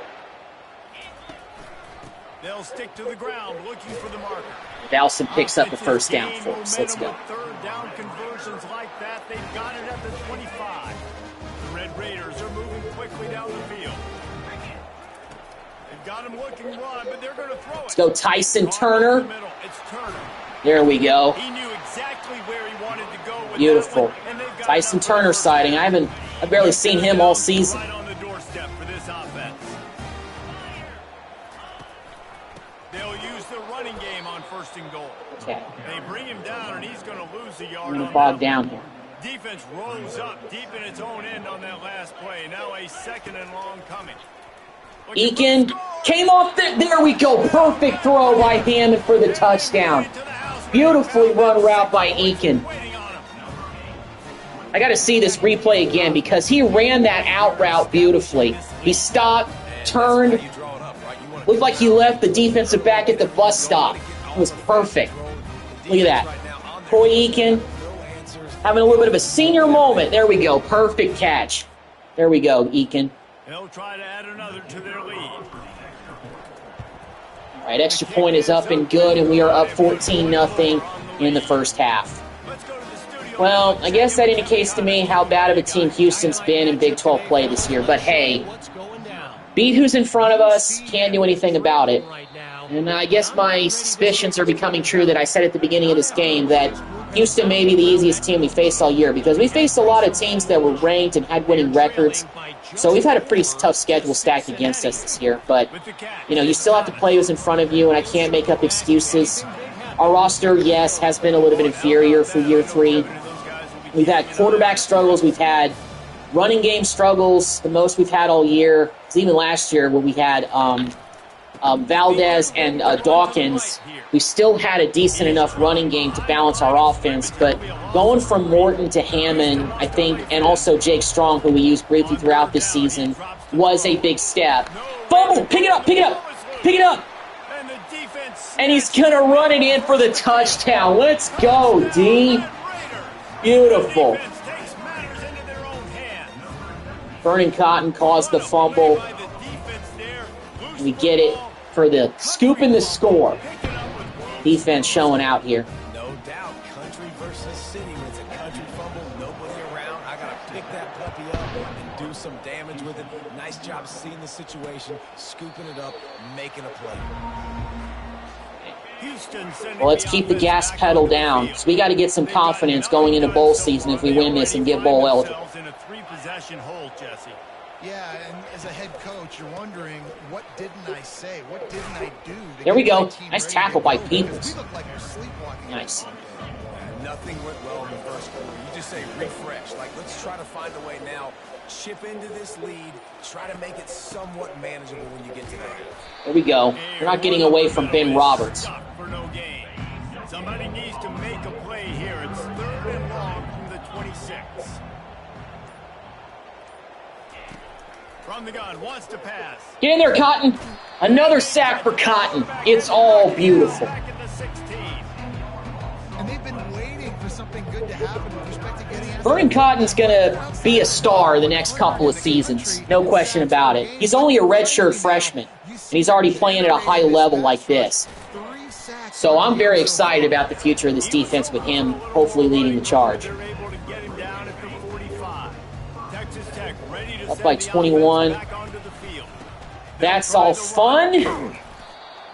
They'll stick to the ground, looking for the marker. Dowson picks up the first down for us. Let's go. Third down conversions like that, they've got it at the 25. The Red Raiders are moving quickly down the field. They've got him looking run, but they're going to throw it. Let's go Tyson Turner. It's Turner. There we go. He knew exactly where he wanted to go with Beautiful. that one, Tyson Turner sighting. I've barely seen him all season. Right on the doorstep for this offense. They'll use the running game on first and goal. Okay. They bring him down, and he's going to lose a yard. I'm going to bog down here. Defense rolls up deep in its own end on that last play. Now a second and long coming. Eakin came off there we go. Perfect throw by Hammond for the touchdown. Beautifully run route by Eakin. I got to see this replay again because he ran that out route beautifully. He stopped, turned, looked like he left the defensive back at the bus stop. It was perfect. Look at that. Troy Eakin having a little bit of a senior moment. There we go. Perfect catch. There we go, Eakin. They'll try to add another to their lead. All right, extra point is up and good, and we are up 14-0 in the first half. Well, I guess that indicates to me how bad of a team Houston's been in Big 12 play this year. But hey, beat who's in front of us, can't do anything about it. And I guess my suspicions are becoming true that I said at the beginning of this game that Houston may be the easiest team we faced all year because we faced a lot of teams that were ranked and had winning records. So we've had a pretty tough schedule stacked against us this year. But, you still have to play who's in front of you, and I can't make up excuses. Our roster, yes, has been a little bit inferior for year 3. We've had quarterback struggles. We've had running game struggles, the most we've had all year. It's even last year when we had Valdez and Dawkins, we still had a decent enough running game to balance our offense. But going from Morton to Hammond, I think, and also Jake Strong, who we used briefly throughout this season, was a big step. Fumble! Pick it up! Pick it up! Pick it up! And he's going to run it in for the touchdown. Let's go, D. Beautiful. Vernon Cotton caused the fumble. We get it for the scoop and the score. Defense showing out here. No doubt, country versus city. When it's a country fumble, nobody around. I got to pick that puppy up and do some damage with it. Nice job seeing the situation, scooping it up, making a play. Well, let's keep the gas pedal down. So we got to get some confidence going into bowl season if we win this and get bowl eligible. Yeah, and as a head coach, you're wondering, what didn't I say? What didn't I do? There we go. Nice tackle by Peoples. Nice. Nothing went well in the first quarter. You just say refresh. Let's try to find a way now. Chip into this lead. Try to make it somewhat manageable when you get to that. There we go. We're not getting away from Ben Roberts. Somebody needs to make a play here. It's 3rd and long from the 26. From the gun, wants to pass. Get in there, Cotton. Another sack for Cotton. It's all beautiful. And they've been waiting for something good to happen with respect to getting out. Vernon Cotton's going to be a star the next couple of seasons. No question about it. He's only a redshirt freshman, and he's already playing at a high level like this. So I'm very excited about the future of this defense with him hopefully leading the charge. Up by 21. That's all fun.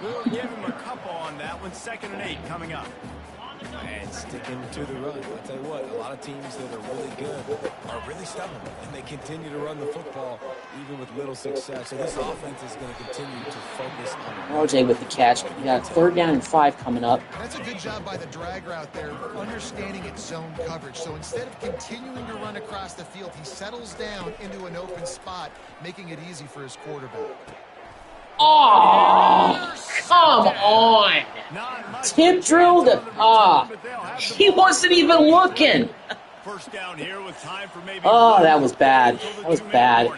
We'll give him a couple on that one's 2nd and 8 coming up. And sticking to the run. I'll tell you what, a lot of teams that are really good are really stubborn, and they continue to run the football even with little success. So this offense is going to continue to focus on RJ with the catch. You got 3rd down and 5 coming up. That's a good job by the drag route there, understanding its zone coverage. So instead of continuing to run across the field, he settles down into an open spot, making it easy for his quarterback. Oh, come on. Tip drilled. He wasn't even looking. First down here with time for maybe That was bad. That was bad.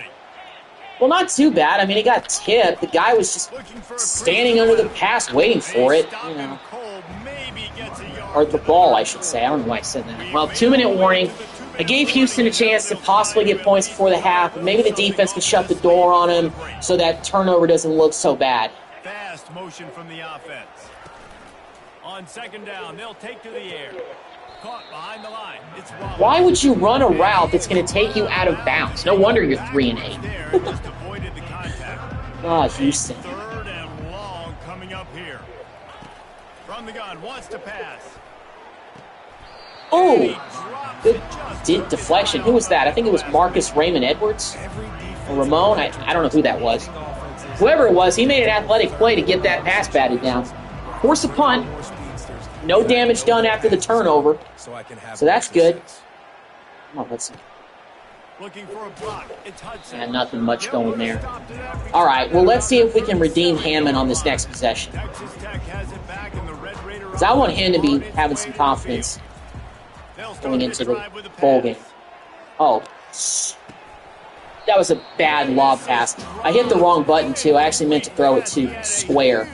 Well, not too bad. I mean, he got tipped. The guy was just standing under the pass waiting for it, you know. Or the ball, I should say. I don't know why I said that. Well, 2-minute warning. I gave Houston a chance to possibly get points before the half, and maybe the defense can shut the door on him so that turnover doesn't look so bad. Fast motion from the offense. On 2nd down, they'll take to the air. Caught behind the line. It's Why would you run a route that's going to take you out of bounds? No wonder you're 3 and 8. Just avoided the contact. Houston. 3rd and long coming up here. From the gun, wants to pass. Oh, good deflection. Who was that? I think it was Marcus Raymond Edwards or Ramon. I don't know who that was. Whoever it was, he made an athletic play to get that pass batted down. Force a punt. No damage done after the turnover. So that's good. Come on, let's see. Looking for a block. It's Hudson. Yeah, nothing much going there. All right, well, let's see if we can redeem Hammond on this next possession. Because I want him to be having some confidence going into the bowl game. Oh, that was a bad lob pass. I hit the wrong button, too. I actually meant to throw it to Square.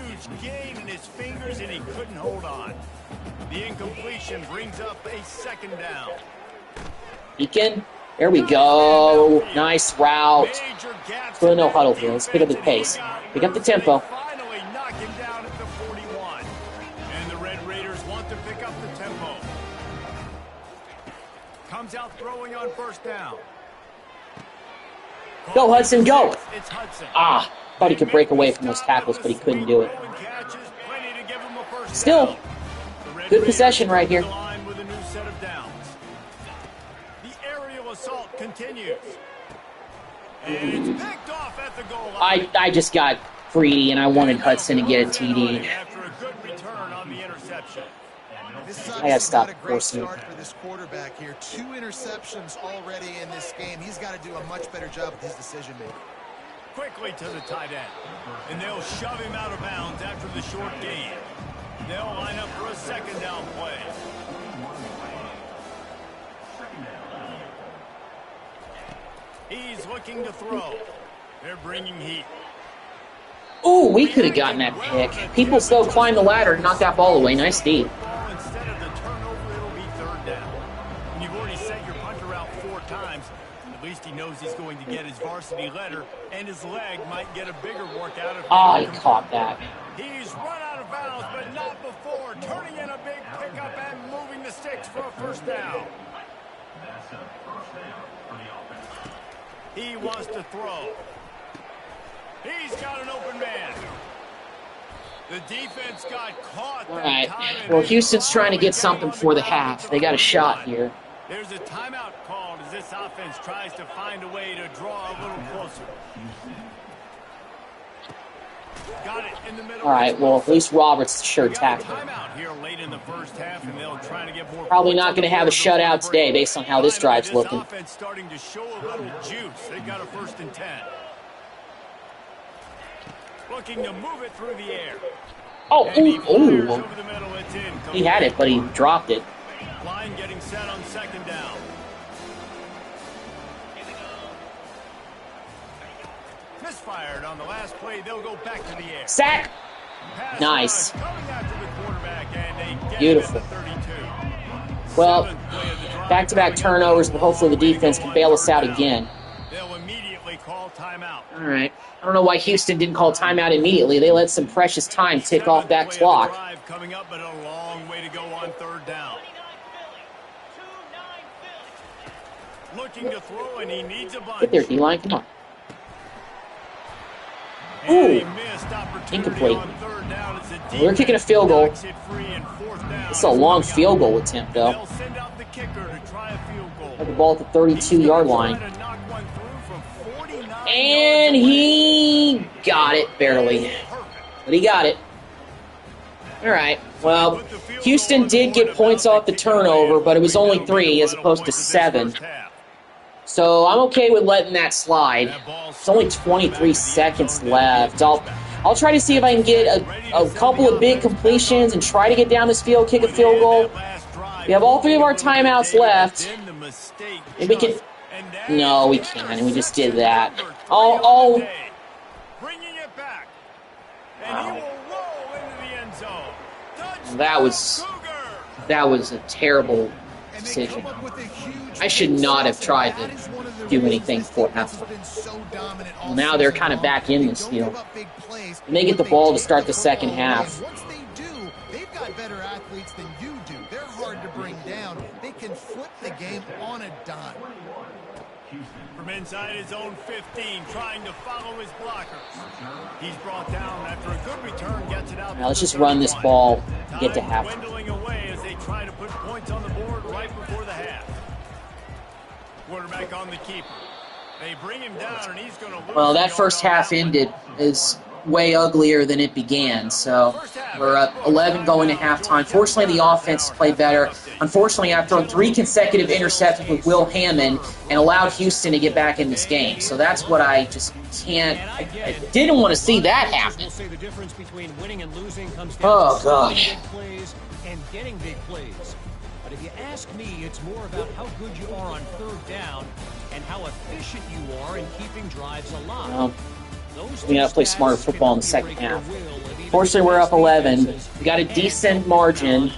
The incompletion brings up a 2nd down. Beacon. There we go. Nice route. Still no huddle here. Let's pick up the pace. Pick up the tempo. Finally knock him down at the 41. And the Red Raiders want to pick up the tempo. Comes out throwing on 1st down. Go, Hudson, go. It's Hudson. Thought he could break away from those tackles, but he couldn't do it. Still, good possession right here. Assault continues. And it's picked off at the goal line. I just got greedy, and I wanted Hudson to get a TD. After a good return on the interception. I got to stop forcing it. For this quarterback here, 2 interceptions already in this game. He's got to do a much better job with his decision making. Quickly to the tight end. And they'll shove him out of bounds after the short gain. They'll line up for a 2nd down play. He's looking to throw. They're bringing heat. Ooh, we could have gotten that pick. People still climb the ladder and knock that ball away. Nice D. Instead of the turnover, it'll be 3rd down. And you've already sent your punter out 4 times. At least he knows he's going to get his varsity letter, and his leg might get a bigger workout. He caught that. He's run out of bounds, but not before. Turning in a big pickup and moving the sticks for a 1st down. He wants to throw. He's got an open man. The defense got caught. All right. Well, Houston's trying to get something for the half. They got a shot here. There's a timeout called as this offense tries to find a way to draw a little closer. Got it in the middle. All right. Well, at least Roberts the sure tackler. Timeout here late in the first half, and they'll try to get more. Probably not going to have a shutout today, based on how this drive's looking. Offense starting to show a little juice. They got a 1st and 10. Looking to move it through the air. Ooh. He had it, but he dropped it. Line getting set on 2nd down. Misfired on the last play. They'll go back to the air. Sack. Nice. Beautiful. Well, back-to-back turnovers, but hopefully the defense can bail us out again. They'll immediately call timeout. All right. I don't know why Houston didn't call timeout immediately. They let some precious time tick off that clock. Coming up, but a long way to go on 3rd down. Looking to throw, and he needs a bunch. Get there, D-line. Come on. Ooh, incomplete. We're kicking a field goal. This is a long field goal attempt, though. Had the ball at the 32-yard line. And he got it, barely. But he got it. All right. Well, Houston did get points off the turnover, but it was only 3 as opposed to 7. So I'm okay with letting that slide. It's only 23 seconds left. I'll try to see if I can get a couple of big completions and try to get down this field, kick a field goal. We have all 3 of our timeouts left. And we can... No, we can't. We just did that. Oh. That was a terrible decision. I should not have tried to do anything before halftime. Well, now they're kind of back in this field. And they get the ball to start the second half. Once they do, they've got better athletes than you do. They're hard to bring down. They can flip the game on a dime. From inside his own 15, trying to follow his blockers. He's brought down after a good return, gets it out. Now let's just run this ball and get to half. Dwindling away as they try to put points on the board right before the half. Quarterback on the keeper. They bring him down, and he's going to lose. Well, that first half ended is way uglier than it began. So we're up 11 going to halftime. Fortunately, the offense played better. Unfortunately, I've thrown 3 consecutive interceptions with Will Hammond and allowed Houston to get back in this game. So that's what I just can't. I didn't want to see that happen. Oh, gosh. And getting big plays. But if you ask me, it's more about how good you are on third down and how efficient you are in keeping drives alive. Well, we got to play smarter football in the second half. Fortunately, we're up 11. We got a decent margin,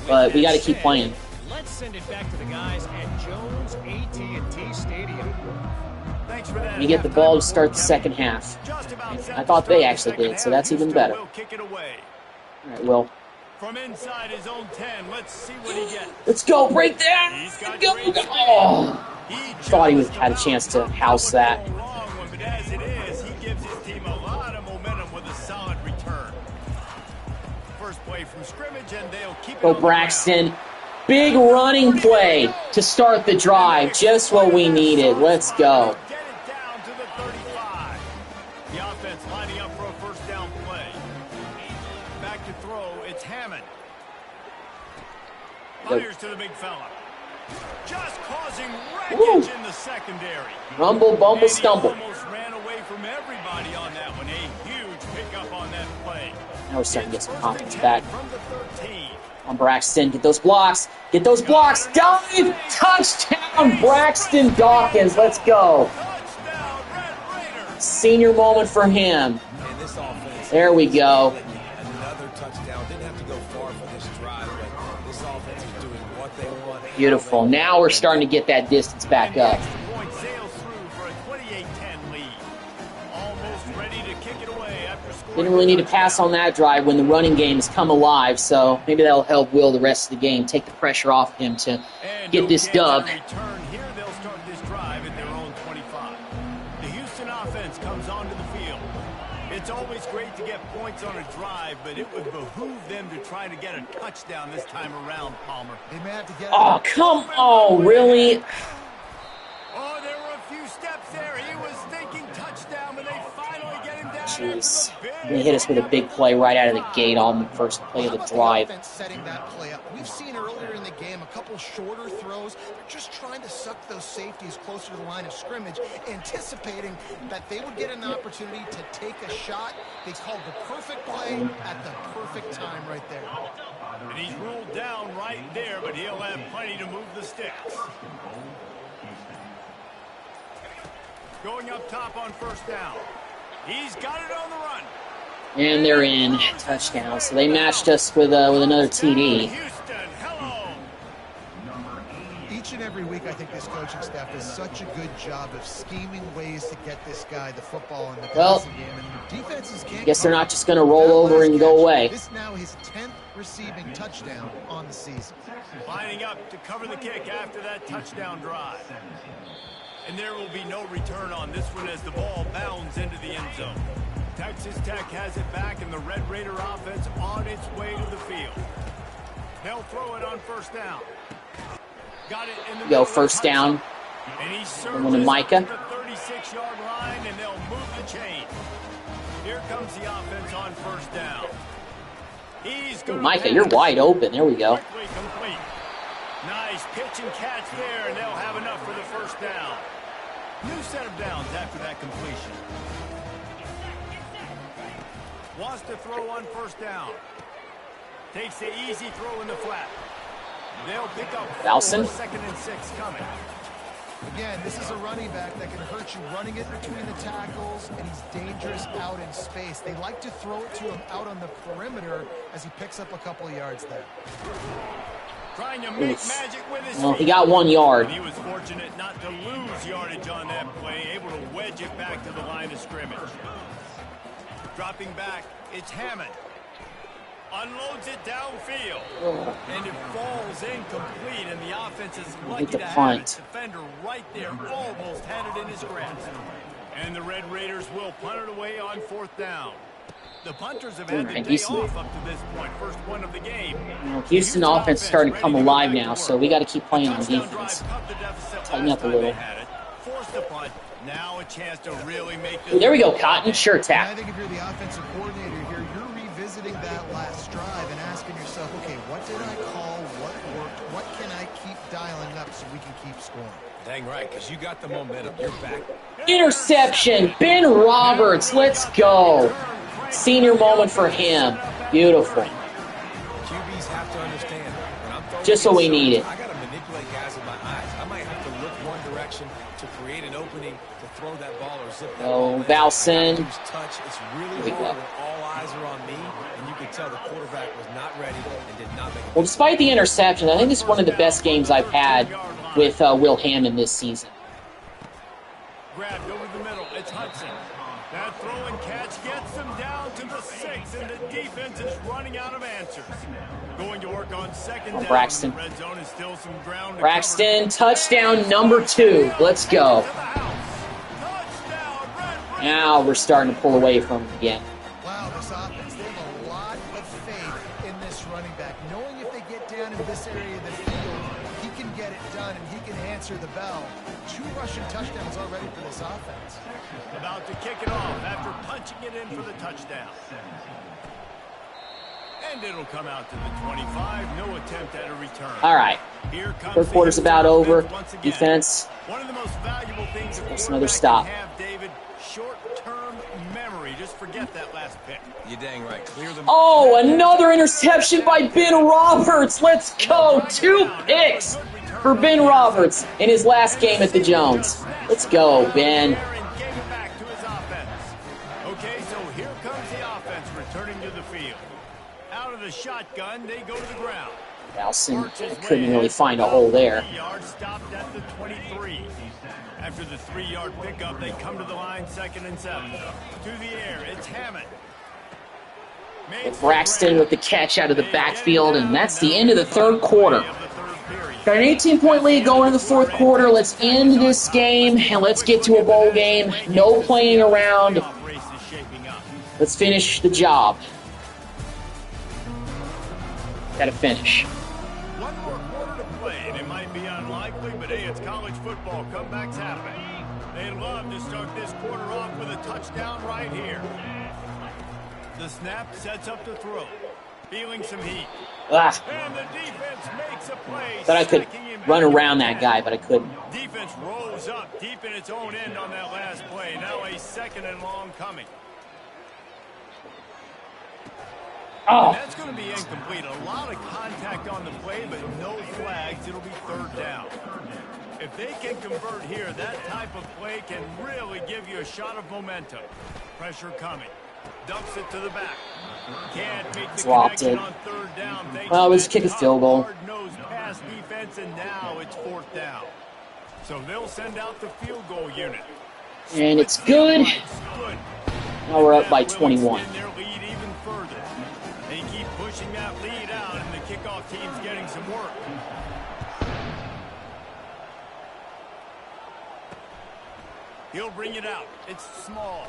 but we got to keep playing. Let's send it back to the guys at Jones AT&T Stadium. Thanks for that. We get the ball to start the second half. I thought they actually did, so that's even better. All right, Will. From inside his own 10, let's see what he gets. Let's go, break that. Let's go. Oh, thought he had a chance to house that. But as it is, he gives his team a lot of momentum with a solid return. First play from scrimmage, and they'll keep it Go Braxton. Big running play to start the drive. Just what we needed. Let's go. Get it down to the 35. The offense lining up for a first down play. Back to throw, it's Hammond. Fires to the big fella. Just causing wreckage in the secondary. Rumble, bumble, stumble. Almost ran away from everybody on that one. A huge pickup on that play. Now we're starting to get some confidence back. From the 13. On Braxton, get those blocks. Get those blocks. Dive! Touchdown, Braxton Dawkins. Let's go. Touchdown, Red Raiders. Senior moment for him. And this offense, There we go. another touchdown. Didn't have to go far for this drive, but this offense is doing what they want. Beautiful. Now we're starting to get that distance back up. Point sails through for a 28-10 lead. Almost ready to kick it away after scoring. Didn't really need to pass on that drive when the running game has come alive, so maybe that'll help Will the rest of the game, take the pressure off him to get this dub. Return here, they'll start this drive at their own 25. The Houston offense comes onto the field. It's always great to get points on a drive, but it would behoove them to try to get a touchdown this time around, Palmer. They may have to get Oh, come on, really? Oh, there were a few steps there. He was thinking touchdown, but they finally get him down. Jeez. They hit us with a big play right out of the gate on the first play of the drive. Setting that play up. We've seen earlier in the game a couple shorter throws. They're just trying to suck those safeties closer to the line of scrimmage, anticipating that they would get an opportunity to take a shot. They called the perfect play at the perfect time right there. And he's ruled down right there, but he'll have plenty to move the sticks. Going up top on first down. He's got it on the run. And they're in. Touchdown. So they matched us with another TD. Houston, hello. Each and every week, I think this coaching staff does such a good job of scheming ways to get this guy the football in the passing game. And defenses can't. Guess they're not just going to roll over and go away. This is now his 10th receiving touchdown on the season. Lining up to cover the kick after that touchdown drive. And there will be no return on this one as the ball bounds into the end zone. Texas Tech has it back, and the Red Raider offense on its way to the field. They'll throw it on first down. Got it in the Go first down. And he Going to Micah. the 36-yard line, and they'll move the chain. Here comes the offense on first down. He's going Micah, you're wide open. There we go. Quickly complete. Nice pitch and catch there, and they'll have enough for the first down. New set of downs after that completion. Wants to throw on first down. Takes the easy throw in the flat. They'll pick up Valson. 2nd and 6 coming. Again, this is a running back that can hurt you running it between the tackles, and he's dangerous out in space. They like to throw it to him out on the perimeter as he picks up a couple of yards there. Trying to make magic with his Well, feet. he got 1 yard. And he was fortunate not to lose yardage on that play, able to wedge it back to the line of scrimmage. Dropping back, it's Hammond. Unloads it downfield. And it falls incomplete, and the offense is lucky to have it. Defender right there almost had it in his grasp. And the Red Raiders will punt it away on 4th down. The punters have had the day off up to this point. First one of the game. Houston offense starting to come alive now, so we got to keep playing on defense. Tighten up a little. Forced the punt. Now a chance to really make this. Ooh, there we go, Cotton. Sure I tap. think if you're the offensive coordinator here, you're revisiting that last drive and asking yourself, okay, what did I call? What worked? What can I keep dialing up so we can keep scoring? Dang right, because you got the momentum. You're back. Interception. Ben Roberts. Let's go. Senior moment for him. Beautiful. QBs have to understand. When I'm throwing Just what we needed. I got to manipulate guys with my eyes. I might have to look one direction to create an opening to throw that ball or zip that ball. Oh, Valson. Touch. It's really we hard go. when all eyes are on me, and you can tell the quarterback was not ready and did not make a Well, despite the interception, I think this is one of the best games I've had with Will Hammond this season. Grabbed over the middle. It's Hudson. That throw and catch gets them down to the 6, and the defense is running out of answers. Going to work on 2nd down. Braxton. Red zone is still some ground to Braxton, cover. touchdown number 2. Let's go. Touchdown, Red Now we're starting to pull away from him again. Wow, this offense, they have a lot of faith in this running back. Knowing if they get down in this area of the field, he can get it done and he can answer the bell. 2 rushing touchdowns already for this offense. About to kick it off after punching it in for the touchdown. And it'll come out to the 25. No attempt at a return. All right. Here comes Third quarter's about over. once again. Defense. One of the most valuable things That's another stop. have, David, short-term memory. Just forget that last pick. You're dang right. Clear them. Oh, another interception by Ben Roberts. Let's go. 2 picks for Ben Roberts in his last game at the Jones. Let's go, Ben. And get it back to his offense. Okay, so here comes the offense returning to the field. Out of the shotgun, they go to the ground. Valson couldn't really find a hole there. 3 yards stopped at the 23. After the 3-yard pickup, they come to the line 2nd and 7. To the air, it's Hammond. Braxton with the catch out of the backfield, and that's the end of the third quarter. Got an 18-point lead going into the fourth quarter. Let's end this game, and let's get to a bowl game. No playing around. Let's finish the job. Got to finish. One more quarter to play, and it might be unlikely, but hey, it's college football. Comebacks happen. They love to start this quarter off with a touchdown right here. The snap sets up the throw. Feeling some heat. Ah, And the defense makes a play. thought I could sacking him run back around in that guy, but I couldn't. Defense rolls up deep in its own end on that last play. Now a 2nd and long coming. Oh, That's going to be incomplete. A lot of contact on the play, but no flags. It'll be 3rd down. If they can convert here, that type of play can really give you a shot of momentum. Pressure coming. Dumps it to the back. Can't make the Dropped connection it. on 3rd down. Well, let's kick a field goal. Hard-nosed pass defense, and now it's 4th down. So they'll send out the field goal unit. and it's good. Good. Now we're up by 21. Extend their lead even further. They keep pushing that lead out, and the kickoff team's getting some work. He'll bring it out. It's small.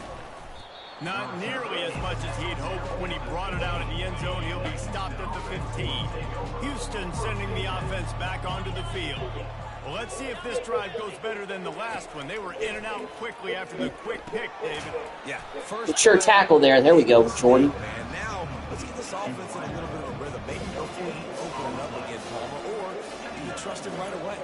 Not nearly as much as he'd hoped when he brought it out in the end zone. He'll be stopped at the 15. Houston sending the offense back onto the field. Well, let's see if this drive goes better than the last one. They were in and out quickly after the quick pick, David. Yeah. Sure tackle there. There we go, Jordan. And now, let's get this offense in a little bit of a rhythm. Maybe before you open it up again, Palmer, or do you trust him right away?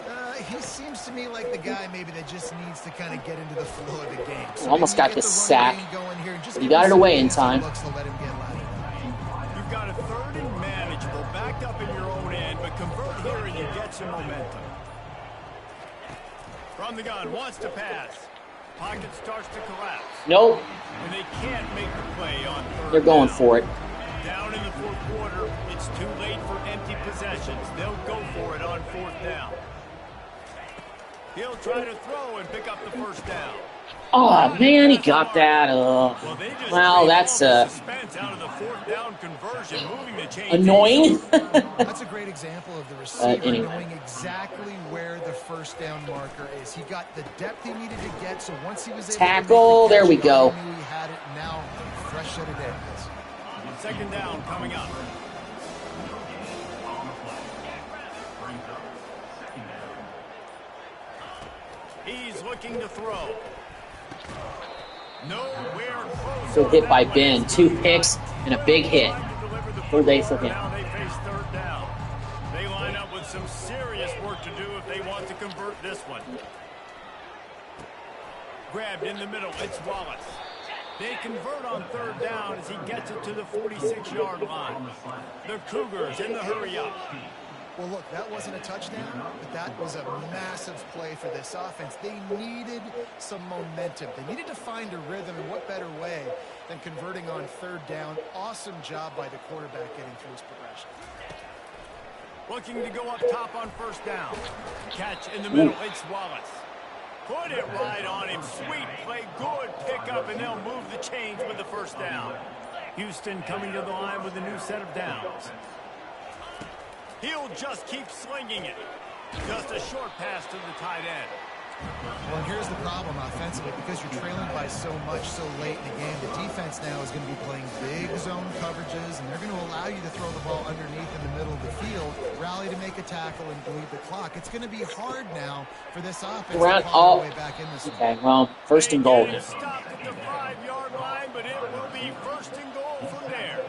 He seems to me like the guy maybe that just needs to kind of get into the flow of the game. So almost got the sack, but he got it away in time. You've got a 3rd and manageable, backed up in your own end, but convert here and you get some momentum. From the gun, wants to pass. Pocket starts to collapse. Nope. And they can't make the play on 3rd. They're going for it. Down in the 4th quarter, it's too late for empty possessions. They'll go for it on 4th down. He'll try to throw and pick up the 1st down. Oh, man, he got that. Well, that's suspense out of the 4th down conversion, moving the chain. Annoying. That's a great example of the receiver knowing exactly where the 1st down marker is. He got the depth he needed to get, so once he was able tackle, to make the catch, there we go. he knew he had it. Now, fresh set of downs. 2nd down coming up. He's looking to throw. Nowhere close. Good hit by Ben. 2 picks and a big hit. Full day for him. Now they face 3rd down. They line up with some serious work to do if they want to convert this one. Grabbed in the middle. It's Wallace. They convert on 3rd down as he gets it to the 46-yard line. The Cougars in the hurry up. Well, look, that wasn't a touchdown, but that was a massive play for this offense. They needed some momentum. They needed to find a rhythm, and what better way than converting on 3rd down. Awesome job by the quarterback getting through his progression. Looking to go up top on 1st down. Catch in the middle. It's Wallace. Put it right on him. Sweet play. Good pickup, and they'll move the chains with the 1st down. Houston coming to the line with a new set of downs. He'll just keep slinging it. Just a short pass to the tight end. Well, and here's the problem offensively. Because you're trailing by so much so late in the game, the defense now is going to be playing big zone coverages, and they're going to allow you to throw the ball underneath in the middle of the field, rally to make a tackle, and bleed the clock. It's going to be hard now for this offense to claw their way back in this one. Okay, well, 1st and goal. Stopped at the 5-yard line, but it will be 1st and goal from there.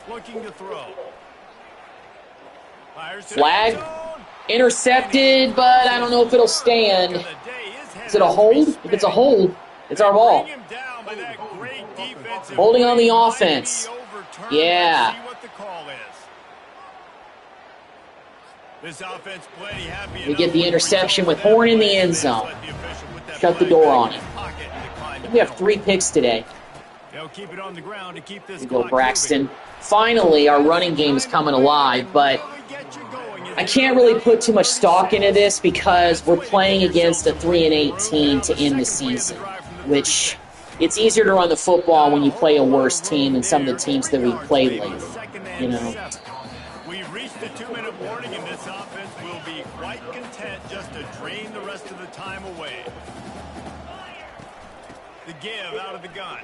Looking to throw. Flag. Intercepted, but I don't know if it'll stand. Is it a hold? If it's a hold, it's our ball. Holding on the offense. Yeah. We get the interception with Horn in the end zone. Shut the door on it. I think we have 3 picks today. They'll keep it on the ground to keep this. We go Braxton. Finally, our running game is coming alive, but I can't really put too much stock into this because we're playing against a 3-8 team to end the season, which it's easier to run the football when you play a worse team than some of the teams that we played lately. You know. We've reached the 2-minute warning, and this offense will be quite content just to drain the rest of the time away. The give out of the gun.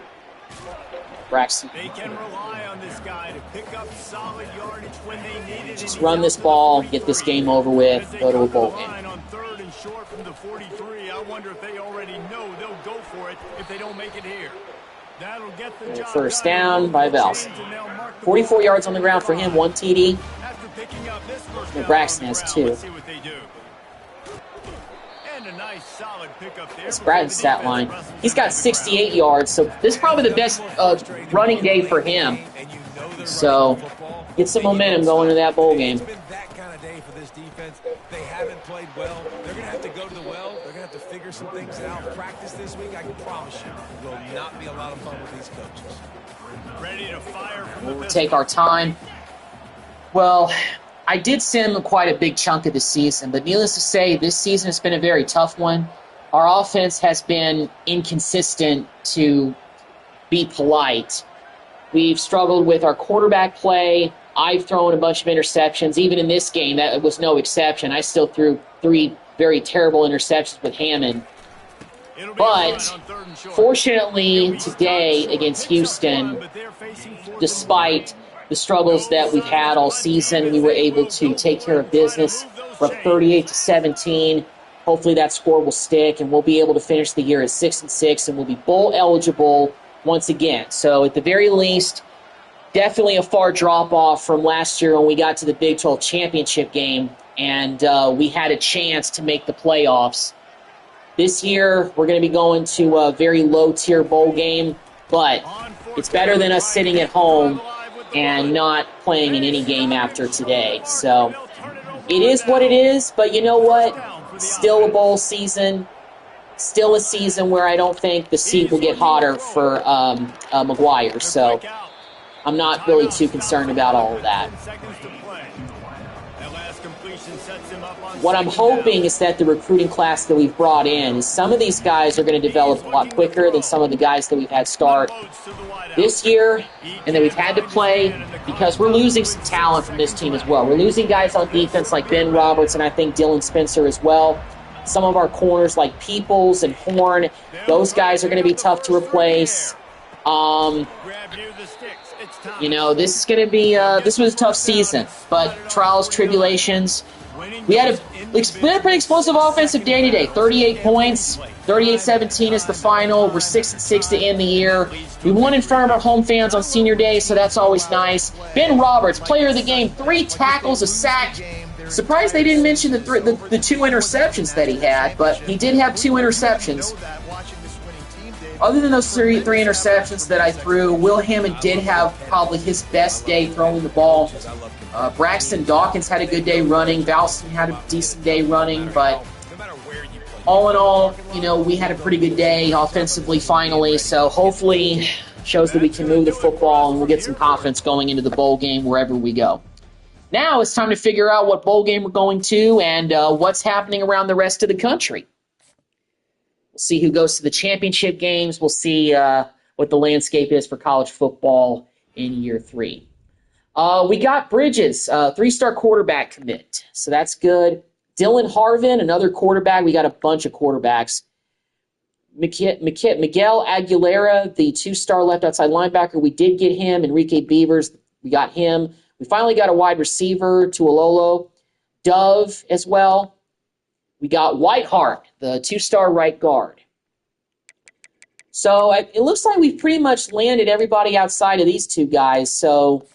Braxton. They can rely on this guy to pick up solid yardage when they need it. Just run this ball, get this game over with, go to a bowl game. On 3rd and short from the 43, I wonder if they already know they'll go for it if they don't make it here. That'll get the job 1st down by Vels. 44 yards on the ground for him, 1 TD. After picking up this first down Braxton has 2. let's see what they do. And a nice solid pickup there. It's Brad's stat line. He's got 68 yards, so this is probably the best running day for him. So, get some momentum going into that bowl game. It's been that kind of day for this defense. They haven't played well. They're going to have to go to the well. They're going to have to figure some things out. Practice this week, I can promise you, will not be a lot of fun with these coaches. Ready to fire from We'll take our time. Well, I did send quite a big chunk of the season, but needless to say, this season has been a very tough one. Our offense has been inconsistent, to be polite. We've struggled with our quarterback play. I've thrown a bunch of interceptions. Even in this game, that was no exception. I still threw 3 very terrible interceptions with Hammond. But fortunately, today against Houston, despite the struggles that we've had all season, we were able to take care of business. We're up 38-17. Hopefully that score will stick, and we'll be able to finish the year at 6-6, and we'll be bowl eligible once again. So at the very least, definitely a far drop-off from last year when we got to the Big 12 championship game, and we had a chance to make the playoffs. This year, we're going to be going to a very low-tier bowl game, but it's better than us sitting at home and not playing in any game after today. So it is what it is, but you know what? Still a bowl season, still a season where I don't think the seat will get hotter for McGuire. So I'm not really too concerned about all of that. What I'm hoping is that the recruiting class that we've brought in, some of these guys are going to develop a lot quicker than some of the guys that we've had start this year and that we've had to play, because we're losing some talent from this team as well. We're losing guys on defense like Ben Roberts and I think Dylan Spencer as well. Some of our corners like Peoples and Horn, those guys are going to be tough to replace. This is going to be this was a tough season, but trials, tribulations. We had a pretty explosive offensive day today. 38 points, 38-17 is the final. We're 6-6 to end the year. We won in front of our home fans on Senior Day, so that's always nice. Ben Roberts, player of the game, 3 tackles, a sack. Surprised they didn't mention the 2 interceptions that he had, but he did have 2 interceptions. Other than those 3 interceptions that I threw, Will Hammond did have probably his best day throwing the ball. Braxton Dawkins had a good day running. Valston had a decent day running, but all in all, we had a pretty good day offensively finally, so hopefully shows that we can move the football and we'll get some confidence going into the bowl game wherever we go. Now it's time to figure out what bowl game we're going to and what's happening around the rest of the country. We'll see who goes to the championship games. We'll see what the landscape is for college football in year 3. We got Bridges, 3-star quarterback commit, so that's good. Dylan Harvin, another quarterback. We got a bunch of quarterbacks. Miguel Aguilera, the 2-star left outside linebacker. We did get him. Enrique Beavers, we got him. We finally got a wide receiver, Tuololo. Dove as well. We got Whiteheart, the 2-star right guard. So it looks like we've pretty much landed everybody outside of these 2 guys. So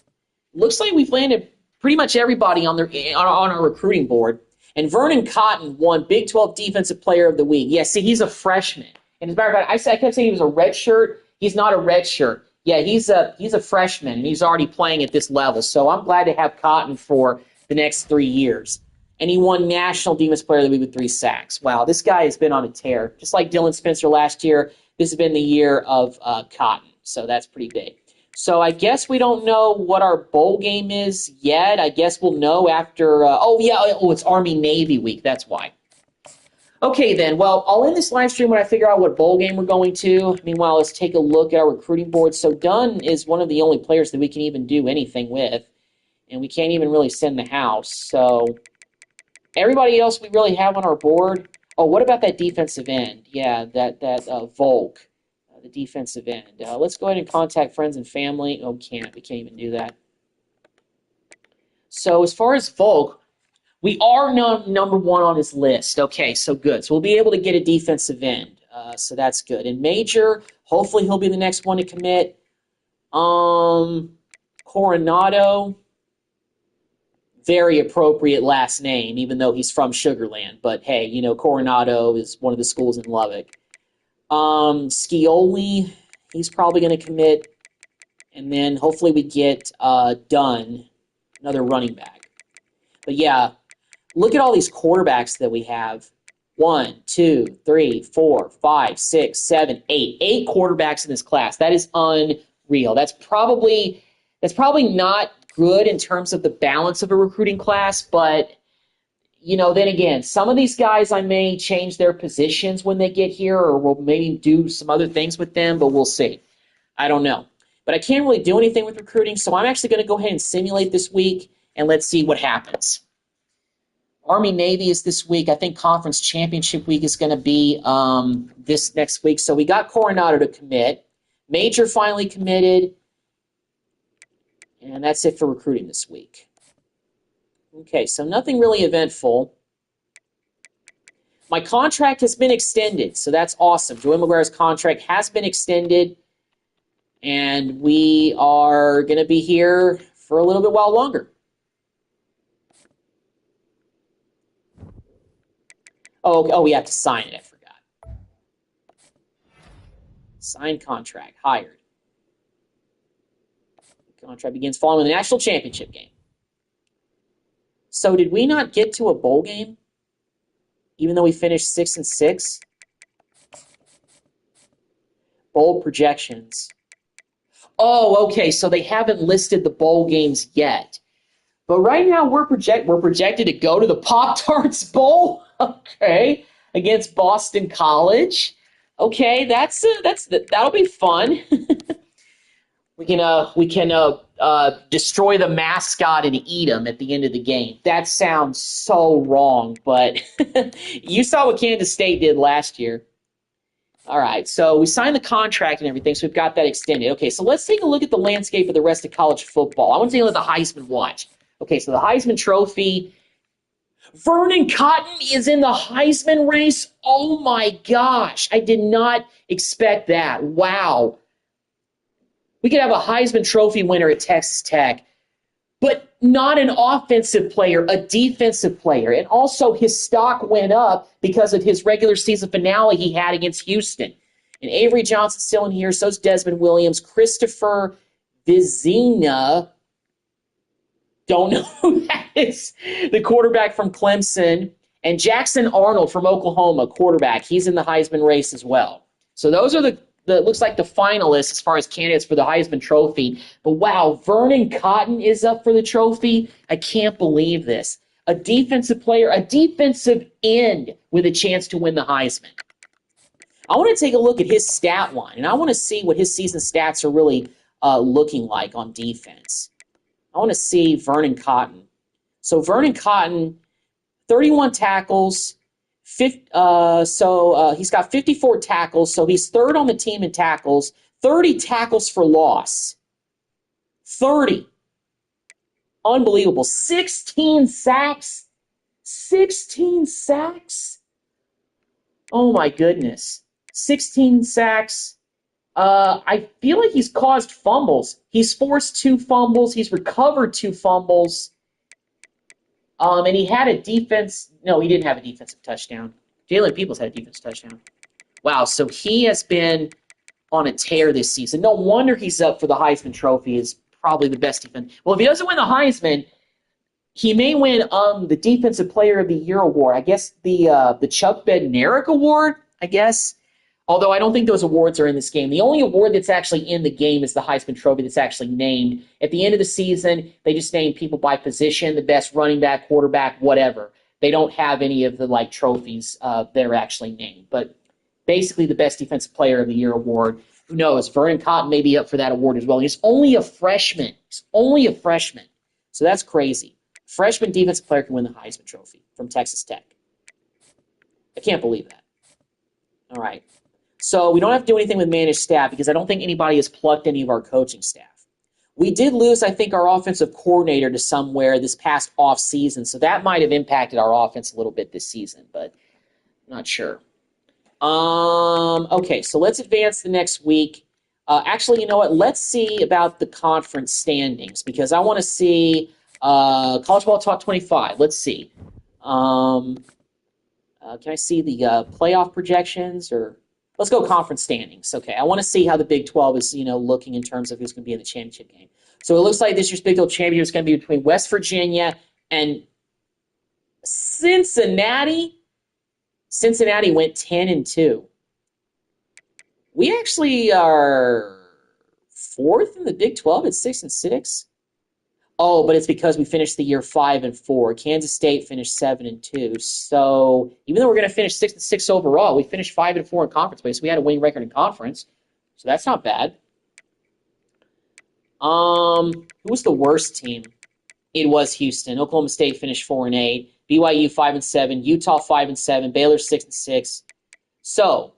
it looks like we've landed pretty much everybody on our recruiting board. And Vernon Cotton won Big 12 Defensive Player of the Week. Yeah, see, he's a freshman. And as a matter of fact, I kept saying he was a red shirt. He's not a red shirt. Yeah, he's a freshman, and he's already playing at this level. So I'm glad to have Cotton for the next 3 years. And he won National Defensive Player of the Week with 3 sacks. Wow, this guy has been on a tear. Just like Dylan Spencer last year, this has been the year of Cotton. So that's pretty big. So I guess we don't know what our bowl game is yet. I guess we'll know after it's Army-Navy week. That's why. Okay, then. Well, I'll end this live stream when I figure out what bowl game we're going to. Meanwhile, let's take a look at our recruiting board. So Dunn is one of the only players that we can even do anything with, and we can't even really send the house. So everybody else we really have on our board. Oh, what about that defensive end? Yeah, that Volk, the defensive end. Let's go ahead and contact friends and family. Oh, we can't even do that. So as far as Volk, we are number 1 on his list. Okay, so good. So we'll be able to get a defensive end. So that's good. And Major, hopefully he'll be the next one to commit. Coronado, very appropriate last name, even though he's from Sugar Land. But hey, Coronado is one of the schools in Lubbock. Scioli, he's probably going to commit. And then hopefully we get Dunn, another running back. But yeah, look at all these quarterbacks that we have. 1, 2, 3, 4, 5, 6, 7, 8. 8 quarterbacks in this class. That is unreal. That's probably not good in terms of the balance of a recruiting class, but then again, some of these guys I may change their positions when they get here, or we'll maybe do some other things with them, but we'll see. I don't know. But I can't really do anything with recruiting, so I'm actually going to go ahead and simulate this week, and let's see what happens. Army-Navy is this week. I think Conference Championship week is going to be this next week. So we got Coronado to commit. Major finally committed. And that's it for recruiting this week. Okay, so nothing really eventful. My contract has been extended, so that's awesome. Joey McGuire's contract has been extended, and we are going to be here for a little bit while longer. Oh, we have to sign it. I forgot. Signed contract. Hired. The contract begins following the national championship game. So did we not get to a bowl game? Even though we finished 6-6? Bowl projections. Oh, okay, so they haven't listed the bowl games yet. But right now we're projected to go to the Pop-Tarts Bowl. Okay, against Boston College. Okay, that'll be fun. we can destroy the mascot and eat him at the end of the game. That sounds so wrong, but you saw what Kansas State did last year. All right, so we signed the contract and everything, so we've got that extended. Okay, so let's take a look at the landscape of the rest of college football. I want to take a look at the Heisman Watch. Okay, so the Heisman Trophy. Vernon Cotton is in the Heisman race. Oh my gosh, I did not expect that. Wow. We could have a Heisman Trophy winner at Texas Tech, but not an offensive player, a defensive player. And also his stock went up because of his regular season finale he had against Houston. And Avery Johnson's still in here, so's Desmond Williams, Christopher Vizina. Don't know who that is. The quarterback from Clemson. And Jackson Arnold from Oklahoma, quarterback. He's in the Heisman race as well. So those are the looks like the finalists as far as candidates for the Heisman Trophy. But wow, Vernon Cotton is up for the trophy. I can't believe this. A defensive player, a defensive end with a chance to win the Heisman. I want to take a look at his stat line, and I want to see what his season stats are really looking like on defense. I want to see Vernon Cotton. So Vernon Cotton, 31 tackles. He's got 54 tackles, so he's third on the team in tackles. 30 tackles for loss. 30. Unbelievable. 16 sacks. 16 sacks. Oh my goodness. 16 sacks. I feel like he's caused fumbles. He's forced 2 fumbles. He's recovered 2 fumbles. And he had a defense. No, he didn't have a defensive touchdown. Jalen Peoples had a defensive touchdown. Wow, so he has been on a tear this season. No wonder he's up for the Heisman Trophy. Is probably the best defense. Well, if he doesn't win the Heisman, he may win the Defensive Player of the Year award. I guess the Chuck Bednarik Award, I guess. Although I don't think those awards are in this game. The only award that's actually in the game is the Heisman Trophy that's actually named. At the end of the season, they just name people by position, the best running back, quarterback, whatever. They don't have any of the trophies that are actually named. But basically the best Defensive Player of the Year award. Who knows? Vernon Cotton may be up for that award as well. He's only a freshman. So that's crazy. Freshman defensive player can win the Heisman Trophy from Texas Tech. I can't believe that. All right. So we don't have to do anything with managed staff because I don't think anybody has plucked any of our coaching staff. We did lose, I think, our offensive coordinator to somewhere this past off season, so that might have impacted our offense a little bit this season, but I'm not sure. Okay, so let's advance the next week. Actually, you know what? Let's see about the conference standings because I want to see College Ball Talk 25. Let's see. Can I see the playoff projections or... Let's go conference standings. Okay, I want to see how the Big 12 is, looking in terms of who's going to be in the championship game. So it looks like this year's Big 12 championship is going to be between West Virginia and Cincinnati. Cincinnati went 10-2. We actually are 4th in the Big 12 at 6-6. Oh, but it's because we finished the year 5-4. Kansas State finished 7-2. So even though we're going to finish 6-6 overall, we finished 5-4 in conference play. So we had a winning record in conference. So that's not bad. Who was the worst team? It was Houston. Oklahoma State finished 4-8. BYU 5-7. Utah 5-7. Baylor 6-6. So,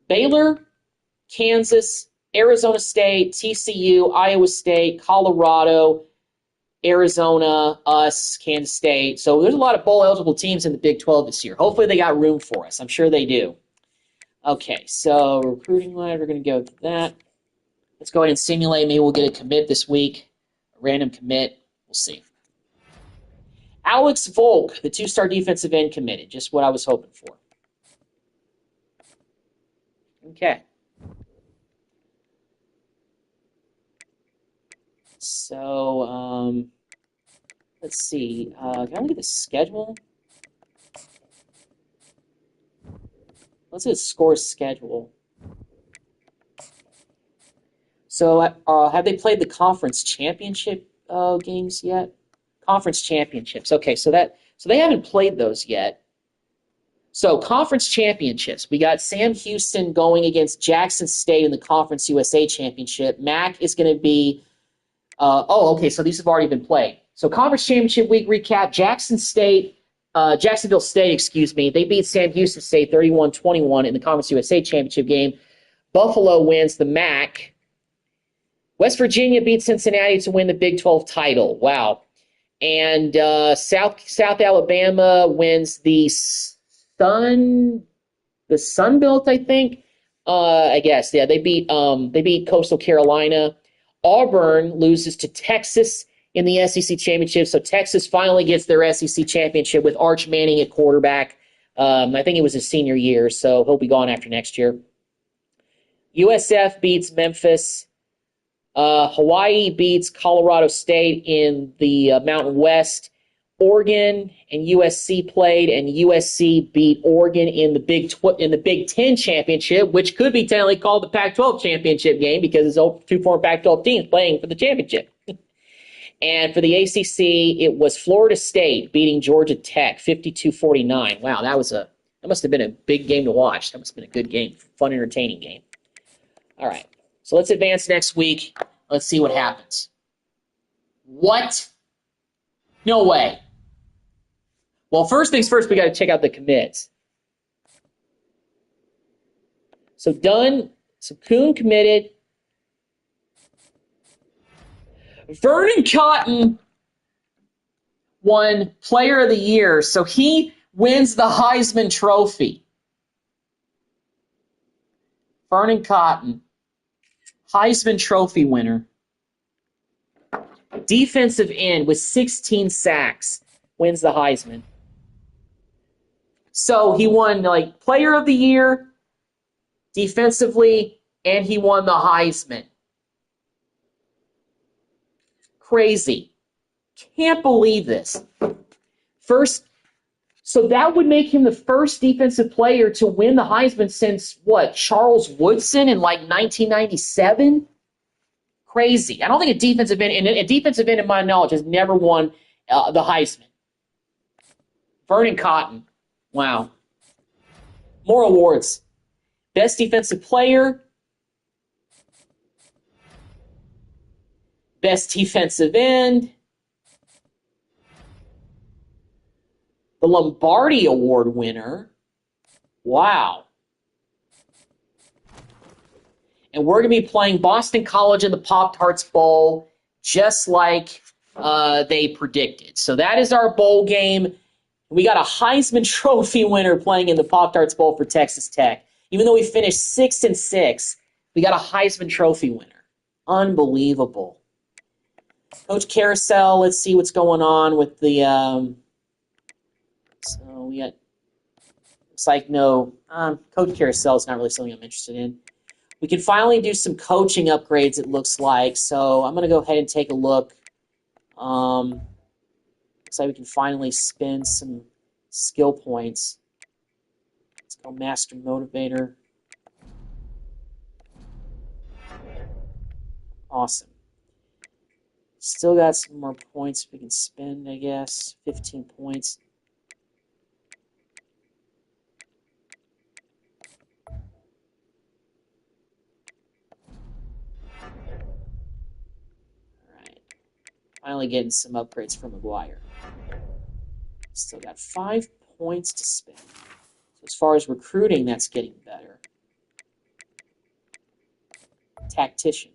Baylor, Kansas, Arizona State, TCU, Iowa State, Colorado, Arizona, us, Kansas State. So there's a lot of bowl-eligible teams in the Big 12 this year. Hopefully they got room for us. I'm sure they do. Okay, so recruiting line, we're going to go to that. Let's go ahead and simulate. Maybe we'll get a commit this week. A random commit. We'll see. Alex Volk, the 2-star defensive end, committed. Just what I was hoping for. Okay. So, let's see. Can I look at the schedule? Let's see the score schedule. So, have they played the conference championship games yet? Conference championships. Okay, so they haven't played those yet. So, conference championships. We got Sam Houston going against Jackson State in the Conference USA Championship. MAC is going to be. Okay, so these have already been played. So, conference championship week recap: Jacksonville State, they beat Sam Houston State 31-21 in the Conference USA Championship game. Buffalo wins the MAC. West Virginia beat Cincinnati to win the Big 12 title. Wow. And South Alabama wins the Sun Belt, I think. I guess. Yeah, they beat Coastal Carolina. Auburn loses to Texas in the SEC Championship. So Texas finally gets their SEC Championship with Arch Manning at quarterback. I think it was his senior year, so he'll be gone after next year. USF beats Memphis. Hawaii beats Colorado State in the Mountain West. Oregon and USC played, and USC beat Oregon in the Big Ten Championship, which could be technically called the Pac-12 Championship game because it's two former Pac-12 teams playing for the championship. And for the ACC, it was Florida State beating Georgia Tech 52-49. Wow, that must have been a big game to watch. That must have been a good game, fun, entertaining game. All right, so let's advance next week. Let's see what happens. What? No way. Well, first things first, we got to check out the commits. So done. So Kuhn committed. Vernon Cotton won Player of the Year, so he wins the Heisman Trophy. Vernon Cotton, Heisman Trophy winner. Defensive end with 16 sacks wins the Heisman. So he won Player of the Year defensively, and he won the Heisman. Crazy. Can't believe this. So that would make him the first defensive player to win the Heisman since, Charles Woodson in 1997? Crazy. I don't think a defensive end, in my knowledge, has never won the Heisman. Vernon Cotton. Wow. More awards. Best defensive player. Best defensive end. The Lombardi Award winner. Wow. And we're going to be playing Boston College in the Pop-Tarts Bowl just like they predicted. So that is our bowl game. We got a Heisman Trophy winner playing in the Pop-Tarts Bowl for Texas Tech. Even though we finished 6-6, we got a Heisman Trophy winner. Unbelievable. Coach Carousel, let's see what's going on with the... so we got... Looks like no... Coach Carousel is not really something I'm interested in. We can finally do some coaching upgrades, it looks like. So I'm going to go ahead and take a look. Looks like we can finally spend some skill points. Let's go Master Motivator. Awesome. Still got some more points we can spend, I guess. 15 points. Finally getting some upgrades from McGuire. Still got 5 points to spend. So as far as recruiting, that's getting better. Tactician.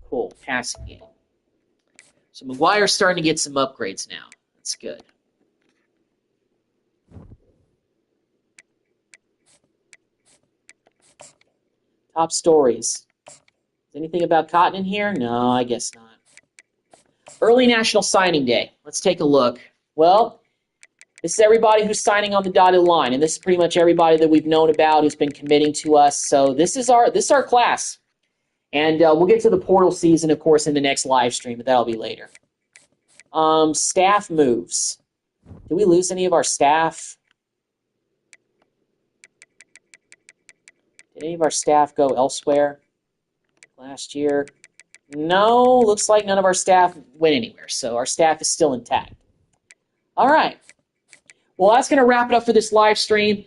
Cool. Passing game. So McGuire's starting to get some upgrades now. That's good. Top stories. Is anything about Cotton in here? No, I guess not. Early National Signing Day. Let's take a look. Well, this is everybody who's signing on the dotted line, and this is pretty much everybody that we've known about who's been committing to us. So this is our class. And we'll get to the portal season, of course, in the next live stream, but that'll be later. Staff moves. Did we lose any of our staff? Did any of our staff go elsewhere last year? No, looks like none of our staff went anywhere, so our staff is still intact. All right. Well, that's going to wrap it up for this live stream.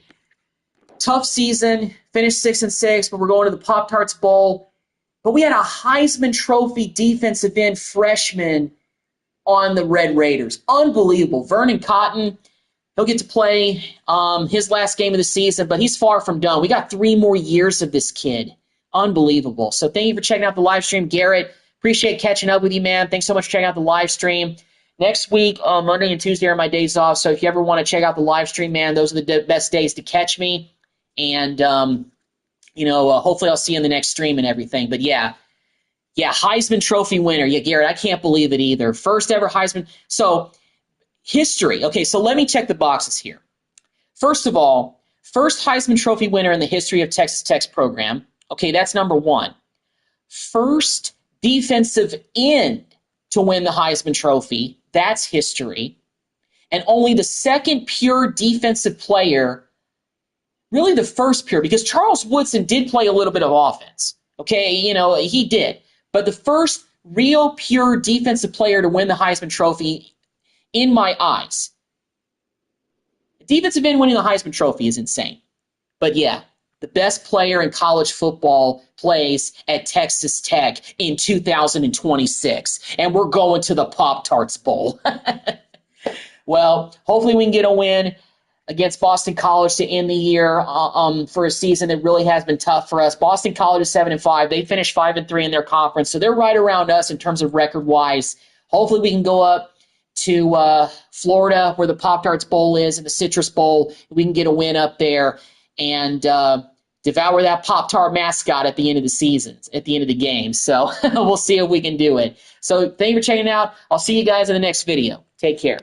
Tough season, finished 6-6, but we're going to the Pop-Tarts Bowl. But we had a Heisman Trophy defensive end freshman on the Red Raiders. Unbelievable. Vernon Cotton, he'll get to play his last game of the season, but he's far from done. We got 3 more years of this kid. Unbelievable. So thank you for checking out the live stream, Garrett. Appreciate catching up with you, man. Thanks so much for checking out the live stream. Next week, Monday and Tuesday are my days off, so if you ever want to check out the live stream, man, those are the best days to catch me. And, hopefully I'll see you in the next stream and everything. But, yeah, Heisman Trophy winner. Yeah, Garrett, I can't believe it either. First ever Heisman. So, history. Okay, so let me check the boxes here. First of all, first Heisman Trophy winner in the history of Texas Tech's program. Okay, that's number 1. First defensive end to win the Heisman Trophy. That's history. And only the second pure defensive player, really the first pure, because Charles Woodson did play a little bit of offense. Okay, he did. But the first real pure defensive player to win the Heisman Trophy, in my eyes. Defensive end winning the Heisman Trophy is insane. But yeah, the best player in college football plays at Texas Tech in 2026. And we're going to the Pop-Tarts Bowl. Well, hopefully we can get a win against Boston College to end the year for a season that really has been tough for us. Boston College is 7-5. They finished 5-3 in their conference, so they're right around us in terms of record-wise. Hopefully we can go up to Florida, where the Pop-Tarts Bowl is, and the Citrus Bowl. We can get a win up there and devour that Pop-Tart mascot at the end of the season, at the end of the game. So we'll see if we can do it. So thank you for checking it out. I'll see you guys in the next video. Take care.